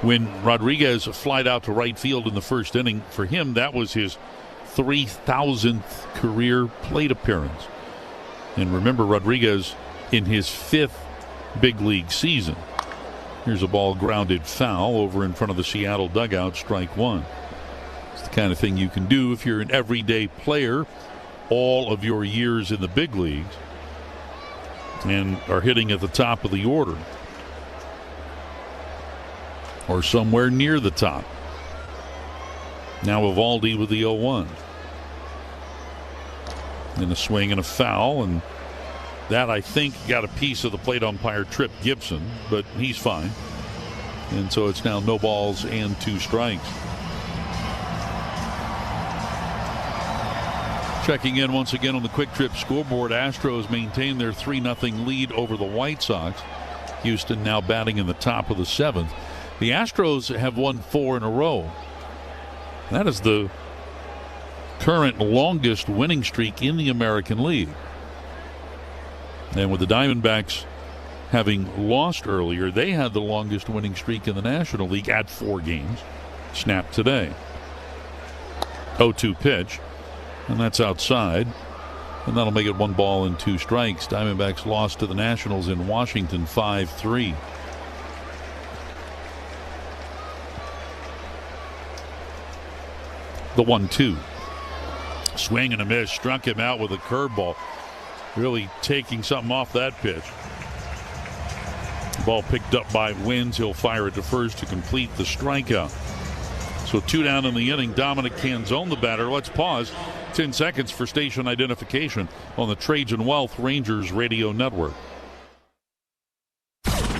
S3: When Rodriguez flied out to right field in the first inning, for him that was his 3,000th career plate appearance. And remember, Rodriguez in his 5th big league season. Here's a ball grounded foul over in front of the Seattle dugout, strike 1. It's the kind of thing you can do if you're an everyday player all of your years in the big leagues and are hitting at the top of the order. or somewhere near the top. Now Eovaldi with the 0-1. And a swing and a foul, and that, I think, got a piece of the plate umpire Trip Gibson, but he's fine. And so it's now no balls and 2 strikes. Checking in once again on the Quick Trip scoreboard, Astros maintain their 3-0 lead over the White Sox. Houston now batting in the top of the 7th. The Astros have won 4 in a row. That is the current longest winning streak in the American League. And with the Diamondbacks having lost earlier, they had the longest winning streak in the National League at 4 games. Snapped today. 0-2 pitch, and that's outside. And that'll make it 1 ball and 2 strikes. Diamondbacks lost to the Nationals in Washington 5-3. The 1-2. Swing and a miss. Struck him out with a curveball. Really taking something off that pitch. Ball picked up by Wins. He'll fire it to first to complete the strikeout. So 2 down in the inning. Dominic Canzone, the batter. Let's pause. 10 seconds for station identification on the Trajan Wealth Rangers Radio Network.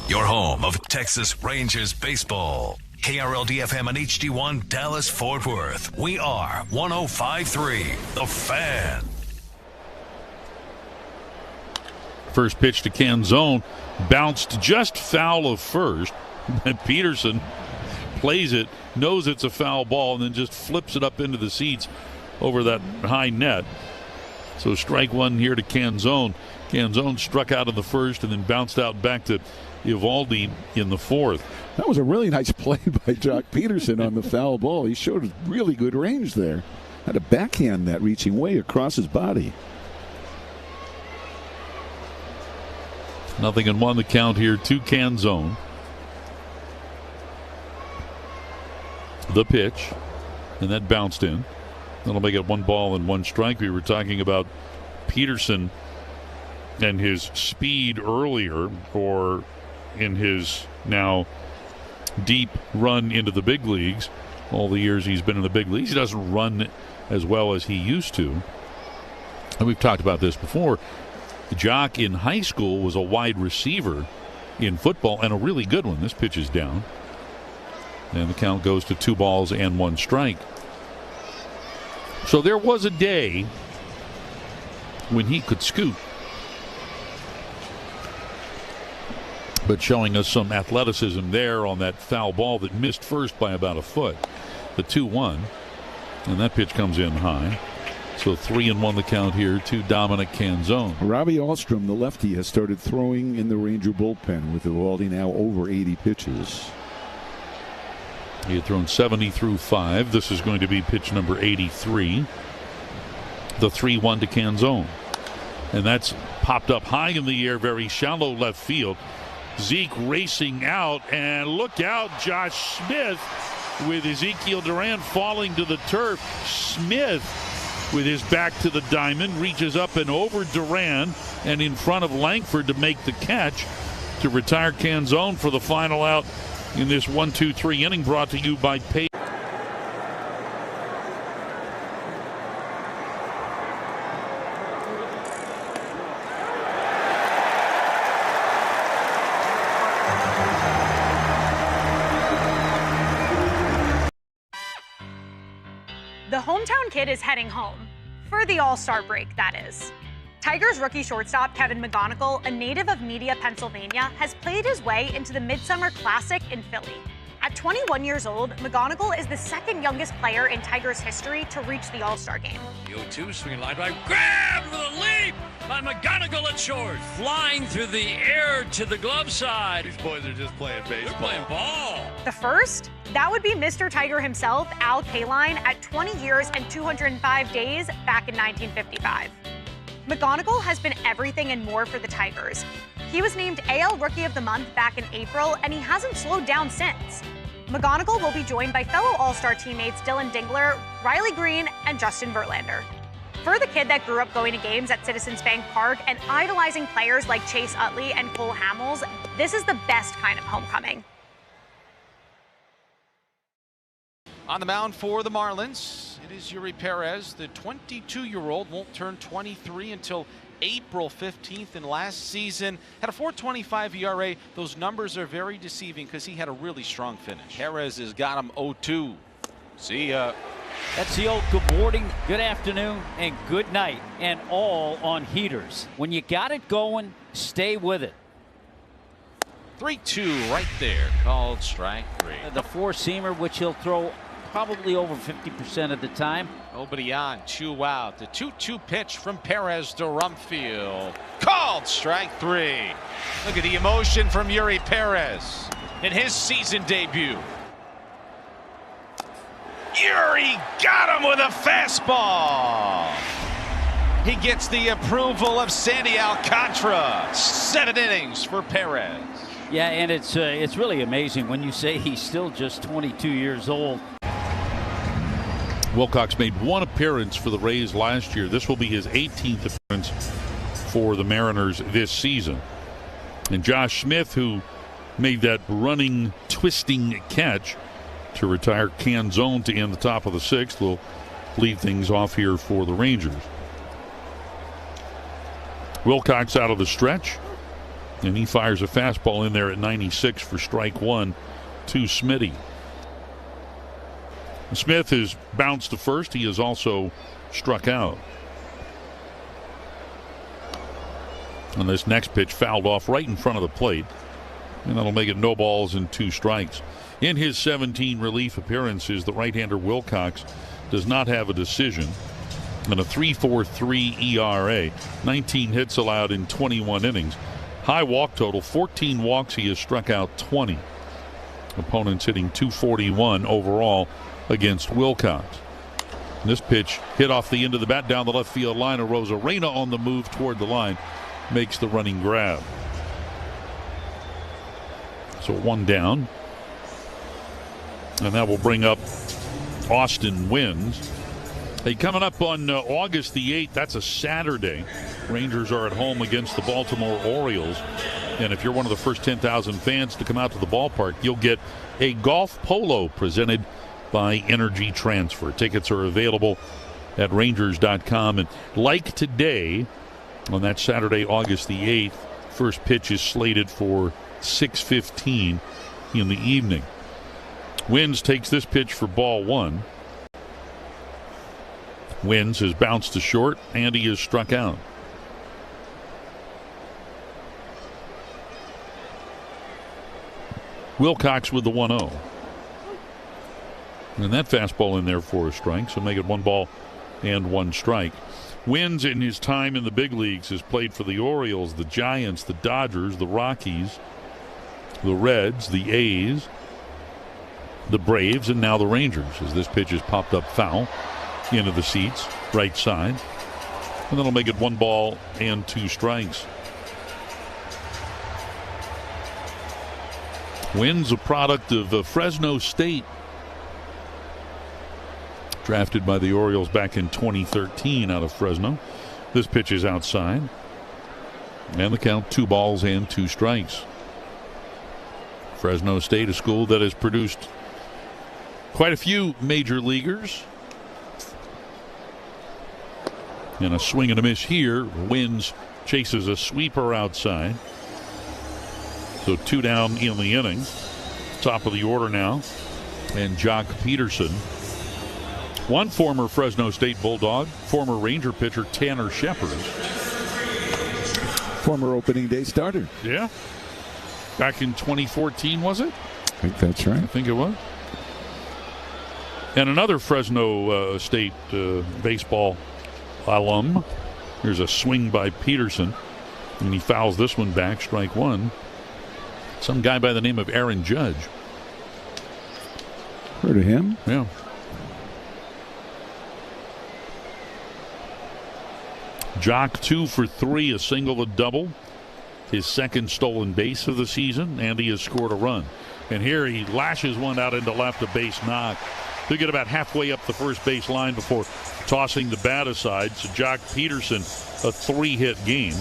S1: Your home of Texas Rangers baseball. KRLD-FM and HD1 Dallas-Fort Worth. We are 105.3 The Fan.
S3: First pitch to Canzone. Bounced just foul of first. And Peterson plays it, knows it's a foul ball, and then just flips it up into the seats over that high net. So strike 1 here to Canzone. Canzone struck out in the first and then bounced out back to Eovaldi in the 4th.
S5: That was a really nice play by Jock Peterson on the foul ball. He showed really good range there. Had a backhand that reaching way across his body.
S3: 0-1 the count here to Canzone. The pitch, and that bounced in. That'll make it 1 ball and 1 strike. We were talking about Peterson and his speed earlier, or in his now deep run into the big leagues. All the years he's been in the big leagues, he doesn't run as well as he used to. And we've talked about this before. Jock in high school was a wide receiver in football, and a really good one. This pitch is down. And the count goes to 2 balls and 1 strike. So there was a day when he could scoot. But showing us some athleticism there on that foul ball that missed first by about a foot. The 2-1. And that pitch comes in high. So 3-1 the count here to Dominic Canzone.
S5: Robbie Ahlstrom, the lefty, has started throwing in the Ranger bullpen with Eovaldi now over 80 pitches.
S3: He had thrown 70 through 5. This is going to be pitch number 83. The 3-1 to Canzone. And that's popped up high in the air, very shallow left field. Zeke racing out, and look out, Josh Smith with Ezekiel Duran falling to the turf. Smith, with his back to the diamond, reaches up and over Duran and in front of Langford to make the catch to retire Canzone for the final out in this 1-2-3 inning, brought to you by Pay.
S9: The hometown kid is heading home. For the All-Star break, that is. Tigers rookie shortstop Kevin McGonigal, a native of Media, Pennsylvania, has played his way into the Midsummer Classic in Philly. At 21 years old, McGonigal is the 2nd youngest player in Tigers history to reach the All-Star game.
S16: 0-2, swinging line drive, grabbed with a leap by McGonigal at short. Flying through the air to the glove side.
S22: These boys are just playing baseball.
S16: They're playing ball.
S9: The first? That would be Mr. Tiger himself, Al Kaline, at 20 years and 205 days back in 1955. McGonigal has been everything and more for the Tigers. He was named AL Rookie of the Month back in April, and he hasn't slowed down since. McGonigal will be joined by fellow All-Star teammates Dylan Dingler, Riley Green, and Justin Verlander. For the kid that grew up going to games at Citizens Bank Park and idolizing players like Chase Utley and Cole Hamels, this is the best kind of homecoming.
S2: On the mound for the Marlins, it is Yuri Perez. The 22-year-old won't turn 23 until April 15th, and last season had a 4.25 ERA. Those numbers are very deceiving because he had a really strong finish. Perez has got him 0-2. See ya.
S8: That's the old good morning, good afternoon, and good night, and all on heaters. When you got it going, stay with it.
S2: 3-2 right there, called strike 3.
S8: The four-seamer, which he'll throw probably over 50% of the time.
S2: Nobody on, 2 out. The 2-2 pitch from Perez to Rumfield. Called strike 3. Look at the emotion from Yuri Perez in his season debut. Yuri got him with a fastball. He gets the approval of Sandy Alcantara. 7 innings for Perez.
S8: Yeah, and it's really amazing when you say he's still just 22 years old.
S3: Wilcox made 1 appearance for the Rays last year. This will be his 18th appearance for the Mariners this season. And Josh Smith, who made that running, twisting catch to retire Canzone to end the top of the 6th, will lead things off here for the Rangers. Wilcox out of the stretch, and he fires a fastball in there at 96 for strike 1 to Smitty. Smith has bounced to first. He has also struck out. And this next pitch fouled off right in front of the plate, and that'll make it no balls and 2 strikes. In his 17 relief appearances, the right-hander Wilcox does not have a decision, and a 3.43 ERA, 19 hits allowed in 21 innings. High walk total, 14 walks. He has struck out 20. Opponents hitting .241 overall against Wilcox. And this pitch hit off the end of the bat down the left field line. Arozarena on the move toward the line makes the running grab. So 1 down. And that will bring up Austin Wynns. Hey, coming up on August the 8th, that's a Saturday. Rangers are at home against the Baltimore Orioles. And if you're one of the first 10,000 fans to come out to the ballpark, you'll get a golf polo presented by Energy Transfer. Tickets are available at Rangers.com. And like today, on that Saturday, August the 8th, first pitch is slated for 6:15 in the evening. Wynns takes this pitch for ball 1. Wynns has bounced to short, and he is struck out. Wilcox with the 1-0. And that fastball in there for a strike, so make it 1 ball and 1 strike. Wynns in his time in the big leagues has played for the Orioles, the Giants, the Dodgers, the Rockies, the Reds, the A's, the Braves, and now the Rangers, as this pitch is popped up foul into the seats, right side. And that'll make it 1 ball and 2 strikes. Wynns, a product of Fresno State, drafted by the Orioles back in 2013 out of Fresno. This pitch is outside. And the count 2 balls and 2 strikes. Fresno State, a school that has produced quite a few major leaguers. And a swing and a miss here. Wynns chases a sweeper outside. So 2 down in the inning. Top of the order now. And Jock Peterson. One former Fresno State Bulldog, former Ranger pitcher Tanner Shepard.
S5: Former opening day starter.
S3: Yeah. Back in 2014, was it?
S5: I think that's right.
S3: I think it was. And another Fresno State baseball alum. Here's a swing by Peterson, and he fouls this one back, strike 1. Some guy by the name of Aaron Judge.
S5: Heard of him?
S3: Yeah. Jock 2 for 3, a single, a double. His second stolen base of the season, and he has scored a run. And here he lashes one out into left, a base knock. He'll get about halfway up the first base line before tossing the bat aside. So Jock Peterson, a 3-hit game.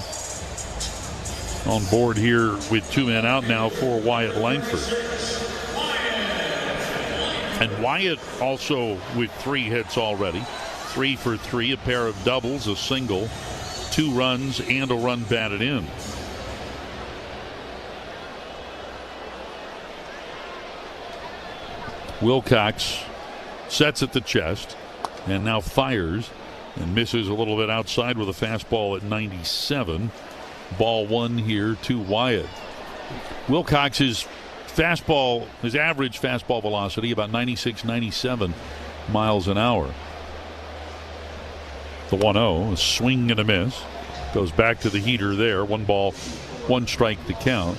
S3: On board here with 2 men out now for Wyatt Langford. And Wyatt also with 3 hits already. 3 for 3, a pair of doubles, a single, 2 runs, and a run batted in. Wilcox sets at the chest and now fires and misses a little bit outside with a fastball at 97. Ball 1 here to Wyatt. Wilcox's fastball, his average fastball velocity about 96, 97 miles an hour. The 1-0, a swing and a miss. Goes back to the heater there. 1 ball, 1 strike to count.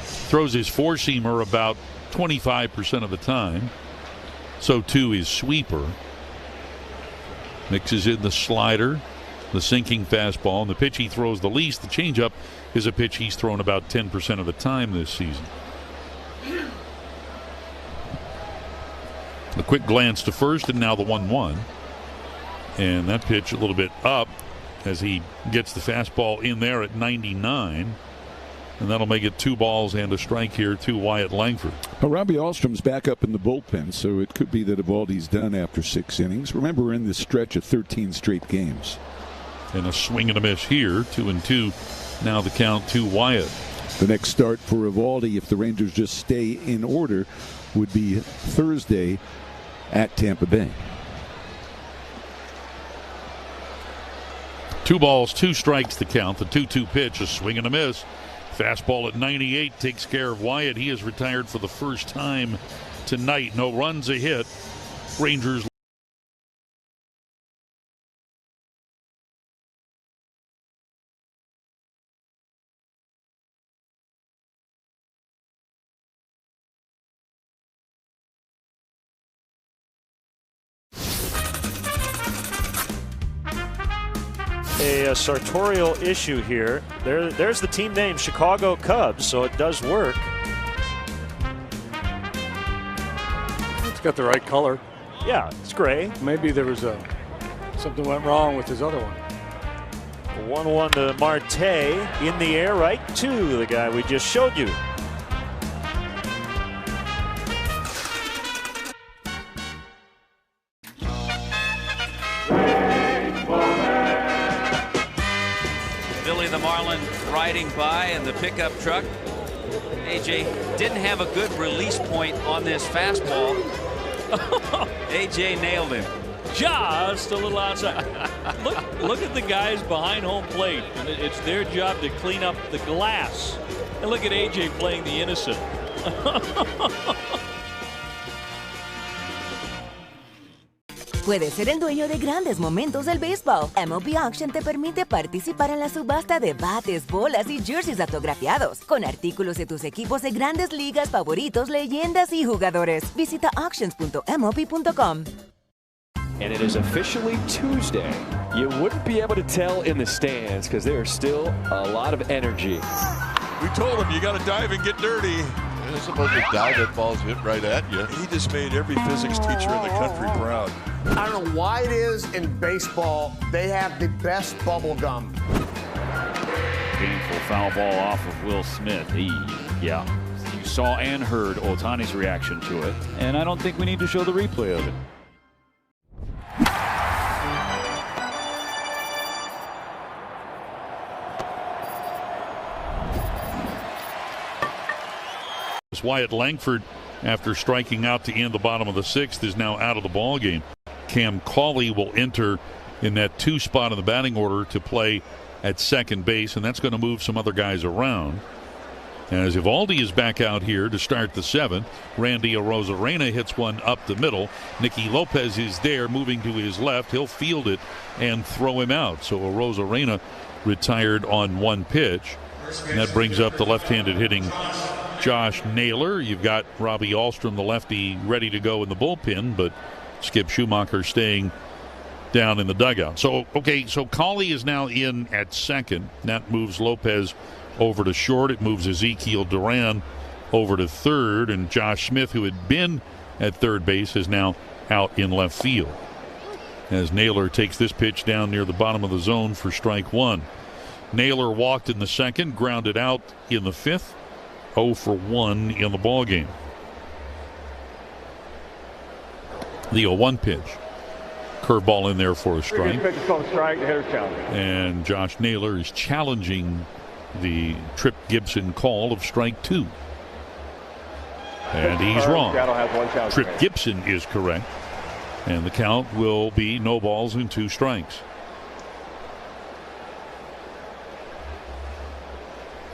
S3: Throws his four-seamer about 25% of the time. So too his sweeper. Mixes in the slider, the sinking fastball, and the pitch he throws the least, the changeup, is a pitch he's thrown about 10% of the time this season. A quick glance to first, and now the 1-1. And that pitch a little bit up as he gets the fastball in there at 99. And that'll make it 2 balls and a strike here to Wyatt Langford.
S5: Well, Robbie Alstrom's back up in the bullpen, so it could be that Eovaldi's done after 6 innings. Remember, we're in this stretch of 13 straight games.
S3: And a swing and a miss here. 2-2. Now the count to Wyatt.
S5: The next start for Eovaldi, if the Rangers just stay in order, would be Thursday at Tampa Bay.
S3: 2 balls, 2 strikes to count. The 2-2 pitch, a swing and a miss. Fastball at 98 takes care of Wyatt. He is retired for the first time tonight. No runs, a hit. Rangers.
S12: A sartorial issue here. There's the team name, Chicago Cubs, so it does work.
S15: It's got the right color.
S12: Yeah, it's gray.
S15: Maybe there was something went wrong with his other one.
S12: 1-1 to Marte, in the air, right to the guy we just showed you.
S22: The Marlin riding by in the pickup truck. AJ didn't have a good release point on this fastball. AJ nailed him.
S21: Just a little outside. Look at the guys behind home plate. And it's their job to clean up the glass. And look at AJ playing the innocent.
S23: Puedes ser el dueño de grandes momentos del béisbol. MLB Auction te permite participar en la subasta de bates, bolas y jerseys autografiados, con artículos de tus equipos de grandes ligas favoritos, leyendas y jugadores. Visita auctions.mlb.com.
S4: And it is officially Tuesday. You wouldn't be able to tell in the stands because there's still a lot of energy.
S25: We told him you got to dive and get dirty. You're supposed to dive at balls hit right at you. He just made every physics teacher in the country proud.
S26: I don't know why it is in baseball they have the best bubble gum.
S21: Painful foul ball off of Will Smith. Yeah. You saw and heard Ohtani's reaction to it. And I don't think we need to show the replay of it.
S3: Wyatt Langford, after striking out to end the bottom of the 6th, is now out of the ball game. Cam Cauley will enter in that 2 spot in the batting order to play at second base, and that's going to move some other guys around. As Eovaldi is back out here to start the 7th, Randy Arozarena hits one up the middle. Nicky Lopez is there, moving to his left. He'll field it and throw him out. So Arozarena retired on 1 pitch. And that brings up the left-handed hitting Josh Naylor. You've got Robbie Alstrom, the lefty, ready to go in the bullpen, but Skip Schumacher staying down in the dugout. So Cauley is now in at second. That moves Lopez over to short. It moves Ezekiel Duran over to third, and Josh Smith, who had been at third base, is now out in left field. As Naylor takes this pitch down near the bottom of the zone for strike 1. Naylor walked in the 2nd, grounded out in the 5th. 0 for 1 in the ballgame. The 0-1 pitch. Curveball in there for a strike.
S17: Pitch is called a strike. The hitter's challenge.
S3: And Josh Naylor is challenging the Trip Gibson call of strike 2. And he's wrong.
S17: Seattle has one challenge.
S3: Trip Gibson is correct. And the count will be no balls and 2 strikes.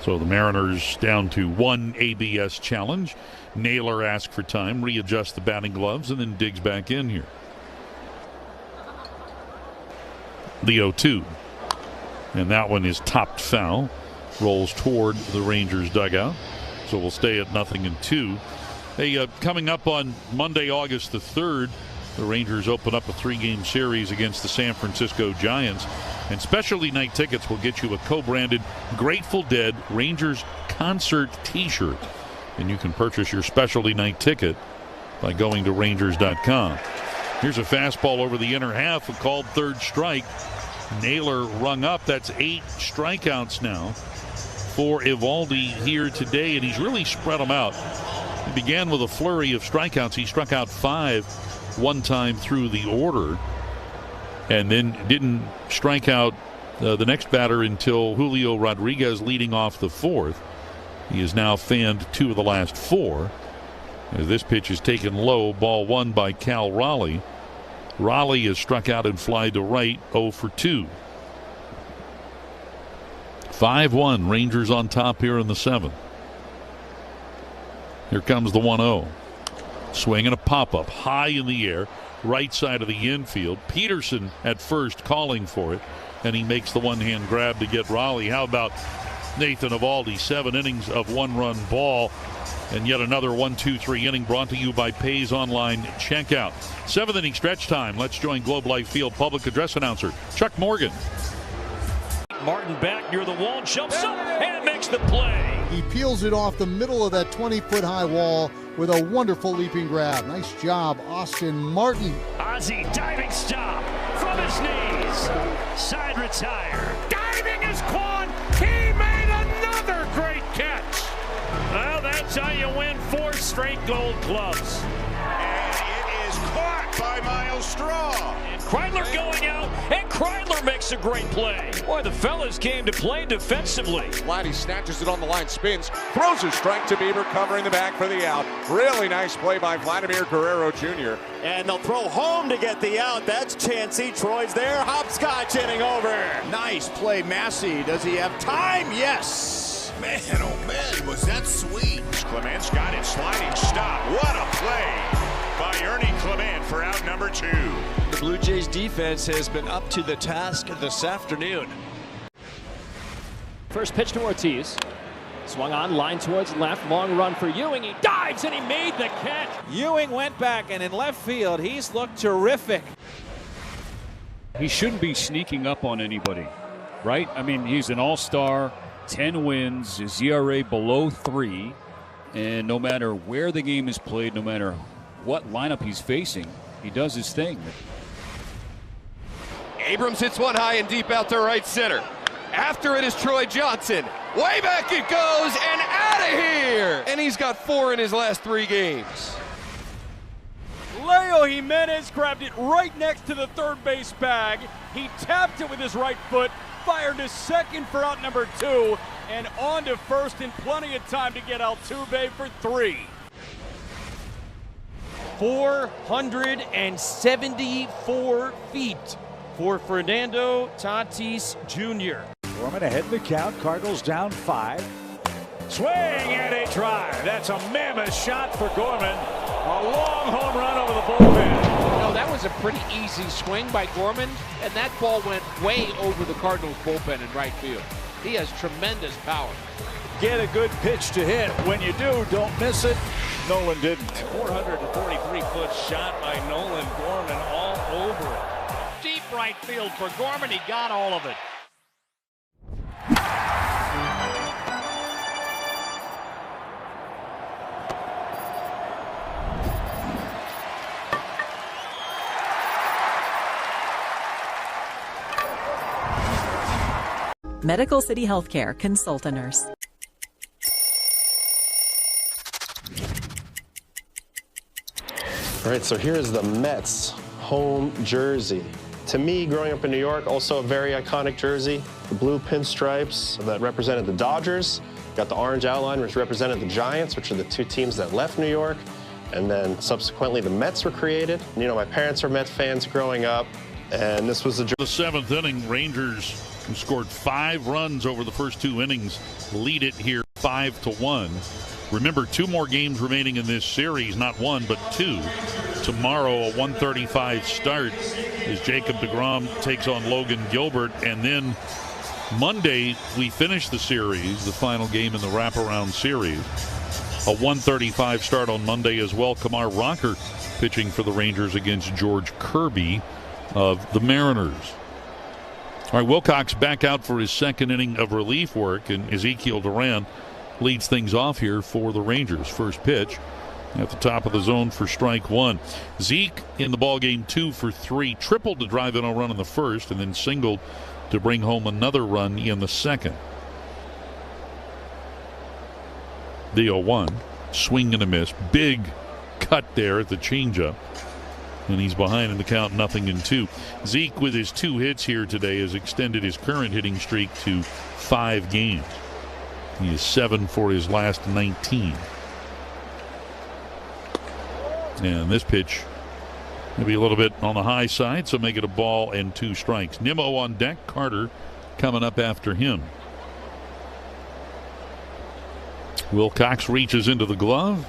S3: So the Mariners down to 1 ABS challenge. Naylor asks for time, readjusts the batting gloves, and then digs back in here. The 0-2. And that one is topped foul. Rolls toward the Rangers dugout. So we'll stay at 0-2. Hey, coming up on Monday, August the 3rd, the Rangers open up a 3-game series against the San Francisco Giants. And specialty night tickets will get you a co-branded Grateful Dead Rangers concert t-shirt. And you can purchase your specialty night ticket by going to Rangers.com. Here's a fastball over the inner half, a called third strike. Naylor rung up. That's 8 strikeouts now for Eovaldi here today, and he's really spread them out. He began with a flurry of strikeouts. He struck out 5 one time through the order, and then didn't strike out the next batter until Julio Rodriguez leading off the 4th. He has now fanned 2 of the last 4. As this pitch is taken low, ball 1 by Cal Raleigh. Raleigh is struck out and fly to right, 0 for 2. 5-1, Rangers on top here in the 7th. Here comes the 1-0. Swing and a pop-up high in the air, right side of the infield. Peterson at first calling for it, and he makes the one-hand grab to get Raleigh. How about Nathan Eovaldi? 7 innings of 1-run ball, and yet another 1-2-3 inning brought to you by Pays Online Checkout. 7th inning stretch time. Let's join Globe Life Field public address announcer Chuck Morgan.
S4: Martin back near the wall, jumps up and makes the play.
S6: He peels it off the middle of that 20-foot high wall with a wonderful leaping grab. Nice job, Austin Martin.
S4: Ozzie diving stop from his knees. Side retire. Diving is caught. He made another great catch. Well, that's how you win 4 straight Gold Gloves.
S7: And it is caught by Miles Straw.
S4: And Kreidler going out, and Kreidler makes a great play. Boy, the fellas came to play defensively.
S17: Vladdy snatches it on the line, spins, throws a strike to Bieber, covering the back for the out. Really nice play by Vladimir Guerrero Jr.
S10: And they'll throw home to get the out. That's Chansey. Troy's there. Hopscotch inning over. Nice play, Massey. Does he have time? Yes.
S7: Man, oh man, was that sweet. Clements got it, sliding stop. What a play by Ernie Clement for out number 2.
S10: The Blue Jays defense has been up to the task this afternoon.
S14: First pitch to Ortiz. Swung on, line towards left, long run for Ewing. He dives and he made the catch.
S19: Ewing went back, and in left field, he's looked terrific.
S21: He shouldn't be sneaking up on anybody, right? I mean, he's an all-star, 10 wins, his ERA below 3, and no matter where the game is played, no matter what lineup he's facing, he does his thing.
S20: Abrams hits one high and deep out to right center. After it is Troy Johnson. Way back it goes and out of here. And he's got 4 in his last 3 games.
S4: Leo Jimenez grabbed it right next to the third base bag. He tapped it with his right foot, fired to second for out number 2, and on to first in plenty of time to get Altuve for 3. 474 feet for Fernando Tatis Jr.
S24: Gorman ahead in the count. Cardinals down 5.
S4: Swing and a drive. That's a mammoth shot for Gorman. A long home run over the bullpen.
S27: That was a pretty easy swing by Gorman, and that ball went way over the Cardinals bullpen in right field. He has tremendous power.
S24: Get a good pitch to hit. When you do, don't miss it. Nolan didn't.
S4: 443-foot shot by Nolan Gorman all over it. Deep right field for Gorman. He got all of it.
S28: Medical City Healthcare. Consult a nurse.
S1: All right, so here's the Mets home jersey. To me, growing up in New York, also a very iconic jersey. The blue pinstripes that represented the Dodgers. Got the orange outline, which represented the Giants, which are the two teams that left New York. And then subsequently, the Mets were created. You know, my parents were Mets fans growing up, and this was the
S3: seventh inning. Rangers, who scored 5 runs over the first 2 innings, lead it here 5-1. Remember, 2 more games remaining in this series, not 1, but 2. Tomorrow, a 1:35 start as Jacob deGrom takes on Logan Gilbert. And then Monday, we finish the series, the final game in the wraparound series. A 1:35 start on Monday as well. Kumar Rocker pitching for the Rangers against George Kirby of the Mariners. All right, Wilcox back out for his second inning of relief work, and Ezekiel Duran leads things off here for the Rangers. First pitch at the top of the zone for strike 1. Zeke in the ballgame 2 for 3, tripled to drive in a run in the first, and then singled to bring home another run in the second. The 0-1, swing and a miss, big cut there at the changeup, and he's behind in the count, 0-2. Zeke, with his 2 hits here today, has extended his current hitting streak to 5 games. He is 7 for his last 19. And this pitch maybe a little bit on the high side, so make it a ball and 2 strikes. Nimmo on deck, Carter coming up after him. Wilcox reaches into the glove,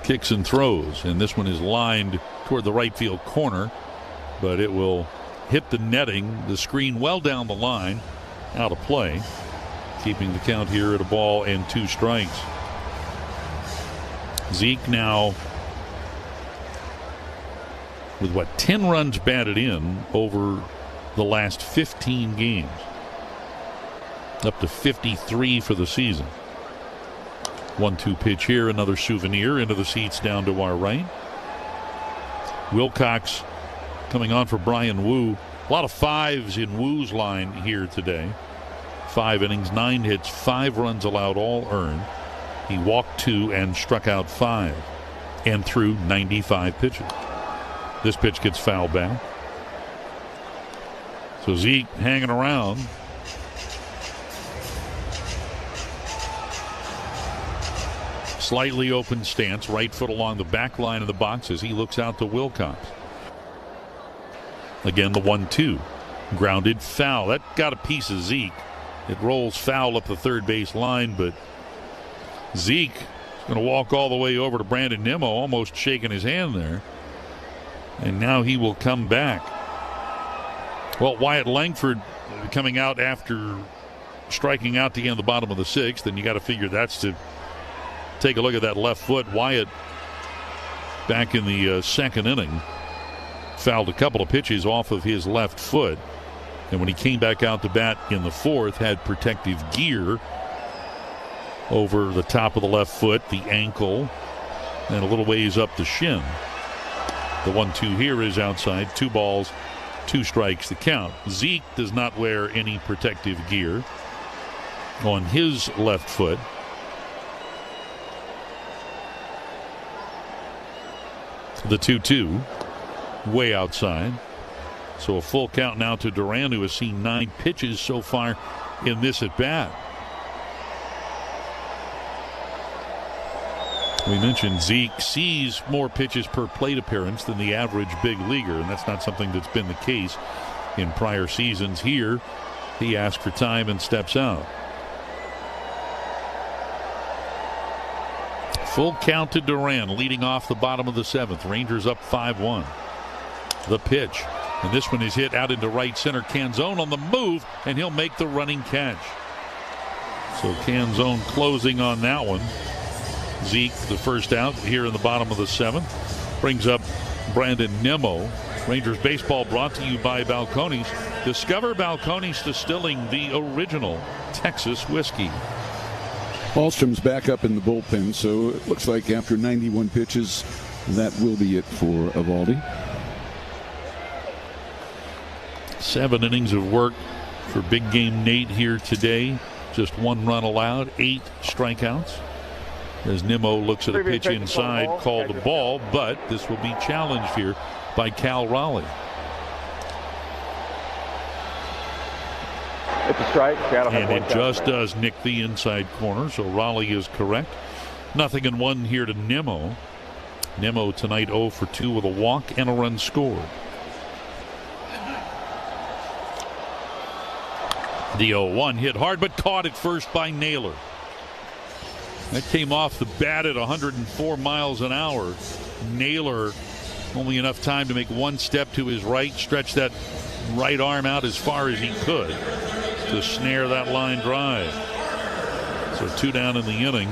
S3: kicks and throws, and this one is lined toward the right field corner, but it will hit the netting, the screen well down the line, out of play, keeping the count here at a ball and 2 strikes. Zeke now with 10 runs batted in over the last 15 games, up to 53 for the season. 1-2 pitch here, another souvenir into the seats down to our right. Wilcox coming on for Brian Wu. A lot of 5s in Wu's line here today. 5 innings, 9 hits, 5 runs allowed, all earned. He walked 2 and struck out 5 and threw 95 pitches. This pitch gets fouled back. So Zeke hanging around. Slightly open stance, right foot along the back line of the box as he looks out to Wilcox. Again, the 1-2. Grounded foul. That got a piece of Zeke. It rolls foul up the third base line, but Zeke is going to walk all the way over to Brandon Nimmo, almost shaking his hand there. And now he will come back. Well, Wyatt Langford coming out after striking out to end the bottom of the 6th, and you got to figure that's to take a look at that left foot. Wyatt back in the second inning fouled a couple of pitches off of his left foot, and when he came back out to bat in the 4th, had protective gear over the top of the left foot, the ankle, and a little ways up the shin. The 1-2 here is outside. 2 balls, 2 strikes the count. Zeke does not wear any protective gear on his left foot. The 2-2 way outside. So a full count now to Duran, who has seen 9 pitches so far in this at bat. We mentioned Zeke sees more pitches per plate appearance than the average big leaguer, and that's not something that's been the case in prior seasons. Here, he asks for time and steps out. Full count to Duran, leading off the bottom of the 7th. Rangers up 5-1. The pitch, and this one is hit out into right center. Canzone on the move, and he'll make the running catch. So Canzone closing on that one. Zeke, the first out here in the bottom of the 7th, brings up Brandon Nimmo. Rangers baseball brought to you by Balcones. Discover Balcones Distilling, the original Texas whiskey.
S5: Hallstrom's back up in the bullpen, so it looks like after 91 pitches, that will be it for Eovaldi.
S3: 7 innings of work for big game Nate here today. Just 1 run allowed, 8 strikeouts. As Nimmo looks at a pitch inside, called a ball, but this will be challenged here by Cal Raleigh.
S2: It's a strike.
S3: And it just does nick the inside corner, so Raleigh is correct. 0-1 here to Nimmo. Nimmo tonight 0 for 2 with a walk and a run scored. The 0-1 hit hard, but caught at first by Naylor. That came off the bat at 104 miles an hour. Naylor only enough time to make one step to his right, stretch that right arm out as far as he could to snare that line drive. So 2 down in the inning.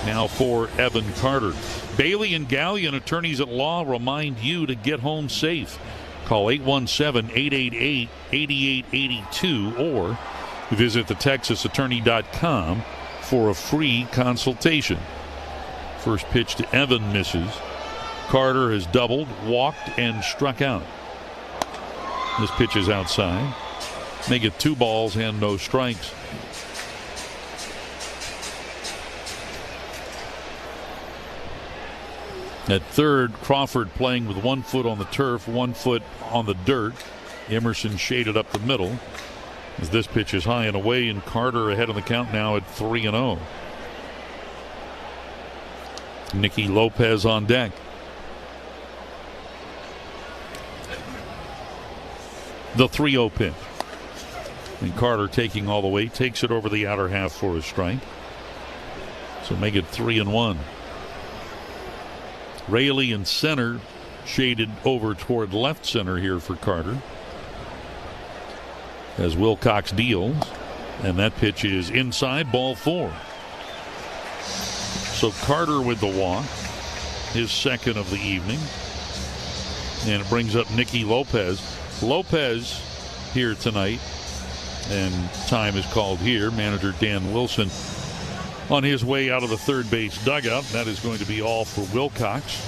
S3: Now for Evan Carter. Bailey and Gallion, attorneys at law, remind you to get home safe. Call 817-888-8882 or visit thetexasattorney.com for a free consultation. First pitch to Evan misses. Carter has doubled, walked, and struck out. This pitch is outside. Make it 2 balls and no strikes. At third, Crawford playing with 1 foot on the turf, 1 foot on the dirt. Emerson shaded up the middle as this pitch is high and away, and Carter ahead of the count now at 3-0. Nicky Lopez on deck. The 3-0 pitch. And Carter taking all the way, takes it over the outer half for a strike. So make it 3-1. Raley in center, shaded over toward left center here for Carter. As Wilcox deals, and that pitch is inside, ball 4. So Carter with the walk, his second of the evening. And it brings up Nicky Lopez. Lopez here tonight, and time is called here. Manager Dan Wilson on his way out of the third base dugout. That is going to be all for Wilcox.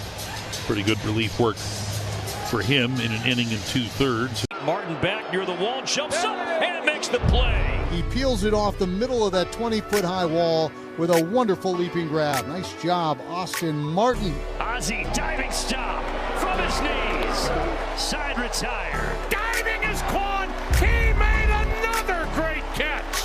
S3: Pretty good relief work for him in an inning and 2/3.
S14: Martin back near the wall, jumps up, and makes the play.
S6: He peels it off the middle of that 20-foot high wall with a wonderful leaping grab. Nice job, Austin Martin.
S14: Ozzie diving stop from his knees. Side retire. Diving is Quan. He made another great catch.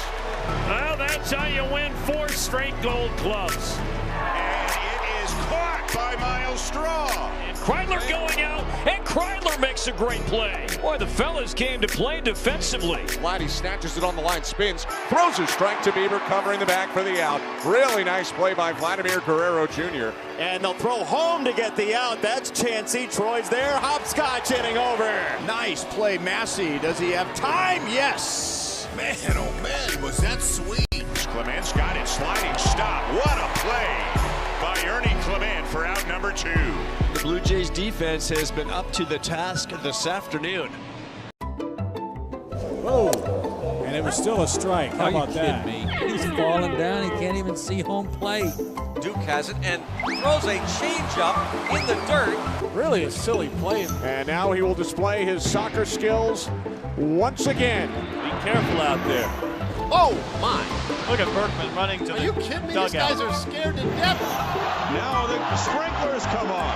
S14: Well, that's how you win 4 straight Gold Gloves.
S7: And it is caught by Miles Straw.
S14: And Kreidler going out, and Kreidler makes a great play. Boy, the fellas came to play defensively.
S8: Vladdy snatches it on the line, spins, throws a strike to Bieber, covering the back for the out. Really nice play by Vladimir Guerrero Jr.
S10: And they'll throw home to get the out. That's Chansey. Troy's there. Hopscotch inning over. Nice play, Massey. Does he have time? Yes.
S7: Man, oh man, was that sweet. Clemens got it, sliding stop. What a play by Ernie Clement for out number 2.
S9: The Blue Jays defense has been up to the task this afternoon.
S19: Whoa, and it was still a strike. How about that?
S11: Me? He's falling down. He can't even see home plate.
S9: Duke has it and throws a changeup in the dirt.
S19: Really a silly play.
S8: And now he will display his soccer skills once again.
S12: Be careful out there.
S8: Oh, my.
S12: Look at Berkman running to the dugout.
S8: Are you kidding me? These guys are scared to death.
S25: Now the sprinklers come on.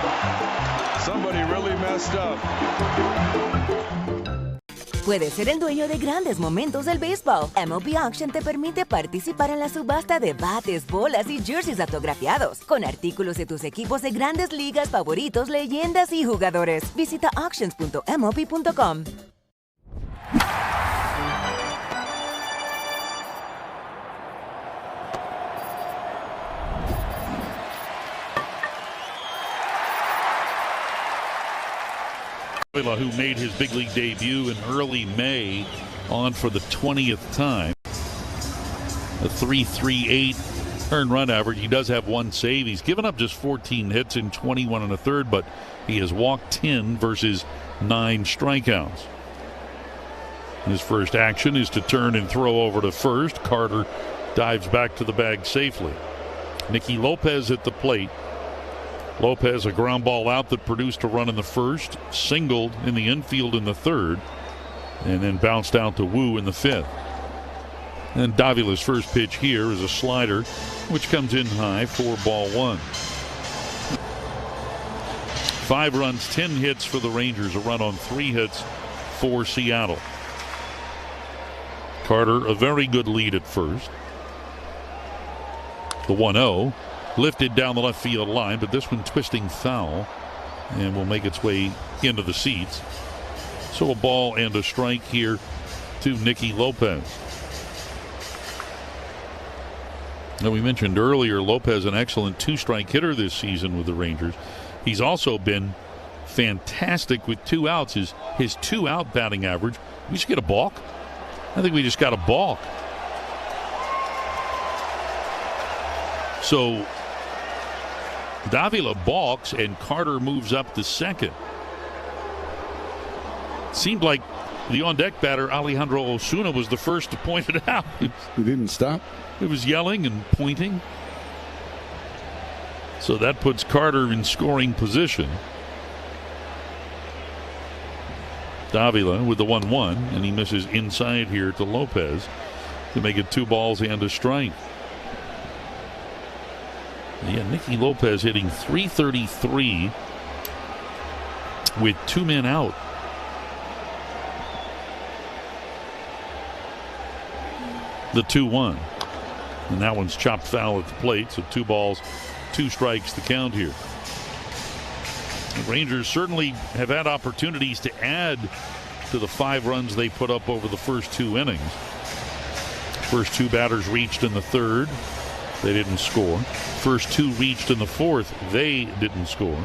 S25: Somebody really messed up.
S23: Puedes ser el dueño de grandes momentos del béisbol. MLB Auction te permite participar en la subasta de bates, bolas y jerseys autografiados, con artículos de tus equipos de grandes ligas favoritos, leyendas y jugadores. Visita auctions.mlb.com.
S3: Who made his big league debut in early May, on for the 20th time. A 3.38 earned run average. He does have 1 save. He's given up just 14 hits in 21 1/3, but he has walked 10 versus 9 strikeouts. His first action is to turn and throw over to first. Carter dives back to the bag safely. Nicky Lopez at the plate. Lopez, a ground ball out that produced a run in the first, singled in the infield in the third, and then bounced out to Wu in the 5th. And Davila's first pitch here is a slider, which comes in high for ball 1. 5 runs, 10 hits for the Rangers, a run on 3 hits for Seattle. Carter, a very good lead at first. The 1-0 lifted down the left field line, but this one twisting foul and will make its way into the seats. So a ball and a strike here to Nicky Lopez. Now, we mentioned earlier Lopez, an excellent 2-strike hitter this season with the Rangers. He's also been fantastic with 2 outs. His 2-out batting average. We just get a balk? I think we just got a balk. So Davila balks and Carter moves up to second. Seemed like the on-deck batter, Alejandro Osuna, was the first to point it out.
S5: He didn't stop.
S3: It was yelling and pointing. So that puts Carter in scoring position. Davila with the 1-1, and he misses inside here to Lopez to make it 2 balls and a strike. Yeah, Nicky Lopez hitting .333 with 2 men out. The 2-1. And that one's chopped foul at the plate, so 2 balls, 2 strikes to count here. The Rangers certainly have had opportunities to add to the 5 runs they put up over the first 2 innings. First 2 batters reached in the 3rd. They didn't score. First 2 reached in the 4th. They didn't score.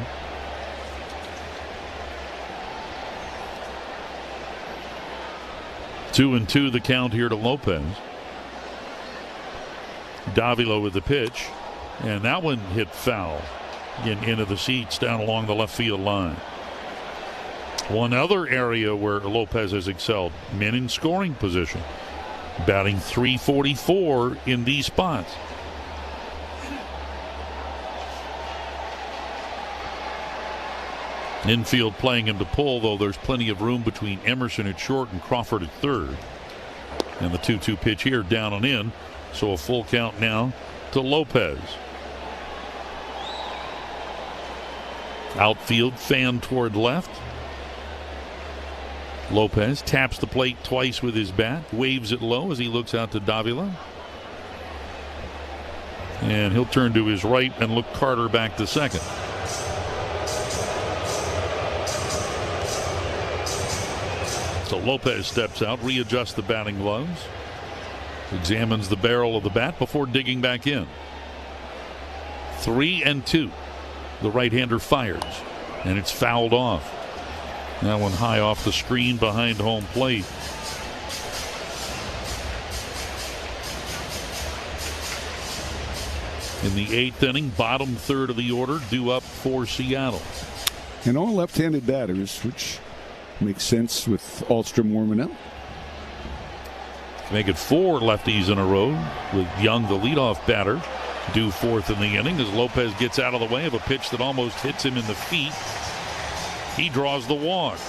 S3: Two and 2 the count here to Lopez. Davila with the pitch, and that one hit foul into the seats down along the left field line. One other area where Lopez has excelled, men in scoring position, batting .344 in these spots. Infield playing him to pull, though there's plenty of room between Emerson at short and Crawford at third. And the 2-2 pitch here down and in. So a full count now to Lopez. Outfield fan toward left. Lopez taps the plate twice with his bat, waves it low as he looks out to Davila. And he'll turn to his right and look Carter back to second. So Lopez steps out, readjusts the batting gloves, examines the barrel of the bat before digging back in. 3-2. The right-hander fires, and it's fouled off. That one high off the screen behind home plate. In the 8th inning, bottom third of the order, due up for Seattle.
S5: And all left-handed batters, which makes sense with Alstrom warming up.
S3: Make it 4 lefties in a row, with Young, the leadoff batter, due 4th in the inning as Lopez gets out of the way of a pitch that almost hits him in the feet. He draws the walk.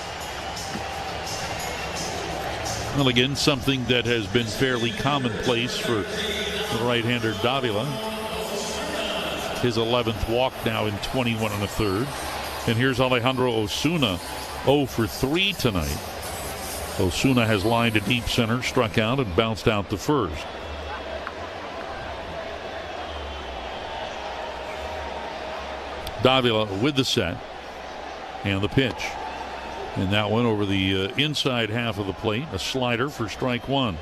S3: Well, again, something that has been fairly commonplace for the right-hander Davila. His 11th walk now in 21 1/3. And here's Alejandro Osuna, 0 for 3 tonight. Osuna has lined to deep center, struck out, and bounced out to first. Davila with the set and the pitch. And that one over the inside half of the plate, a slider for strike 1.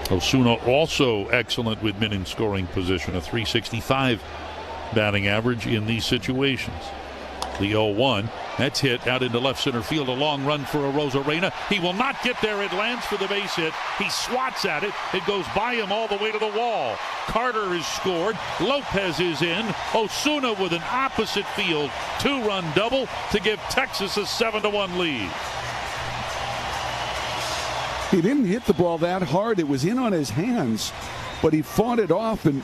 S3: Osuna also excellent with men in scoring position, a .365 batting average in these situations. The 0-1, that's hit out into left center field, a long run for Arozarena. He will not get there. It lands for the base hit. He swats at it. It goes by him all the way to the wall. Carter is scored. Lopez is in. Osuna with an opposite field 2-run double to give Texas a 7-1 lead.
S5: He didn't hit the ball that hard. It was in on his hands, but he fought it off, and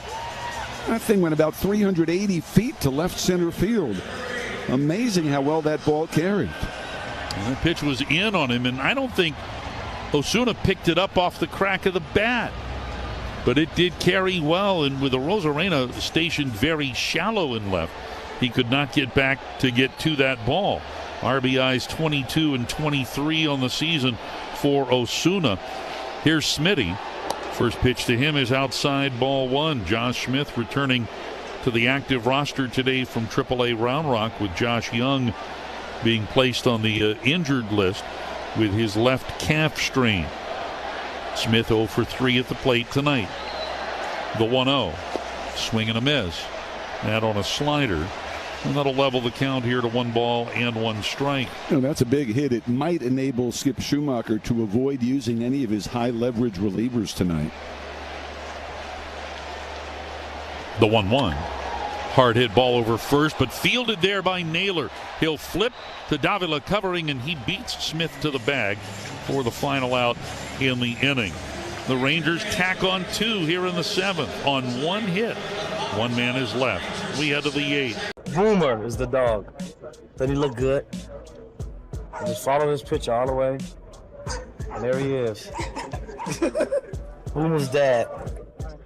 S5: that thing went about 380 feet to left center field. Amazing how well that ball carried.
S3: And the pitch was in on him, and I don't think Osuna picked it up off the crack of the bat. But it did carry well, and with the Rosarena stationed very shallow in left, he could not get back to get to that ball. RBIs 22 and 23 on the season for Osuna. Here's Smitty. First pitch to him is outside, ball one. Josh Smith returning to the active roster today from AAA Round Rock, with Josh Young being placed on the injured list with his left calf strain. Smith 0 for 3 at the plate tonight. The 1-0. Swing and a miss. That on a slider. And that'll level the count here to 1 ball and 1 strike.
S5: That's a big hit. It might enable Skip Schumacher to avoid using any of his high leverage relievers tonight.
S3: The 1-1. Hard hit ball over first, but fielded there by Naylor. He'll flip to Davila covering, and he beats Smith to the bag for the final out in the inning. The Rangers tack on 2 here in the 7th on 1 hit. 1 man is left. We head to the 8th.
S2: Boomer is the dog. Then he looked good. I just followed his pitch all the way. And there he is. Boomer's dad.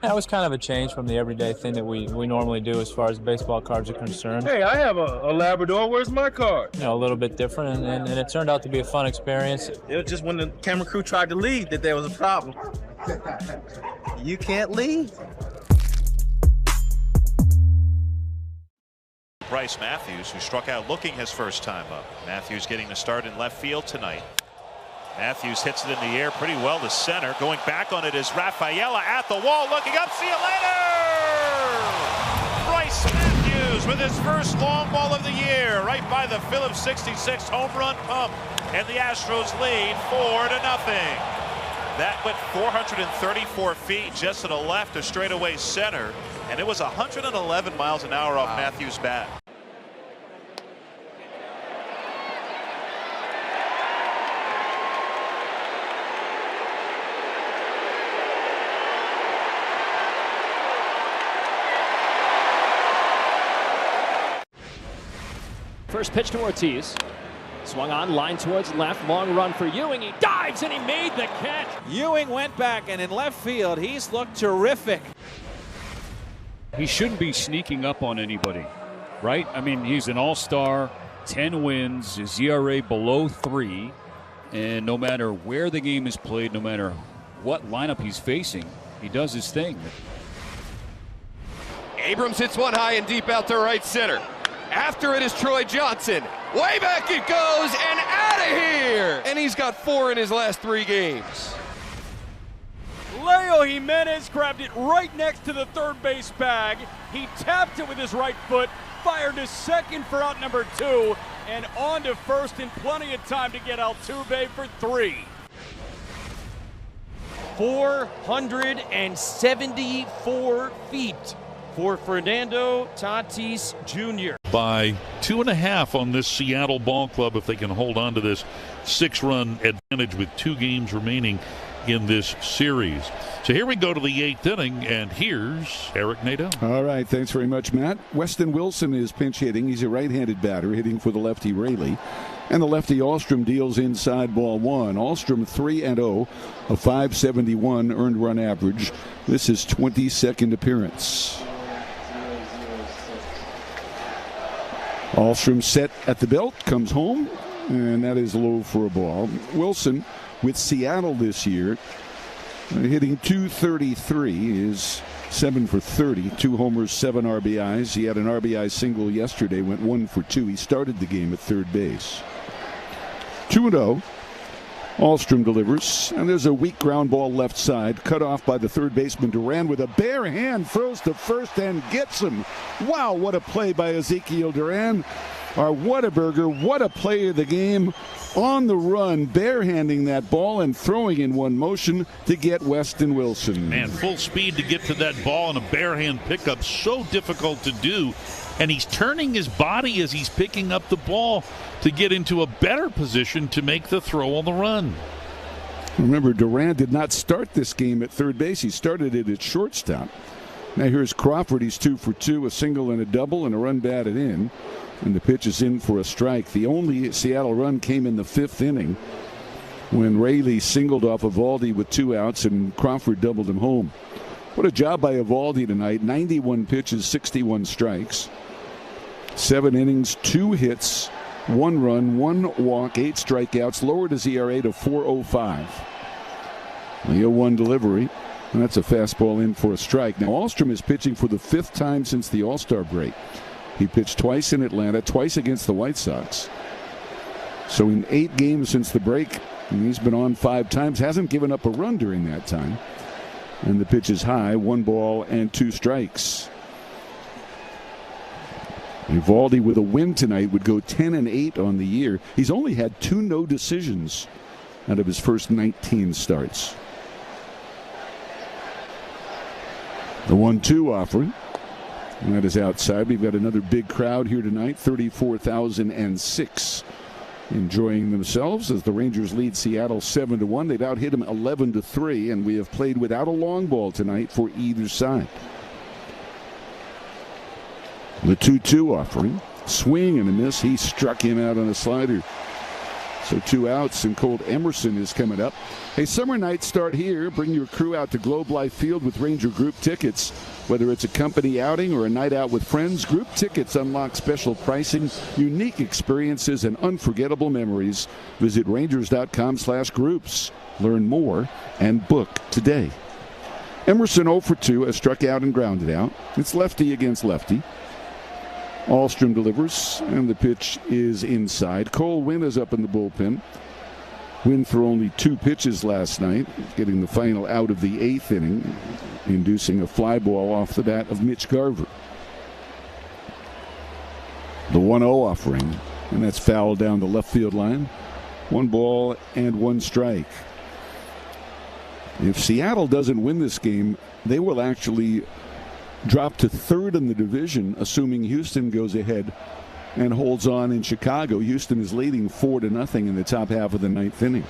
S13: That was kind of a change from the everyday thing that we normally do as far as baseball cards are concerned.
S2: Hey, I have a Labrador. Where's my card?
S13: A little bit different, and it turned out to be a fun experience.
S2: It was just when the camera crew tried to leave that there was a problem. You can't leave.
S15: Bryce Matthews, who struck out looking his first time up. Matthews getting the start in left field tonight. Matthews hits it in the air pretty well to center. Going back on it is Rafaela at the wall, looking up. See you later! Bryce Matthews with his first long ball of the year, right by the Phillips 66 home run pump, and the Astros lead 4-0. That went 434 feet just to the left of straightaway center, and it was 111 miles an hour off Matthews' bat.
S16: First pitch to Ortiz. Swung on, line towards left, long run for Ewing. He dives and he made the catch.
S19: Ewing went back, and in left field, he's looked terrific.
S21: He shouldn't be sneaking up on anybody, right? I mean, he's an all-star, 10 wins, his ERA below 3, and no matter where the game is played, no matter what lineup he's facing, he does his thing.
S20: Abrams hits one high and deep out to right center. After it is Troy Johnson. Way back it goes and out of here. And he's got 4 in his last 3 games.
S16: Leo Jimenez grabbed it right next to the third base bag. He tapped it with his right foot, fired to second for out number 2, and on to first in plenty of time to get Altuve for 3. 474 feet for Fernando Tatis Jr.
S3: By 2.5 on this Seattle ball club if they can hold on to this 6-run advantage with 2 games remaining in this series. So here we go to the 8th inning, and here's Eric Nadeau.
S5: All right, thanks very much, Matt. Weston Wilson is pinch hitting. He's a right-handed batter hitting for the lefty Raley. And the lefty Alstrom deals inside, ball 1. Alstrom 3-0, a .571 earned run average. This is 22nd appearance. Alstrom set at the belt, comes home, and that is low for a ball. Wilson with Seattle this year, hitting .233, is 7 for 30, 2 homers, 7 RBIs. He had an RBI single yesterday, went 1 for 2. He started the game at third base. 2-0. Alstrom delivers, and there's a weak ground ball left side, cut off by the third baseman Duran with a bare hand, throws to first and gets him. Wow, what a play by Ezekiel Duran. Our Whataburger, what a play of the game. On the run, barehanding that ball and throwing in one motion to get Weston Wilson.
S3: Man, full speed to get to that ball in a barehand pickup, so difficult to do. And he's turning his body as he's picking up the ball to get into a better position to make the throw on the run.
S5: Remember, Duran did not start this game at third base. He started it at shortstop. Now here's Crawford. He's 2 for 2, a single and a double, and a run batted in. And the pitch is in for a strike. The only Seattle run came in the 5th inning. when Raley singled off Eovaldi with 2 outs and Crawford doubled him home. What a job by Eovaldi tonight. 91 pitches, 61 strikes. 7 innings, 2 hits, 1 run, 1 walk, 8 strikeouts, lowered his ERA to 4.05. The 0-1 delivery, and that's a fastball in for a strike. Now, Alstrom is pitching for the 5th time since the All-Star break. He pitched twice in Atlanta, twice against the White Sox. So in 8 games since the break, and he's been on 5 times, hasn't given up a run during that time. And the pitch is high, 1 ball and 2 strikes. Eovaldi with a win tonight would go 10-8 on the year. He's only had 2 no decisions out of his first 19 starts. The 1-2 offering, and that is outside. We've got another big crowd here tonight, 34,006 enjoying themselves as the Rangers lead Seattle 7-1. They've out-hit them 11-3, and we have played without a long ball tonight for either side. The 2-2 offering, swing and a miss. He struck him out on a slider. So 2 outs, and Colt Emerson is coming up. Hey, summer nights start here. Bring your crew out to Globe Life Field with Ranger Group tickets. Whether it's a company outing or a night out with friends, group tickets unlock special pricing, unique experiences, and unforgettable memories. Visit Rangers.com/groups. Learn more and book today. Emerson 0 for 2 has struck out and grounded out. It's lefty against lefty. Alstrom delivers, and the pitch is inside. Cole Winn is up in the bullpen. Winn threw only 2 pitches last night, getting the final out of the 8th inning, inducing a fly ball off the bat of Mitch Garver. The 1-0 offering, and that's fouled down the left field line. 1 ball and 1 strike. If Seattle doesn't win this game, they will actually drop to 3rd in the division, assuming Houston goes ahead and holds on in Chicago. Houston is leading 4-0 in the top half of the 9th inning.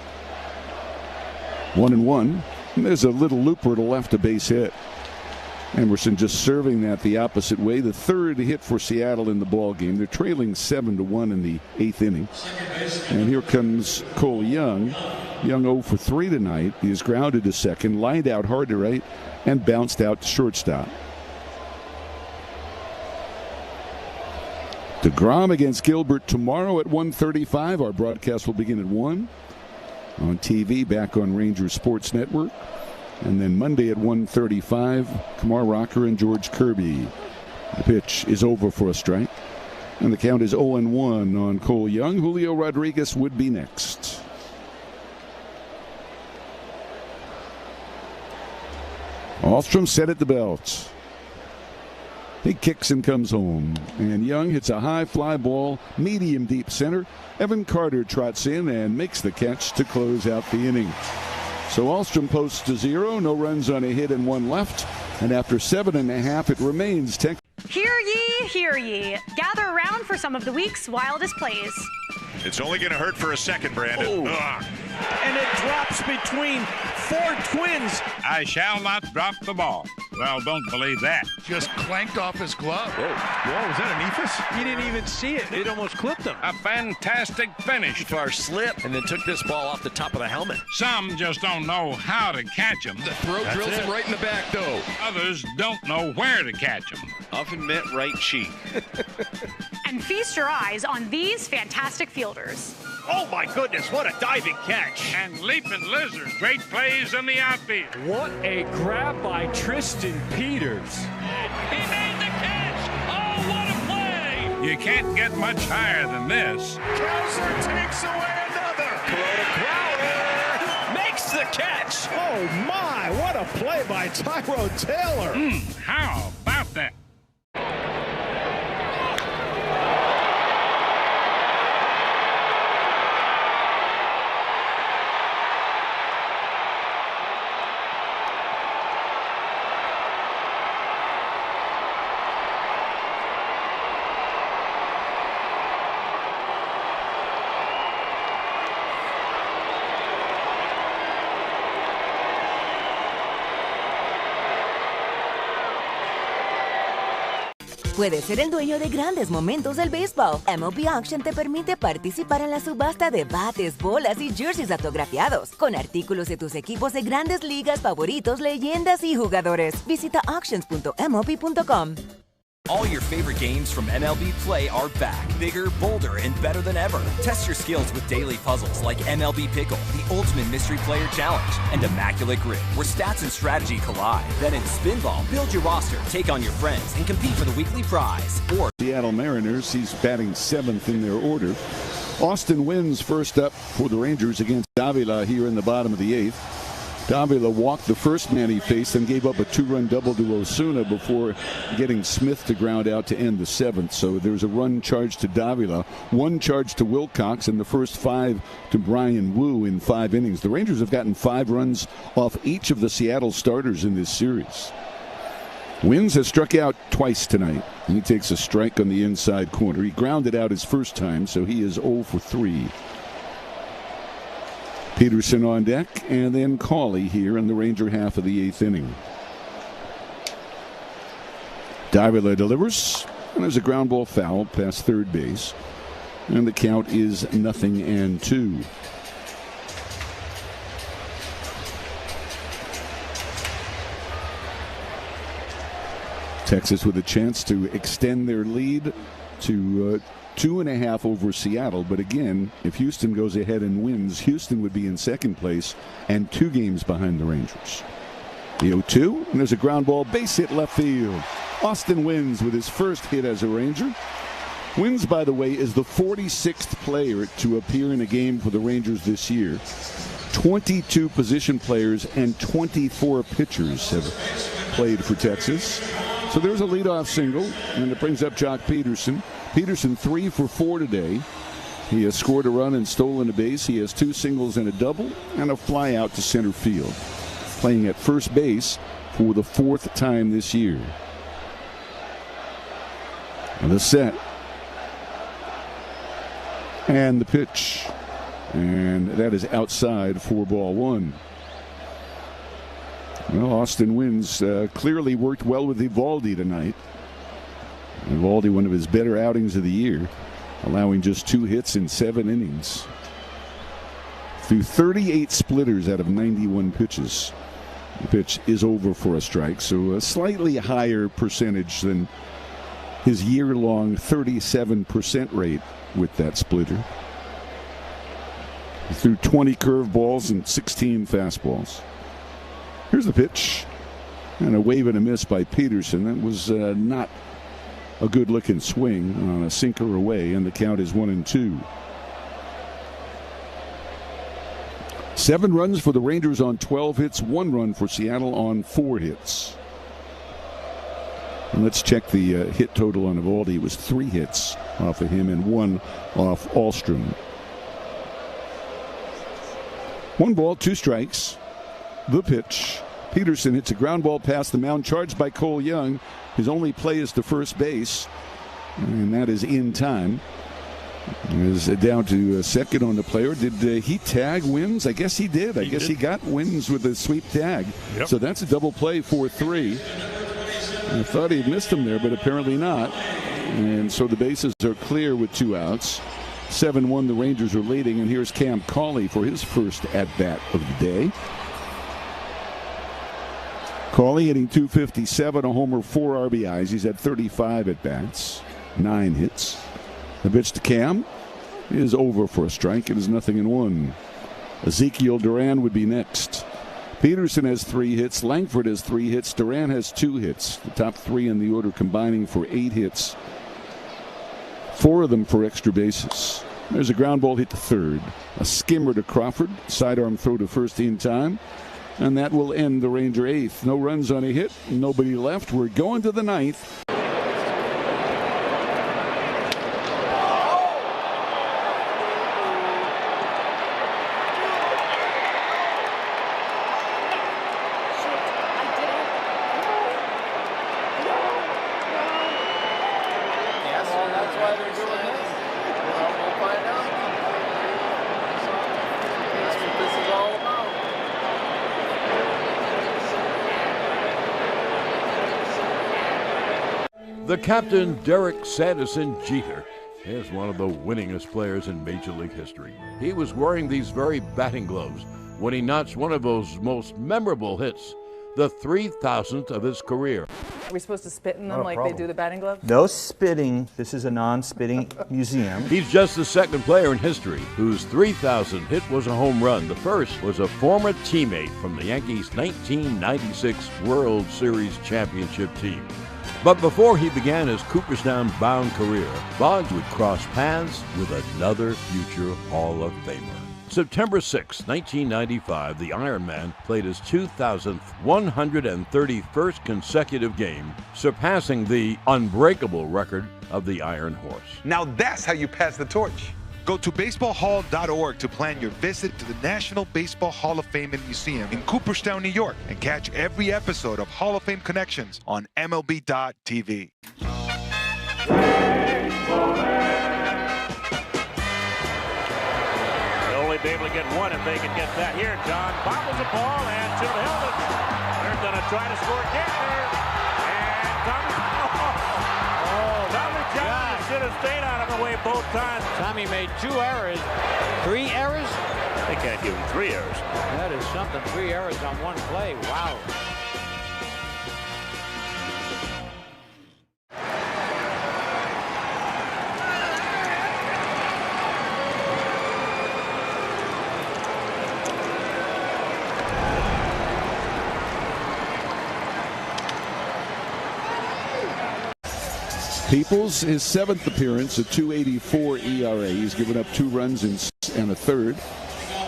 S5: 1-1. There's a little looper to left, a base hit. Emerson just serving that the opposite way. The 3rd hit for Seattle in the ball game. They're trailing 7-1 in the 8th inning. And here comes Cole Young. Young 0 for 3 tonight. He is grounded to second, lined out hard to right, and bounced out to shortstop. DeGrom against Gilbert tomorrow at 1:35. Our broadcast will begin at 1 on TV, back on Rangers Sports Network. And then Monday at 1:35, Kumar Rocker and George Kirby. The pitch is over for a strike. And the count is 0-1 on Cole Young. Julio Rodriguez would be next. Alstrom set at the belt. He kicks and comes home. And Young hits a high fly ball, medium deep center. Evan Carter trots in and makes the catch to close out the inning. So Alstrom posts to 0, no runs on a hit and 1 left. And after 7.5, it remains Texas.
S4: Hear ye, hear ye. Gather around for some of the week's wildest plays.
S7: It's only going to hurt for a second, Brandon.
S14: And it drops between 4 twins.
S17: I shall not drop the ball. Well, don't believe that.
S25: Just clanked off his glove.
S17: Whoa,
S25: was that an eephus?
S14: He didn't even see it. It almost clipped him.
S17: A fantastic finish.
S9: For slip, and then took this ball off the top of the helmet.
S17: Some just don't know how to catch them.
S20: The throw drills him right in the back, though.
S17: Others don't know where to catch them.
S9: Often met right cheek.
S4: And feast your eyes on these fantastic fielders.
S14: Oh my goodness, what a diving catch.
S17: And leaping lizards, great plays in the outfield.
S14: What a grab by Tristan Peters.
S17: He made the catch. Oh, what a play. You can't get much higher than this.
S14: Krauser takes away another. Crowder makes the catch. Oh my, what a play by Tyro Taylor.
S17: How about that?
S23: Puedes ser el dueño de grandes momentos del béisbol. MLB Auction te permite participar en la subasta de bates, bolas y jerseys autografiados, con artículos de tus equipos de grandes ligas favoritos, leyendas y jugadores. Visita auctions.mlb.com.
S1: All your favorite games from MLB Play are back, bigger, bolder, and better than ever. Test your skills with daily puzzles like MLB Pickle, the Ultimate Mystery Player Challenge, and Immaculate Grid, where stats and strategy collide. Then in Spinball, build your roster, take on your friends, and compete for the weekly prize. Or
S5: Seattle Mariners, he's batting 7th in their order. Austin Wynns first up for the Rangers against Davila here in the bottom of the 8th. Davila walked the first man he faced and gave up a 2-run double to Osuna before getting Smith to ground out to end the 7th. So there's a run charged to Davila, 1 charge to Wilcox, and the first 5 to Brian Wu in 5 innings. The Rangers have gotten 5 runs off each of the Seattle starters in this series. Wynns has struck out twice tonight. He takes a strike on the inside corner. He grounded out his first time, so he is 0 for 3. Peterson on deck, and then Cawley here in the Ranger half of the 8th inning. Davila delivers, and there's a ground ball foul past third base, and the count is 0-2. Texas with a chance to extend their lead to 2.5 over Seattle, but again, if Houston goes ahead and wins, Houston would be in second place and 2 games behind the Rangers. The 0-2, and there's a ground ball, base hit left field. Austin Wynns with his first hit as a Ranger. Wynns, by the way, is the 46th player to appear in a game for the Rangers this year. 22 position players and 24 pitchers have played for Texas. So there's a leadoff single, and it brings up Jock Peterson. Peterson 3 for 4 today. He has scored a run and stolen a base. He has 2 singles and a double and a fly out to center field. Playing at first base for the 4th time this year. And the set. And the pitch. And that is outside for ball 1. Well, Austin Wynns clearly worked well with Eovaldi tonight. Eovaldi, one of his better outings of the year, allowing just 2 hits in 7 innings. Through 38 splitters out of 91 pitches. The pitch is over for a strike, so a slightly higher percentage than his year-long 37% rate with that splitter. He threw 20 curveballs and 16 fastballs. Here's the pitch, and a wave and a miss by Peterson. That was not a good-looking swing on a sinker away, and the count is 1-2. 7 runs for the Rangers on 12 hits, 1 run for Seattle on 4 hits. And let's check the hit total on Eovaldi. It was 3 hits off of him and 1 off Alstrom. 1 ball, 2 strikes. The pitch. Peterson hits a ground ball past the mound, charged by Cole Young. His only play is to first base, and that is in time. Is down to second on the player. Did he tag Wynns? I guess he did. I guess he got Wynns with a sweep tag. Yep. So that's a double play for 3. I thought he missed him there, but apparently not. And so the bases are clear with 2 outs. 7-1, the Rangers are leading, and here's Cam Cawley for his first at-bat of the day. Cawley hitting .257, a homer, 4 RBIs. He's had 35 at-bats, 9 hits. The pitch to Cam is over for a strike. It is 0-1. Ezekiel Duran would be next. Peterson has 3 hits. Langford has 3 hits. Duran has 2 hits. The top 3 in the order combining for 8 hits. 4 of them for extra bases. There's a ground ball hit to third. A skimmer to Crawford. Sidearm throw to first in time. And that will end the Ranger 8th. No runs on a hit. Nobody left. We're going to the 9th.
S6: The captain, Derek Sanderson Jeter, is one of the winningest players in Major League history. He was wearing these very batting gloves when he notched one of those most memorable hits, the 3,000th of his career.
S10: Are we supposed to spit in them like they do the batting gloves?
S18: No spitting. This is a non-spitting museum.
S6: He's just the second player in history whose 3,000th hit was a home run. The first was a former teammate from the Yankees' 1996 World Series championship team. But before he began his Cooperstown-bound career, Bonds would cross paths with another future Hall of Famer. September 6, 1995, the Iron Man played his 2,000th 131st consecutive game, surpassing the unbreakable record of the Iron Horse.
S22: Now that's how you pass the torch. Go to baseballhall.org to plan your visit to the National Baseball Hall of Fame and Museum in Cooperstown, New York, and catch every episode of Hall of Fame Connections on MLB.tv.
S14: They'll only be able to get one if they can get that. Here, John bobbles the ball, and to the helmet. They're going to try to score again here. And Tommy John should have stayed out of the way both times.
S11: Tommy made 2 errors. 3 errors?
S14: They can't give him 3 errors.
S11: That is something. 3 errors on one play. Wow.
S5: Peoples, his 7th appearance, a 2.84 ERA. He's given up 2 runs and a third.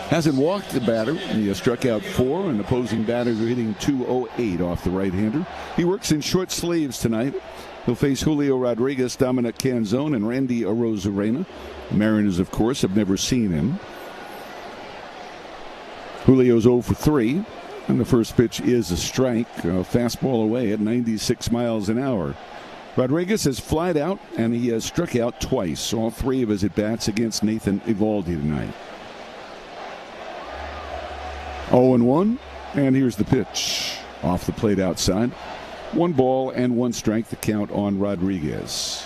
S5: Hasn't walked the batter. He has struck out 4, and opposing batters are hitting 208 off the right-hander. He works in short sleeves tonight. He'll face Julio Rodriguez, Dominic Canzone, and Randy Arozarena. The Mariners, of course, have never seen him. Julio's 0 for 3, and the first pitch is a strike, a fastball away at 96 miles an hour. Rodriguez has flied out, and he has struck out twice, all 3 of his at-bats against Nathan Eovaldi tonight. 0-1, and here's the pitch. Off the plate outside. 1 ball and 1 strike, the count on Rodriguez.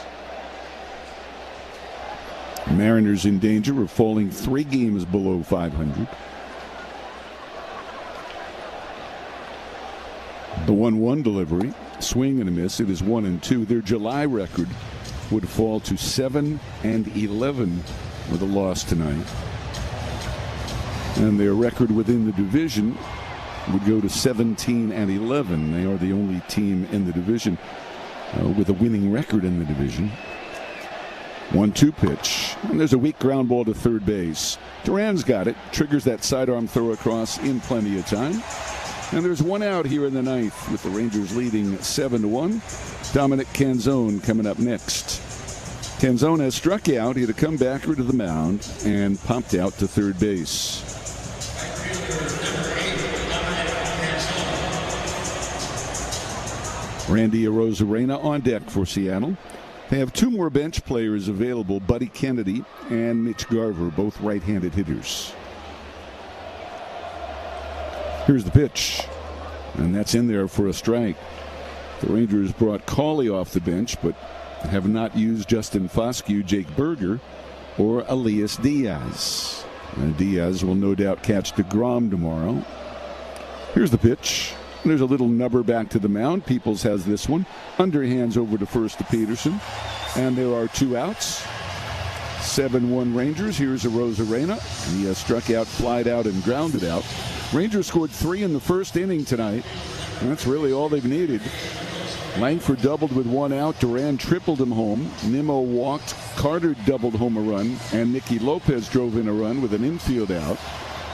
S5: Mariners in danger of falling 3 games below 500. The 1-1 delivery, swing and a miss. It is 1-2. Their July record would fall to 7-11 with a loss tonight. And their record within the division would go to 17-11. They are the only team in the division with a winning record in the division. 1-2 pitch, and there's a weak ground ball to third base. Duran's got it, triggers that sidearm throw across in plenty of time. And there's 1 out here in the 9th with the Rangers leading 7-1. Dominic Canzone coming up next. Canzone has struck out. He had to come back to the mound and popped out to third base. Randy Arozarena on deck for Seattle. They have 2 more bench players available, Buddy Kennedy and Mitch Garver, both right-handed hitters. Here's the pitch, and that's in there for a strike. The Rangers brought Cawley off the bench, but have not used Justin Foscue, Jake Berger, or Elias Diaz. And Diaz will no doubt catch DeGrom tomorrow. Here's the pitch. There's a little nubber back to the mound. Peoples has this one. Underhands over to first to Peterson. And there are 2 outs. 7-1 Rangers. Here's Arozarena. He has struck out, flied out, and grounded out. Rangers scored 3 in the first inning tonight. And that's really all they've needed. Langford doubled with 1 out. Duran tripled him home. Nimmo walked. Carter doubled home a run. And Nicky Lopez drove in a run with an infield out.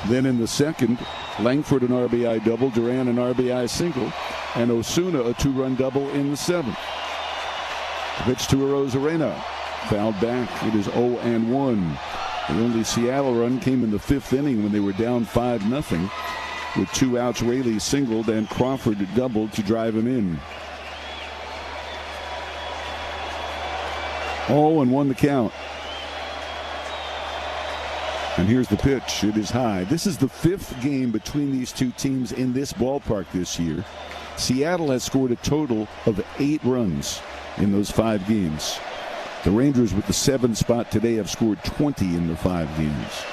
S5: Then in the second, Langford an RBI double, Duran an RBI single, and Osuna a 2-run double in the 7th. Pitch to Arozarena. Fouled back. It is 0-1. The only Seattle run came in the 5th inning when they were down 5-0. With 2 outs, Raley singled and Crawford doubled to drive him in. 0-1 the count. And here's the pitch. It is high. This is the 5th game between these 2 teams in this ballpark this year. Seattle has scored a total of 8 runs in those 5 games. The Rangers with the 7th spot today have scored 20 in the 5 games.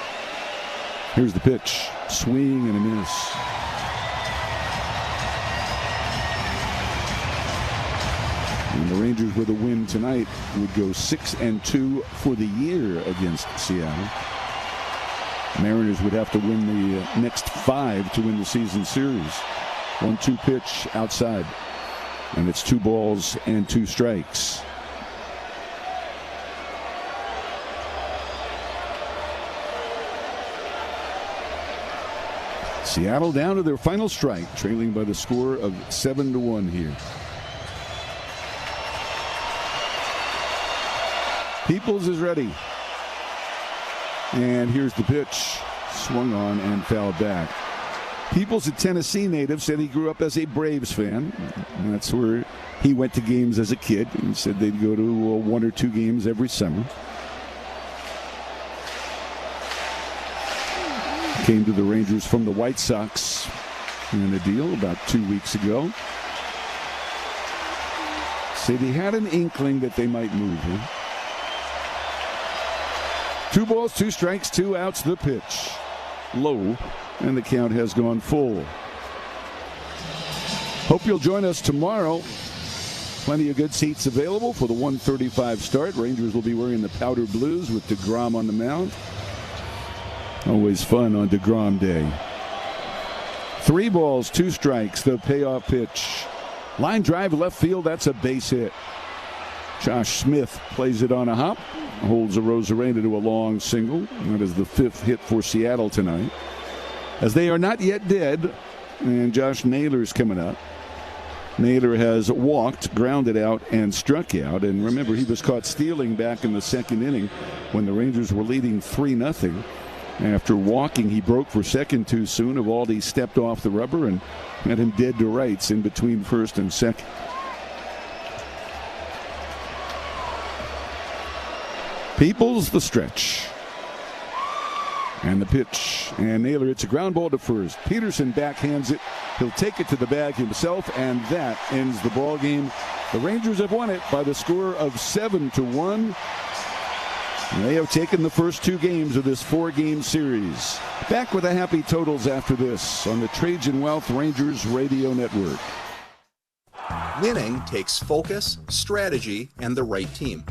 S5: Here's the pitch. Swing and a miss. And the Rangers with a win tonight would go 6-2 for the year against Seattle. Mariners would have to win the next 5 to win the season series. 1-2 pitch outside. And it's 2 balls and 2 strikes. Seattle down to their final strike, trailing by the score of 7-1 here. Peoples is ready. And here's the pitch. Swung on and fouled back. Peoples, a Tennessee native, said he grew up as a Braves fan. And that's where he went to games as a kid. He said they'd go to 1 or 2 games every summer. Came to the Rangers from the White Sox in a deal about 2 weeks ago. Said he had an inkling that they might move him. 2 balls, 2 strikes, 2 outs. The pitch low, and the count has gone full. Hope you'll join us tomorrow. Plenty of good seats available for the 1:35 start. Rangers will be wearing the powder blues with DeGrom on the mound. Always fun on DeGrom Day. 3 balls, 2 strikes. The payoff pitch. Line drive left field. That's a base hit. Josh Smith plays it on a hop. Holds Arozarena to a long single. That is the 5th hit for Seattle tonight. As they are not yet dead. And Josh Naylor's coming up. Naylor has walked, grounded out, and struck out. And remember, he was caught stealing back in the 2nd inning when the Rangers were leading 3-0. After walking, he broke for second too soon. Eovaldi stepped off the rubber and met him dead to rights in between first and second. Peoples, the stretch. And the pitch. And Naylor hits a ground ball to first. Peterson backhands it. He'll take it to the bag himself, and that ends the ball game. The Rangers have won it by the score of 7-1. They have taken the first 2 games of this 4-game series. Back with the happy totals after this on the Trajan Wealth Rangers Radio Network.
S2: Winning takes focus, strategy, and the right team.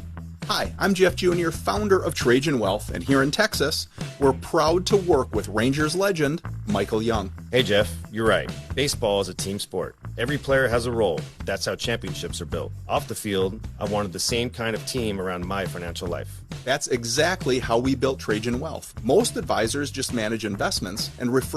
S2: Hi, I'm Jeff Jr., founder of Trajan Wealth, and here in Texas, we're proud to work with Rangers legend Michael Young.
S8: Hey Jeff, you're right. Baseball is a team sport. Every player has a role. That's how championships are built. Off the field, I wanted the same kind of team around my financial life.
S2: That's exactly how we built Trajan Wealth. Most advisors just manage investments and refer